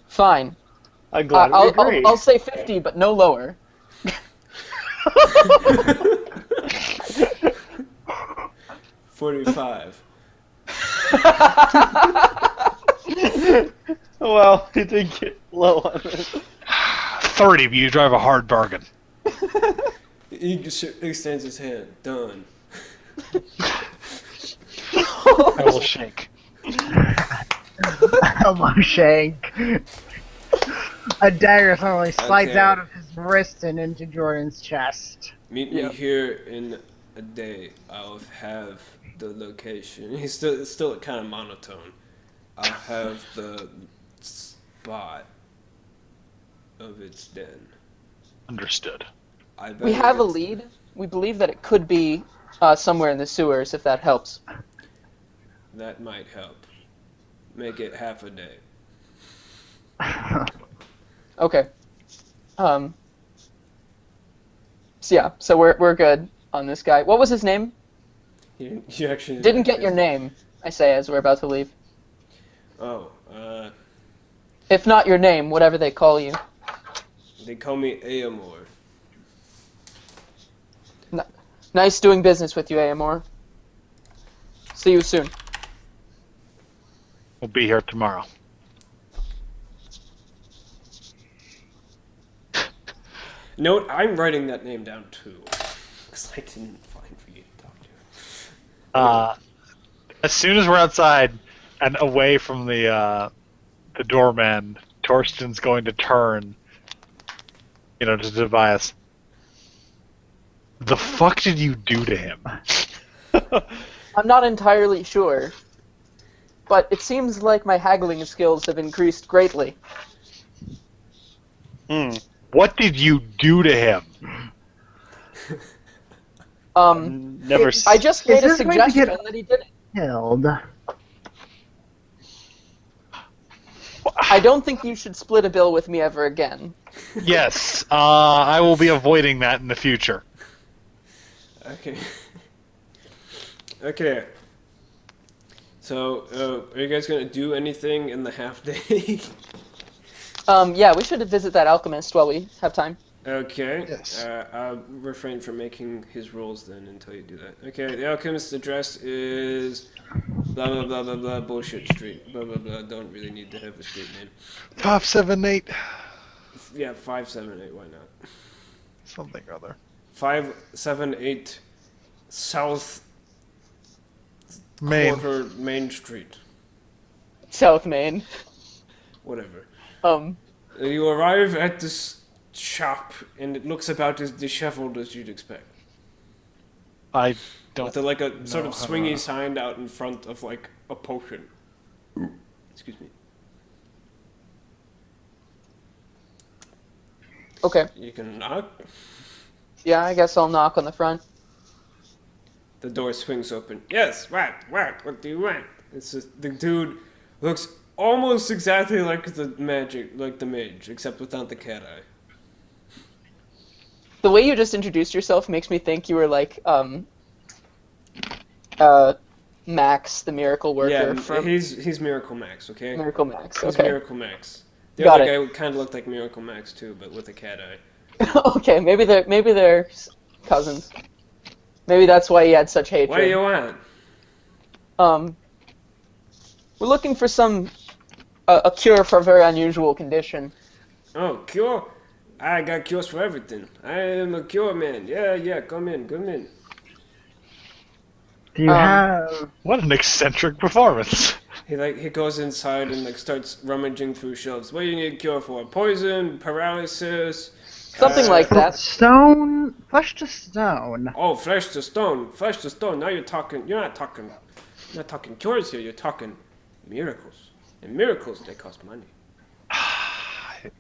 Fine. I'm glad we agree. I'll say 50, but no lower. 45. Well, he did get low on it. 30, but you drive a hard bargain. He extends his hand. Done. I will shake. Elbow shake. A dagger suddenly slides Okay. out of his wrist and into Jordan's chest. Meet me here in a day. I'll have the location. He's still kind of monotone. I'll have the spot of its den. Understood. I bet We have a it's- lead. We believe that it could be somewhere in the sewers, if that helps. That might help. Make it half a day. Okay. So we're good on this guy. What was his name? You actually Didn't get your name, I say, as we're about to leave. Oh, If not your name, whatever they call you. they call me Aamor. Nice doing business with you, Aamor. See you soon. We'll be here tomorrow. Note, I'm writing that name down too. Because I didn't find for you to talk to. As soon as we're outside and away from the doorman, Torsten's going to turn, to Tobias. The fuck did you do to him? I'm not entirely sure, but it seems like my haggling skills have increased greatly. What did you do to him? Never. I just made a this going to get- suggestion that he didn't. Killed. I don't think you should split a bill with me ever again. Yes, I will be avoiding that in the future. Okay. Okay. So, are you guys gonna do anything in the half day? Yeah, we should visit that alchemist while we have time. Okay. Yes. I'll refrain from making his rules then until you do that. Okay, the alchemist's address is blah blah blah blah blah bullshit street. Blah blah blah. Don't really need to have a street name. 578. Yeah, 578. Why not? Something or other. 578 South Main. Quarter Main Street. South Main. Whatever. You You arrive at this shop, and it looks about as disheveled as you'd expect. I don't. With like a sort of know how swingy to- sign out in front of like a potion. Excuse me. Okay. You can knock. Yeah, I guess I'll knock on the front. The door swings open. Yes, what do you want? It's just, the dude looks almost exactly like the mage, except without the cat eye. The way you just introduced yourself makes me think you were like, Max, the miracle worker Yeah, from he's Miracle Max, okay? Miracle Max. He's Okay. Miracle Max. The Got other guy kind of looked like Miracle Max too, but with a cat eye. Okay, maybe they're cousins. Maybe that's why he had such hatred. What do you want? We're looking for a cure for a very unusual condition. Oh, cure? I got cures for everything. I am a cure man. Yeah, come in. Do you have... What an eccentric performance. He goes inside and starts rummaging through shelves. What do you need a cure for? Poison, paralysis, Something like that. Stone? Flesh to stone. Oh, flesh to stone. Now you're not talking cures here. You're talking miracles. And miracles, they cost money.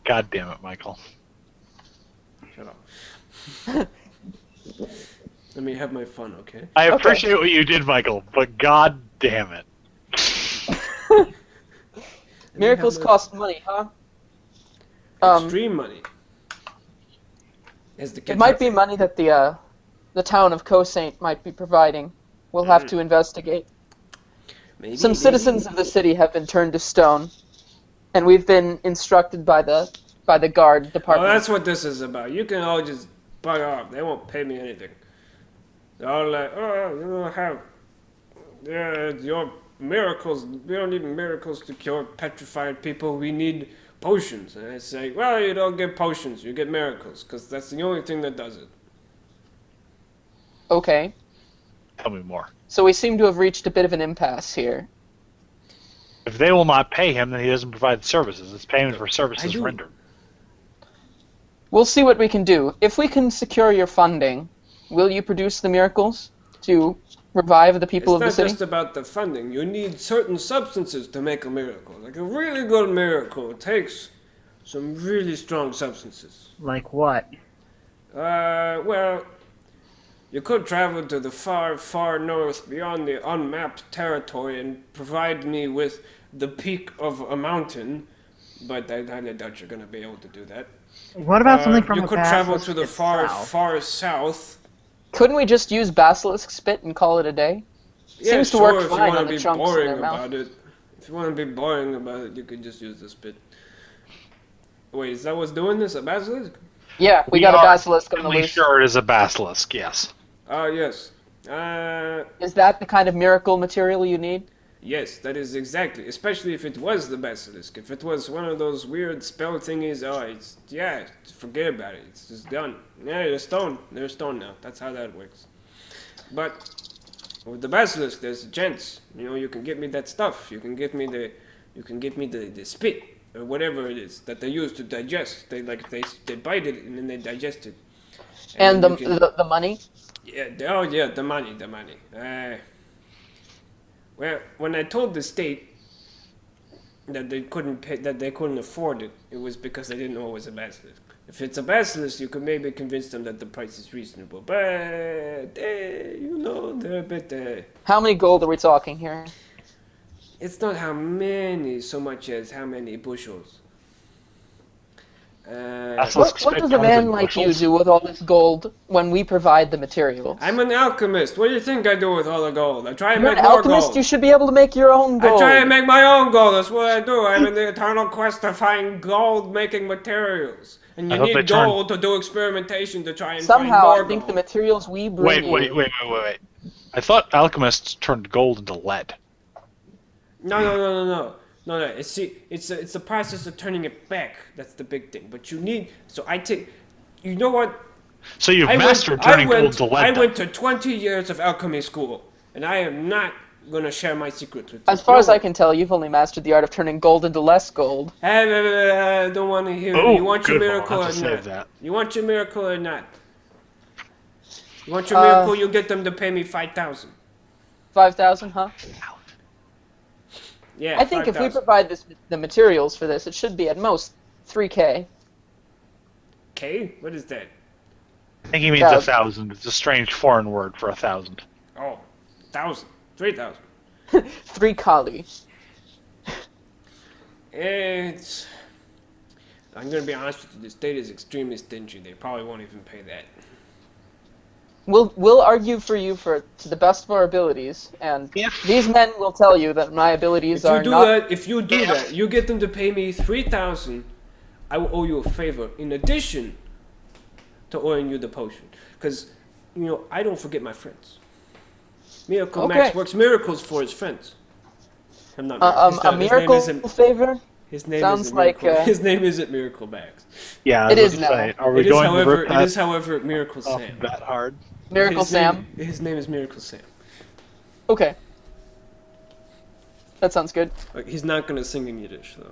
God damn it, Michael. Shut up. Let me have my fun, okay? I appreciate what you did, Michael, but God damn it. Miracles cost money, huh? Extreme money. As the It kids might would be say. money that the town of Saint might be providing. We'll have to investigate. Maybe, Some citizens of the city have been turned to stone, and we've been instructed by the guard Oh, department. that's what this is about. You can all just bug off. They won't pay me anything. They're all like, oh, you don't have your miracles. We don't need miracles to cure petrified people. We need potions. And I say, well, you don't get potions. You get miracles, because that's the only thing that does it. Okay, Tell me more. so we seem to have reached a bit of an impasse here. If they will not pay him, then he doesn't provide services. It's payment for services do. rendered. We'll see what we can do. If we can secure your funding, will you produce the miracles to revive the people of It's the not city? just about the funding. You need certain substances to make a miracle. Like a really good miracle takes some really strong substances. Like what? Well, you could travel to the far, far north beyond the unmapped territory and provide me with the peak of a mountain, but I doubt you're going to be able to do that. What about something from you a could travel basilisk to the far, itself? far south. Couldn't we just use basilisk spit and call it a day? Yeah, Seems to sure, work if you fine want on to the be chunks in boring their mouth. about it. If you want to be boring about it, you could just use the spit. Wait, is that what's doing this? A basilisk? Yeah, we got a are basilisk on the Definitely loose. sure it is a basilisk, yes. Oh, yes. Is that the kind of miracle material you need? Yes, that is exactly. Especially if it was the basilisk. If it was one of those weird spell thingies, forget about it. It's just done. Yeah, they're stone. They're stone now. That's how that works. But with the basilisk, there's a chance. You know, you can get me that stuff. You can get me the spit or whatever it is that they use to digest. They bite it and then they digest it. And then you can- the money? yeah, the money. Well, when I told the state that they couldn't pay, that they couldn't afford it, it was because they didn't know it was a basilisk. If it's a basilisk, you could maybe convince them that the price is reasonable. But they're a bit. How many gold are we talking here? It's not how many so much as how many bushels. Basilisk What spit does a comes man in like you bushels. do with all this gold when we provide the materials? I'm an alchemist. What do you think I do with all the gold? I try and You're make an more alchemist, gold. you should be able to make your own gold. I try and make my own gold. That's what I do. I'm in the eternal quest to find gold-making materials. And I you hope they need turn- gold to do experimentation to try and Somehow, find more I think the gold. materials we bring Wait. I thought alchemists turned gold into lead. No. It's the process of turning it back. That's the big thing. But you need. So I take. You know what? So you've mastered turning gold into lead. I then. went to 20 years of alchemy school, and I am not gonna share my secrets with you. As far as No. I can tell, you've only mastered the art of turning gold into less gold. I don't want to hear it. Oh, You want your good one. miracle I'll or have to not? save that. You want your miracle or not? You want your miracle? You get them to pay me 5,000. 5,000, huh? Yeah. I think if we 5,000. provide the materials for this, it should be at most 3K. K? What is that? I think he means 1,000. It's a strange foreign word for 1,000. Oh, 1,000, 3,000. 3 Kali. It's. I'm gonna be honest with you. The state is extremely stingy. They probably won't even pay that. We'll argue for you to the best of our abilities, and If- these men will tell you that my abilities If are you do not. that, you get them to pay me 3,000. I will owe you a favor in addition to owing you the potion, because I don't forget my friends. Miracle Max Okay. works miracles for his friends. I'm not. A miracle favor? His name sounds isn't like, Miracle. His name isn't Miracle Max. Yeah, It I is was gonna now. say, Are we It is, going to however, rip it that is, however, Miracle off Sam. that hard? Miracle Sam? His name is Miracle Sam. Okay. That sounds good. Like, he's not gonna sing in Yiddish though.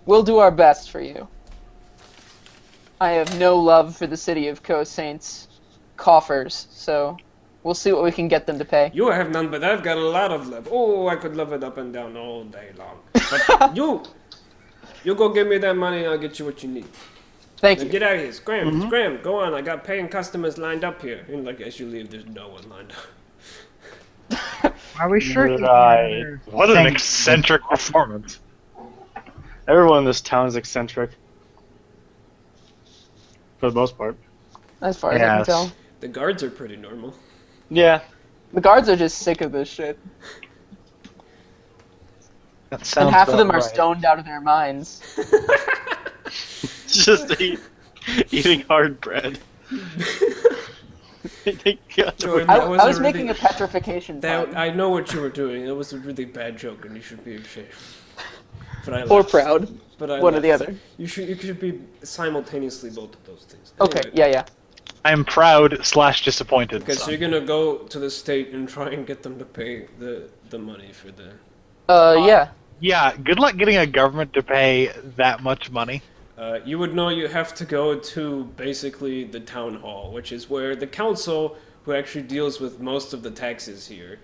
We'll do our best for you. I have no love for the city of Saint's coffers, so we'll see what we can get them to pay. You have none, but I've got a lot of love. Oh, I could love it up and down all day long. But you go give me that money and I'll get you what you need. Thank Now you. get out of here. Scram, go on. I got paying customers lined up here. And like as you leave, there's no one lined up. Are we sure he's Right. What an saying- eccentric performance. Everyone in this town is eccentric. For the most part. As far as I can Yes. tell. The guards are pretty normal. Yeah. The guards are just sick of this shit. That And sounds half of them about are right. stoned out of their minds. Just eating hard bread. Jordan, I that was was a making really- a petrification That pun. I know what you were doing. That was a really bad joke, and you should be ashamed. But I Or laughed. proud. But I One or the laughed. other. You should be simultaneously both of those things. Okay, Anyway, yeah. I'm proud / disappointed. Okay, so son. you're gonna go to the state and try and get them to pay the money for the. Yeah. Yeah, good luck getting a government to pay that much money. You would know you have to go to basically the town hall, which is where the council, who actually deals with most of the taxes here,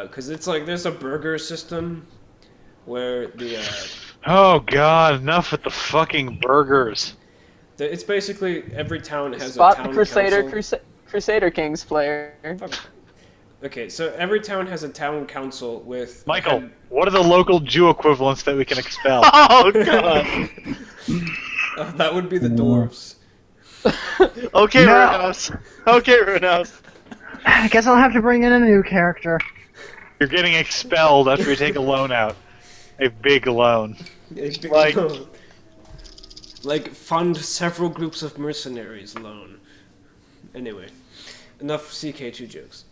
because it's like there's a burger system where Oh god, enough with the fucking burgers. it's basically every town has a Spot town the Crusader council. Crusader Kings player. Okay, so every town has a town council with Michael, what are the local Jew equivalents that we can expel? Oh god. that would be the dwarves. Okay, No. Roadhouse. Okay, Roadhouse. I guess I'll have to bring in a new character. You're getting expelled after you take a loan out. A big loan. Like- like fund several groups of mercenaries loan. Anyway, enough CK2 jokes.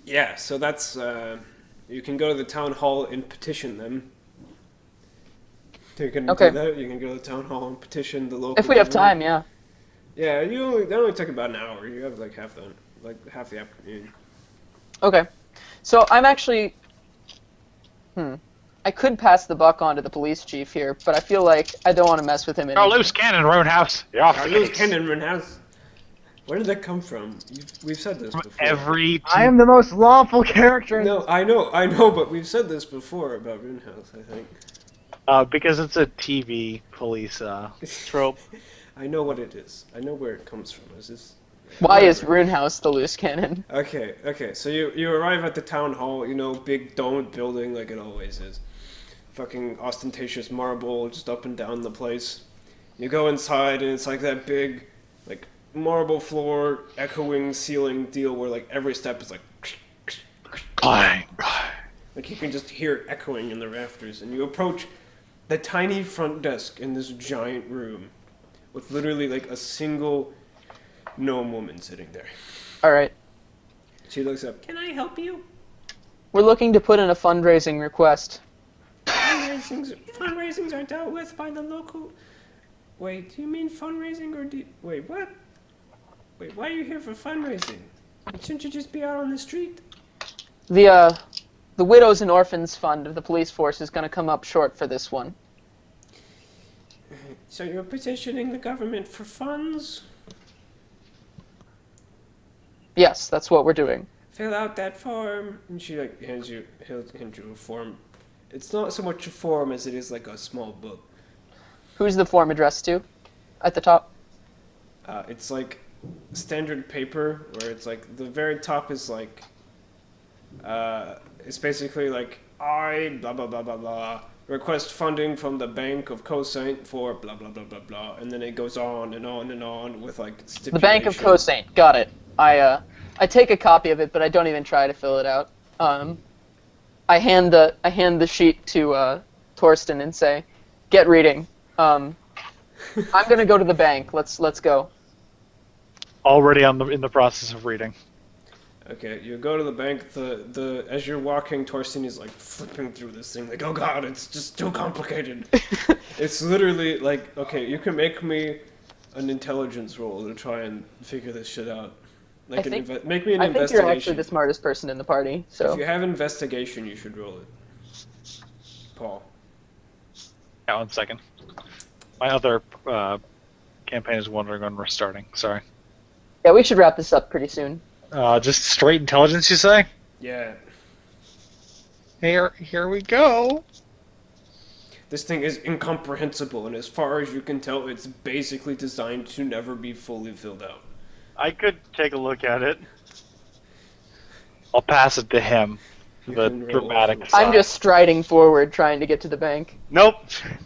Yeah, so that's you can go to the town hall and petition them. You can Okay. do that. You can go to the town hall and petition the local. If we have government. time, yeah. Yeah, that only took about an hour. You have like half the afternoon. Okay. So I'm actually... I could pass the buck on to the police chief here, but I feel like I don't want to mess with him Oh, anymore. loose cannon, Roadhouse. You're off the Carlos case. Kennan House. Where did that come from? We've said this before. Every I am the most lawful character. in No, I know, but we've said this before about Runhouse, I think. because it's a TV police. Trope. I know what it is. I know where it comes from. Is this? Why is Runehouse the loose cannon? Okay. So you arrive at the town hall. You know, big domed building like it always is. Fucking ostentatious marble just up and down the place. You go inside and it's like that big, like marble floor, echoing ceiling deal where like every step is like. Clang. Like you can just hear echoing in the rafters, and you approach the tiny front desk in this giant room with literally like a single gnome woman sitting there. Alright. She looks up. Can I help you? We're looking to put in a fundraising request. Fundraisings are dealt with by the local. Wait, do you mean fundraising or wait, what? Wait, why are you here for fundraising? Shouldn't you just be out on the street? The Widows and Orphans Fund of the police force is going to come up short for this one. So you're petitioning the government for funds? Yes, that's what we're doing. Fill out that form, and she like hands you a form. It's not so much a form as it is like a small book. Who's the form addressed to? At the top? It's like standard paper where it's like the very top is like it's basically like I blah blah blah blah blah request funding from the Bank of Cosine for blah blah blah blah blah, and then it goes on and on and on with like The Bank of stipulation. Cosine. Got it. I take a copy of it, but I don't even try to fill it out. I hand the sheet to Torsten and say, "Get reading." I'm gonna go to the bank. Let's go. Already in the process of reading. Okay, you go to the bank. The as you're walking, Torsten is like flipping through this thing. Like, oh god, it's just too complicated. It's literally like, okay, you can make me an intelligence roll to try and figure this shit out. Like, make me an I think investigation. you're actually the smartest person in the party. If So you have investigation, you should roll it. Paul. Yeah, 1 second. My other campaign is wondering when we're starting. Sorry. yeah, we should wrap this up pretty soon. Just straight intelligence, you say? Yeah. Here we go. This thing is incomprehensible, and as far as you can tell, it's basically designed to never be fully filled out. I could take a look at it. I'll pass it to him. You The can roll dramatic from- side. I'm just striding forward, trying to get to the bank. Nope.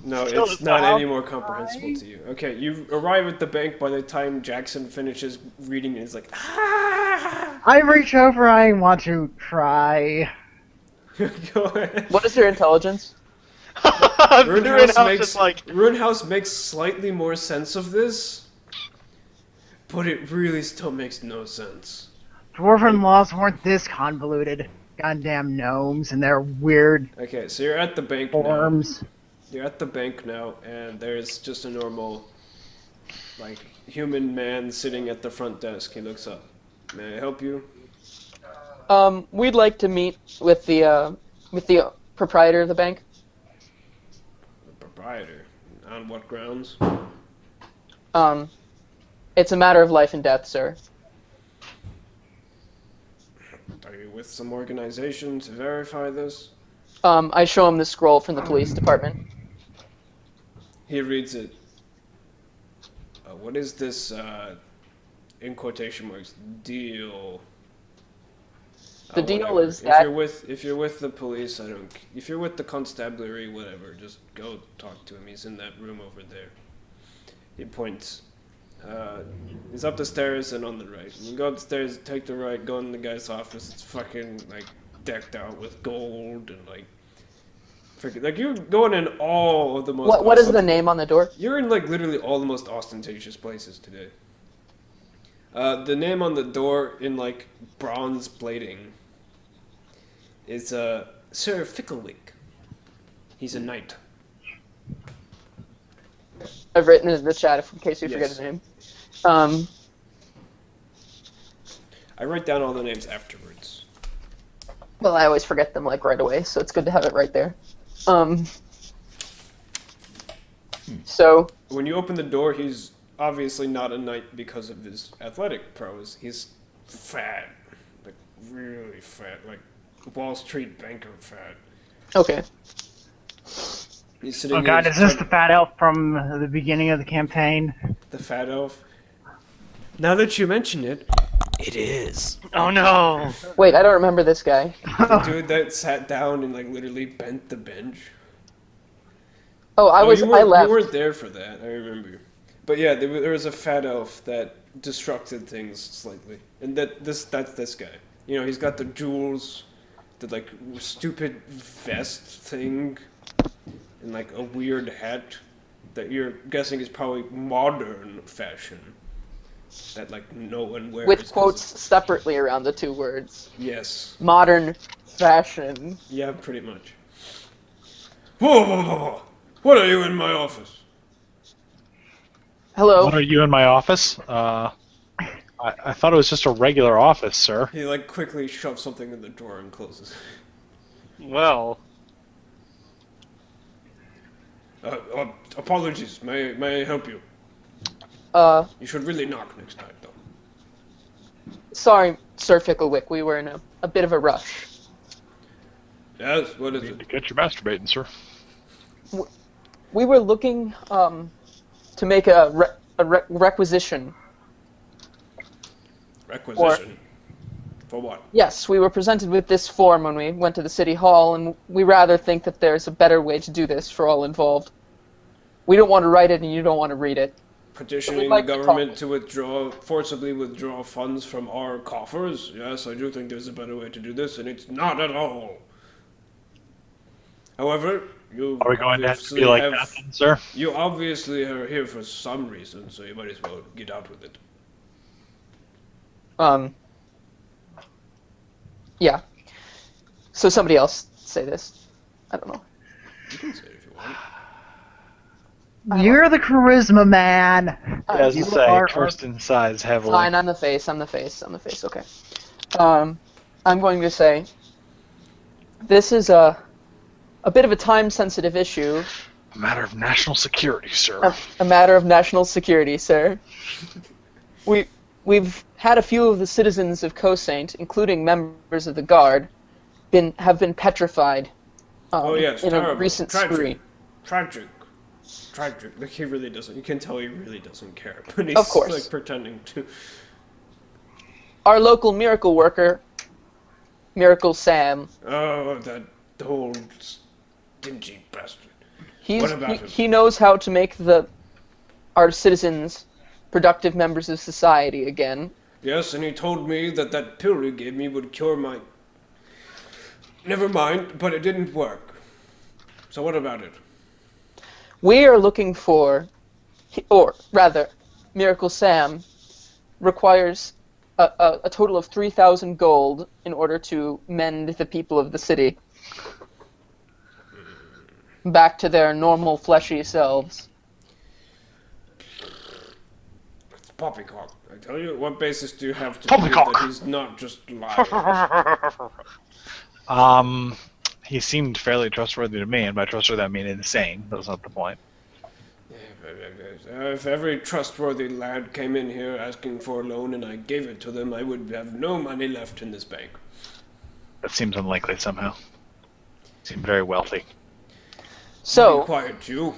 No, Still it's the not sound. any more comprehensible to you. Okay, you arrive at the bank by the time Jackson finishes reading it. He's like, ah! I reach over. I want to try. Go ahead. What is your intelligence? Ruin House makes slightly more sense of this, but it really still makes no sense. Dwarven laws weren't this convoluted. Goddamn gnomes and their weird Okay, so you're at the bank now. forms. You're at the bank now, and there's just a normal, like, human man sitting at the front desk. He looks up. May I help you? We'd like to meet with the proprietor of the bank. The proprietor. On what grounds? It's a matter of life and death, sir. Are you with some organization to verify this? I show him the scroll from the police department. He reads it. What is this, in quotation marks, deal? The deal Whatever. is that If you're with the police, if you're with the constabulary, whatever, just go talk to him. He's in that room over there. He points. He's up the stairs and on the right. You go upstairs, take the right, go in the guy's office. It's fucking like decked out with gold and like, freaking like you're going in all of the most. what is the name on the door? You're in like literally all the most ostentatious places today. The name on the door in like bronze plating is Sir Ficklewick. He's a knight. I've written it in the chat in case you forget Yes. his name. I write down all the names afterwards. Well, I always forget them like right away, so it's good to have it right there. So When you open the door, he's obviously not a knight because of his athletic prowess. He's fat, like really fat, like Wall Street banker fat. okay. He's sitting Oh here, god, he's is this trying- the fat elf from the beginning of the campaign? the fat elf? Now that you mention it, it is. Oh no. Wait, I don't remember this guy. The dude that sat down and like literally bent the bench. Oh, I No, was. you I left. You weren't there for that. I remember. But yeah, there was a fat elf that destructed things slightly, and that's this guy. You know, he's got the jewels, the like stupid vest thing, and like a weird hat that you're guessing is probably modern fashion. That like no one wears. With 'cause quotes it's- separately around the two words. Yes. Modern fashion. Yeah, pretty much. Whoa, whoa, whoa, whoa! What are you in my office? Hello. What are you in my office? I thought it was just a regular office, sir. He like quickly shoves something in the door and closes. Well, Apologies. May I help you? You should really knock next time, though. Sorry, Sir Ficklewick. We were in a bit of a rush. Yes. What is To it? get your masturbating, sir. We were looking to make a requisition. Requisition. For what? Yes, we were presented with this form when we went to the city hall, and we rather think that there's a better way to do this for all involved. We don't want to write it, and you don't want to read it. Petitioning like the to government to forcibly withdraw funds from our coffers? Yes, I do think there's a better way to do this, and it's not at all. However, you Are we going to have to obviously be like that, then, sir? You obviously are here for some reason, so you might as well get out with it. Yeah. So somebody else say this. I don't know. You can say it if you want. You're the charisma man. As I You say, are- Torsten sighs heavily. Fine, I'm the face. Okay. I'm going to say this is a bit of a time-sensitive issue. A matter of national security, sir. A matter of national security, sir. We've had a few of the citizens of Cosaint, including members of the guard, have been petrified Oh yes, in terrible. a recent Tragic. spree. Tragic. Like he really doesn't. You can tell he really doesn't care, but he's Of course. like pretending to. Our local miracle worker Miracle Sam. Oh, that old stingy bastard. He's What about him? he knows how to make our citizens productive members of society again. Yes, and he told me that that pill he gave me would cure my... Never mind, but it didn't work. So what about it? We are looking for, or rather, Miracle Sam requires a total of 3,000 gold in order to mend the people of the city back to their normal fleshy selves. It's poppycock. I tell you, what basis do you have to believe that he's not just lying? He seemed fairly trustworthy to me, and by trustworthy I mean insane. That's not the point. If every trustworthy lad came in here asking for a loan and I gave it to them, I would have no money left in this bank. That seems unlikely somehow. Seem very wealthy. So, Be quiet, you.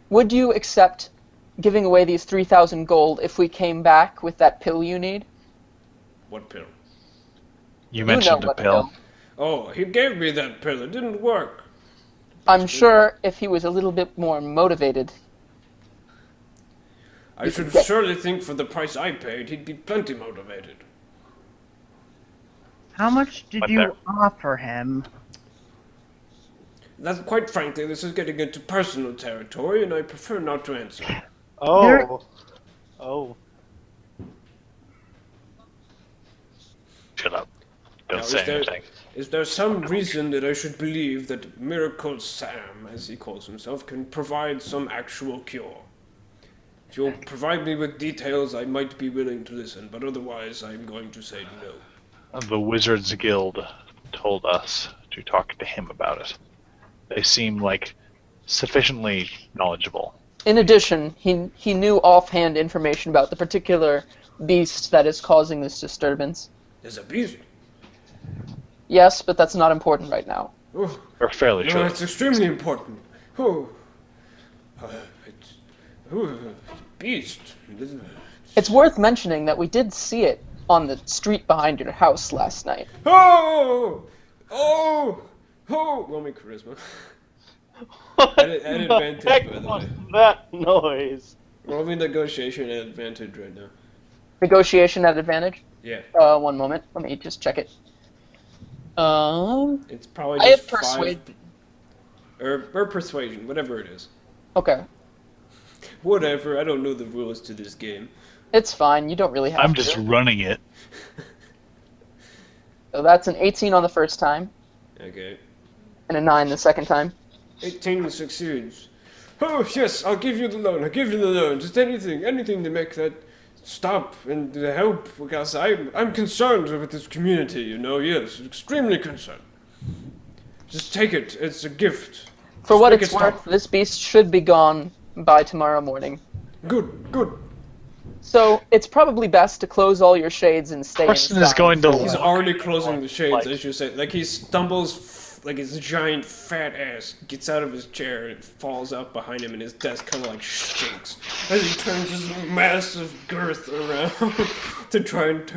Would you accept giving away these 3,000 gold if we came back with that pill you need? What pill? You mentioned know a what pill. Oh, he gave me that pill. It didn't work. I'm sure if he was a little bit more motivated. I should surely think for the price I paid, he'd be plenty motivated. How much did But you there- offer him? That, quite frankly, this is getting into personal territory, and I prefer not to answer. Oh. Oh. Shut up. Don't Now, say anything. Is there some reason that I should believe that Miracle Sam, as he calls himself, can provide some actual cure? If you'll provide me with details, I might be willing to listen, but otherwise I'm going to say no. The Wizards Guild told us to talk to him about it. They seem like sufficiently knowledgeable. In addition, he knew offhand information about the particular beast that is causing this disturbance. There's a beast. Yes, but that's not important right now. Oh, Or fairly no, sure. it's extremely important. Oh, beast. It's worth mentioning that we did see it on the street behind your house last night. Oh! Roll me charisma. At advantage, Heck by the was way. that noise? Roll me negotiation at advantage right now. Negotiation at advantage? Yeah, 1 moment. Let me just check it. it's probably I just have persuade. or persuasion, whatever it is. Okay. Whatever, I don't know the rules to this game. It's fine. You don't really have I'm to. just running it. So that's an 18 on the first time, Okay. and a 9 the second time. 18 succeeds. Oh, yes, I'll give you the loan. Just anything to make that stop and to help, because I'm concerned with this community, yes, extremely concerned. Just take it, it's a gift. For what Make it's it stop. worth, this beast should be gone by tomorrow morning. Good. So it's probably best to close all your shades and stay Torsten inside. is going to He's look. already closing the shades, as you say. Like, he stumbles, like his giant fat ass gets out of his chair and falls out behind him, and his desk kind of like shakes as he turns his massive girth around to try and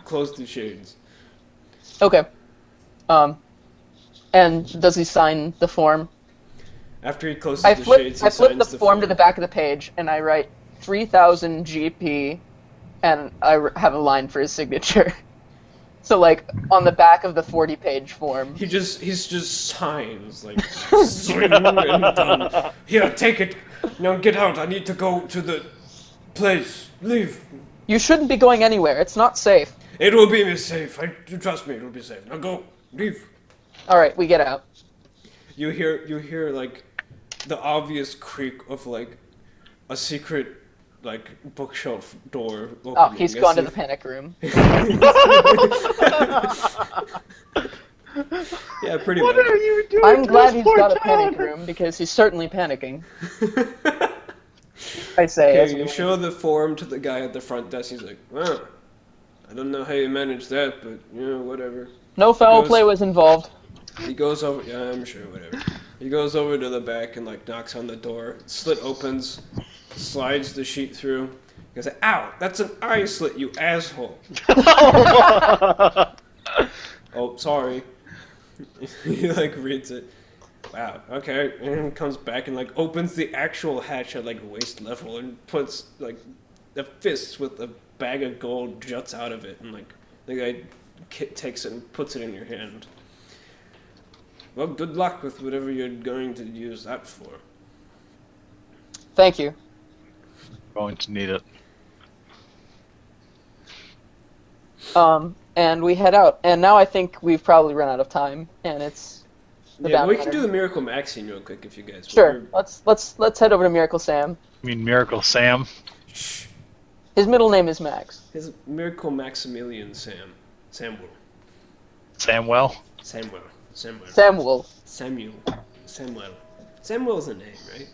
close the shades. Okay. And does he sign the form? After he closes I the flip shades, he the signs the form to the back of the page, and I write 3,000 GP, and I have a line for his signature. So, like, on the back of the 40-page form. He just signs, like, swing and done. Here, take it. Now get out. I need to go to the place. Leave. You shouldn't be going anywhere. It's not safe. It will be safe. Trust me, it will be safe. Now go. Leave. All right, we get out. You hear like the obvious creak of like a secret like bookshelf door opening. Oh, he's as gone to he- the panic room. Yeah, pretty What much. are you doing? I'm to glad this he's poor got a child? panic room, because he's certainly panicking. I say. as Okay, you we- show the form to the guy at the front desk. He's like, "Well, I don't know how you managed that, but whatever." No foul goes- play was involved. He goes over. Yeah, I'm sure. Whatever. He goes over to the back and like knocks on the door. Slit opens, slides the sheet through. He goes, "Ow, that's an eye slit, you asshole." Oh, sorry. He like reads it. Wow, okay. And he comes back and like opens the actual hatch at like waist level and puts like a fist with a bag of gold juts out of it, and like the guy takes it and puts it in your hand. Well, good luck with whatever you're going to use that for. Thank you. Going to need it. And we head out. And now I think we've probably run out of time, and it's the Yeah, well, we bounty can do hunter. the Miracle Maxine real quick if you guys Sure. want. Let's head over to Miracle Sam. I mean, Miracle Sam. Shh. His middle name is Max. His Miracle Maximilian Samuel. Samwell. Samuel. Samuel's a name, right?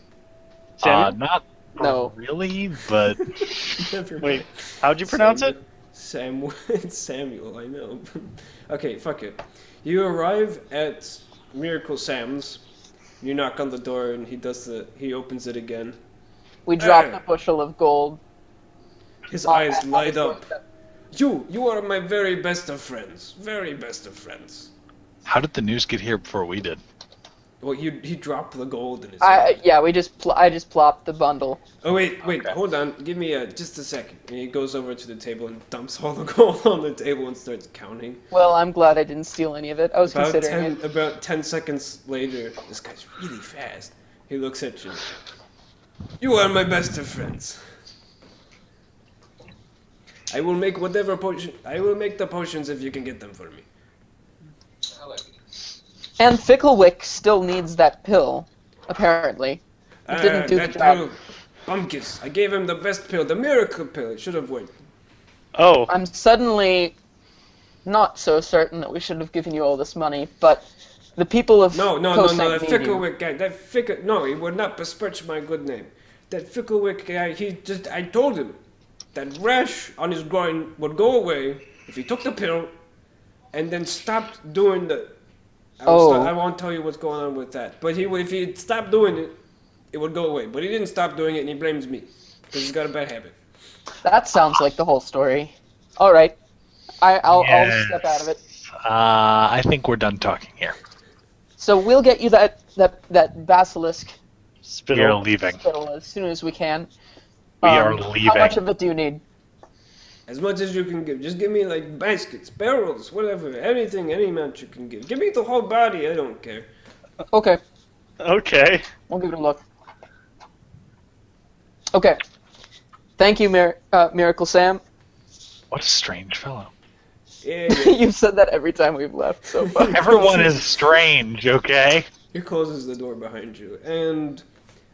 Samuel? Not No. really, but Never mind. Wait, how'd you pronounce it? Samuel. It's Samuel, I know. Okay, fuck it. You arrive at Miracle Sam's. You knock on the door and he opens it again. We dropped Hey. a bushel of gold. His eyes light up. You are my very best of friends. Very best of friends. how did the news get here before we did? Well, he dropped the gold in his hand. Yeah, I just plopped the bundle. Oh wait, Okay. hold on. Give me just a second. And he goes over to the table and dumps all the gold on the table and starts counting. Well, I'm glad I didn't steal any of it. I was considering it. About 10 seconds later, this guy's really fast. He looks at you. You are my best of friends. I will make whatever potion. I will make the potions if you can get them for me. And Ficklewick still needs that pill, apparently. It didn't do the that job. pill, Bumpkins. I gave him the best pill, the miracle pill. It should have worked. Oh, I'm suddenly not so certain that we should have given you all this money, but the people of No, Kosek that need you. Ficklewick guy, no, he would not besmirch my good name. That Ficklewick guy, I told him that rash on his groin would go away if he took the pill and then stopped doing the... I won't tell you what's going on with that. But if he stopped doing it, it would go away. But he didn't stop doing it and he blames me because he's got a bad habit. That sounds like the whole story. All right, I'll step out of it. I think we're done talking here. So we'll get you that basilisk We are spittle. leaving. spittle as soon as we can. We are How leaving. much of it do you need? As much as you can give. Just give me like baskets, barrels, whatever. Anything, any amount you can give. Give me the whole body, I don't care. Okay, Okay. we'll give it a look. Okay. Thank you, Miracle Sam. What a strange fellow. Yeah, You've said that every time we've left so far. Everyone is strange, okay? He closes the door behind you. And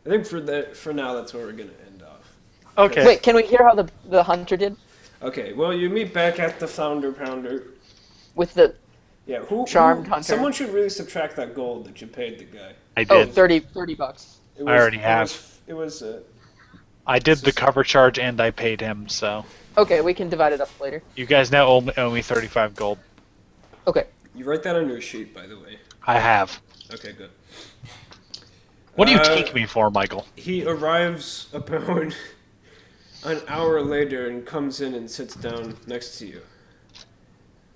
I think for now, that's where we're going to end off. Okay. Wait, can we hear how the hunter did? Okay, well, you meet back at the Founder Pounder. With the Yeah, who... Charmed hunter. Someone should really subtract that gold that you paid the guy. I Oh, did. 30 bucks. It was, I already have. It was I did the cover charge and I paid him, so Okay, we can divide it up later. you guys now owe me 35 gold. Okay. you write that on your sheet, by the way. I have. Okay, good. What do you take me for, Michael? He arrives about an hour later and comes in and sits down next to you.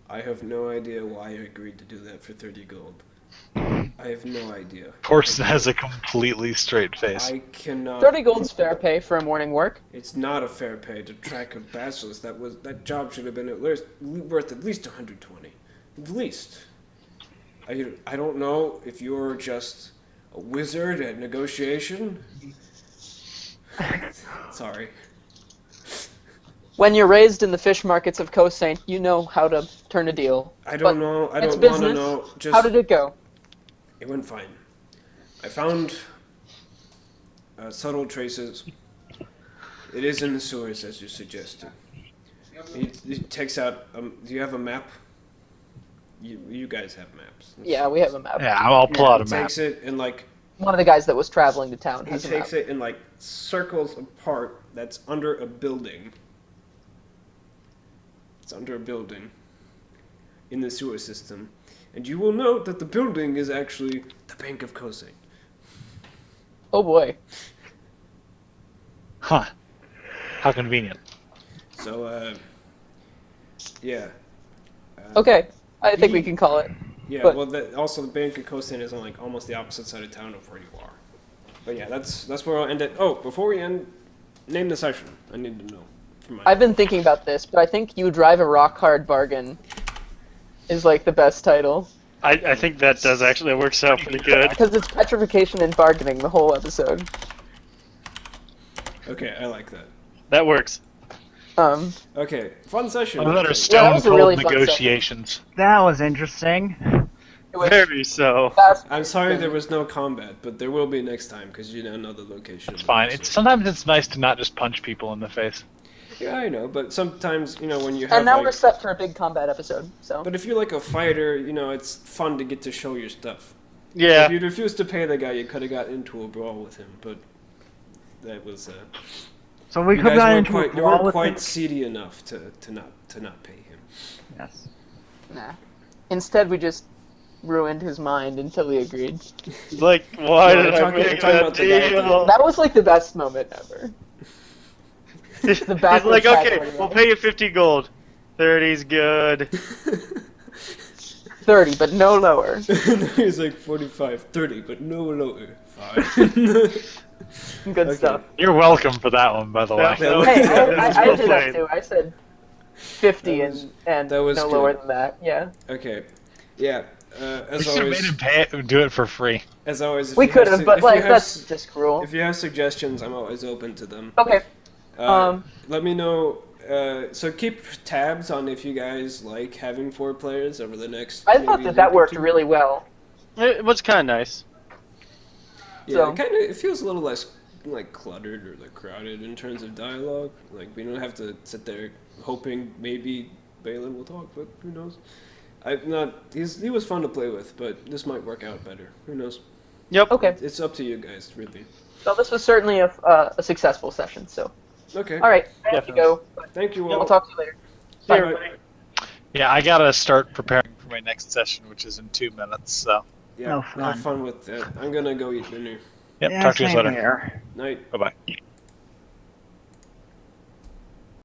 I have no idea why you agreed to do that for 30 gold. I have no idea. Torsten has a completely straight face. I cannot... 30 gold's fair pay for a morning work. It's not a fair pay to track a basilisk. That job should have been worth at least 120. At least. I don't know if you're just a wizard at negotiation. Sorry. When you're raised in the fish markets of Kosaint, you know how to turn a deal. I don't But know. I it's don't want to business. know. Just How did it go? It went fine. I found subtle traces. It is in the sewers, as you suggested. He takes out. Do you have a map? You guys have maps. Yeah, we have a map. Yeah, I'll pull out a He map. takes it and like One of the guys that was traveling to town he has a map. takes it and like circles a part that's under a building. It's under a building in the sewer system, and you will note that the building is actually the Bank of Oh boy. Huh. How convenient. So, yeah. Okay, I think we can call it. Yeah, But- well, also the Bank Coast Inn is on like almost the opposite side of town of where you are. But yeah, that's where I'll end it. Oh, before we end, name the session. I need to know. For my I've been thinking about this, but I think You Drive a Rock Hard Bargain is like the best title. I think that does actually works out pretty good. Because it's petrification and bargaining the whole episode. Okay, I like that. That works. Okay, fun session. Other Yeah, that stone was a cold really fun negotiations. That was interesting. It was Very so. fast- I'm sorry there was no combat, but there will be next time because you now know the location. It's fine. Sometimes it's nice to not just punch people in the face. Yeah, I know, but sometimes when you have And now like, we're set for a big combat episode, so. but if you're like a fighter, it's fun to get to show your stuff. Yeah. If you refused to pay the guy, you could have got into a brawl with him, but that was. So we You could guys have gotten weren't into a quite, you brawl weren't with quite him. seedy enough to not pay him. Yes. Nah. Instead, we just ruined his mind until he agreed. Like, why No, did we're I talking- make we're talking that about the guy deal? That was like the best moment ever. He's backward like, path okay, anyway. we'll pay you 50 gold. 30's good. 30, but no lower. He's like 45, 30, but no lower. Fine. Good Okay. stuff. You're welcome for that one, by the way. That was- Hey, that was I well did that played. too. I said 50 That was- and that was no good. lower than that. Yeah. Okay. Yeah. We As should have made always, him pay it, do it for free. as always, if We you could have have, su- but if you like have that's s- just cruel. If you have suggestions, I'm always open to them. Okay. Uh, let me know. So keep tabs on if you guys like having 4 players over the next. I thought maybe that week or worked 2. really well. It was kind of nice. Yeah, so- it feels a little less like cluttered or like crowded in terms of dialogue. Like we don't have to sit there hoping maybe Balin will talk, but who knows? He was fun to play with, but this might work out better. Who knows? Yep. Okay. It's up to you guys, really. So this was certainly a successful session. So. Okay. All right. I have to Definitely. go. Thank you all. We'll talk to you later. See you, Bye. everybody. Yeah, I gotta start preparing for my next session, which is in 2 minutes. So, Yeah, Oh, fun. have fun with that. I'm gonna go eat dinner. yep. Yeah, talk to you same later. here. Night. Bye bye.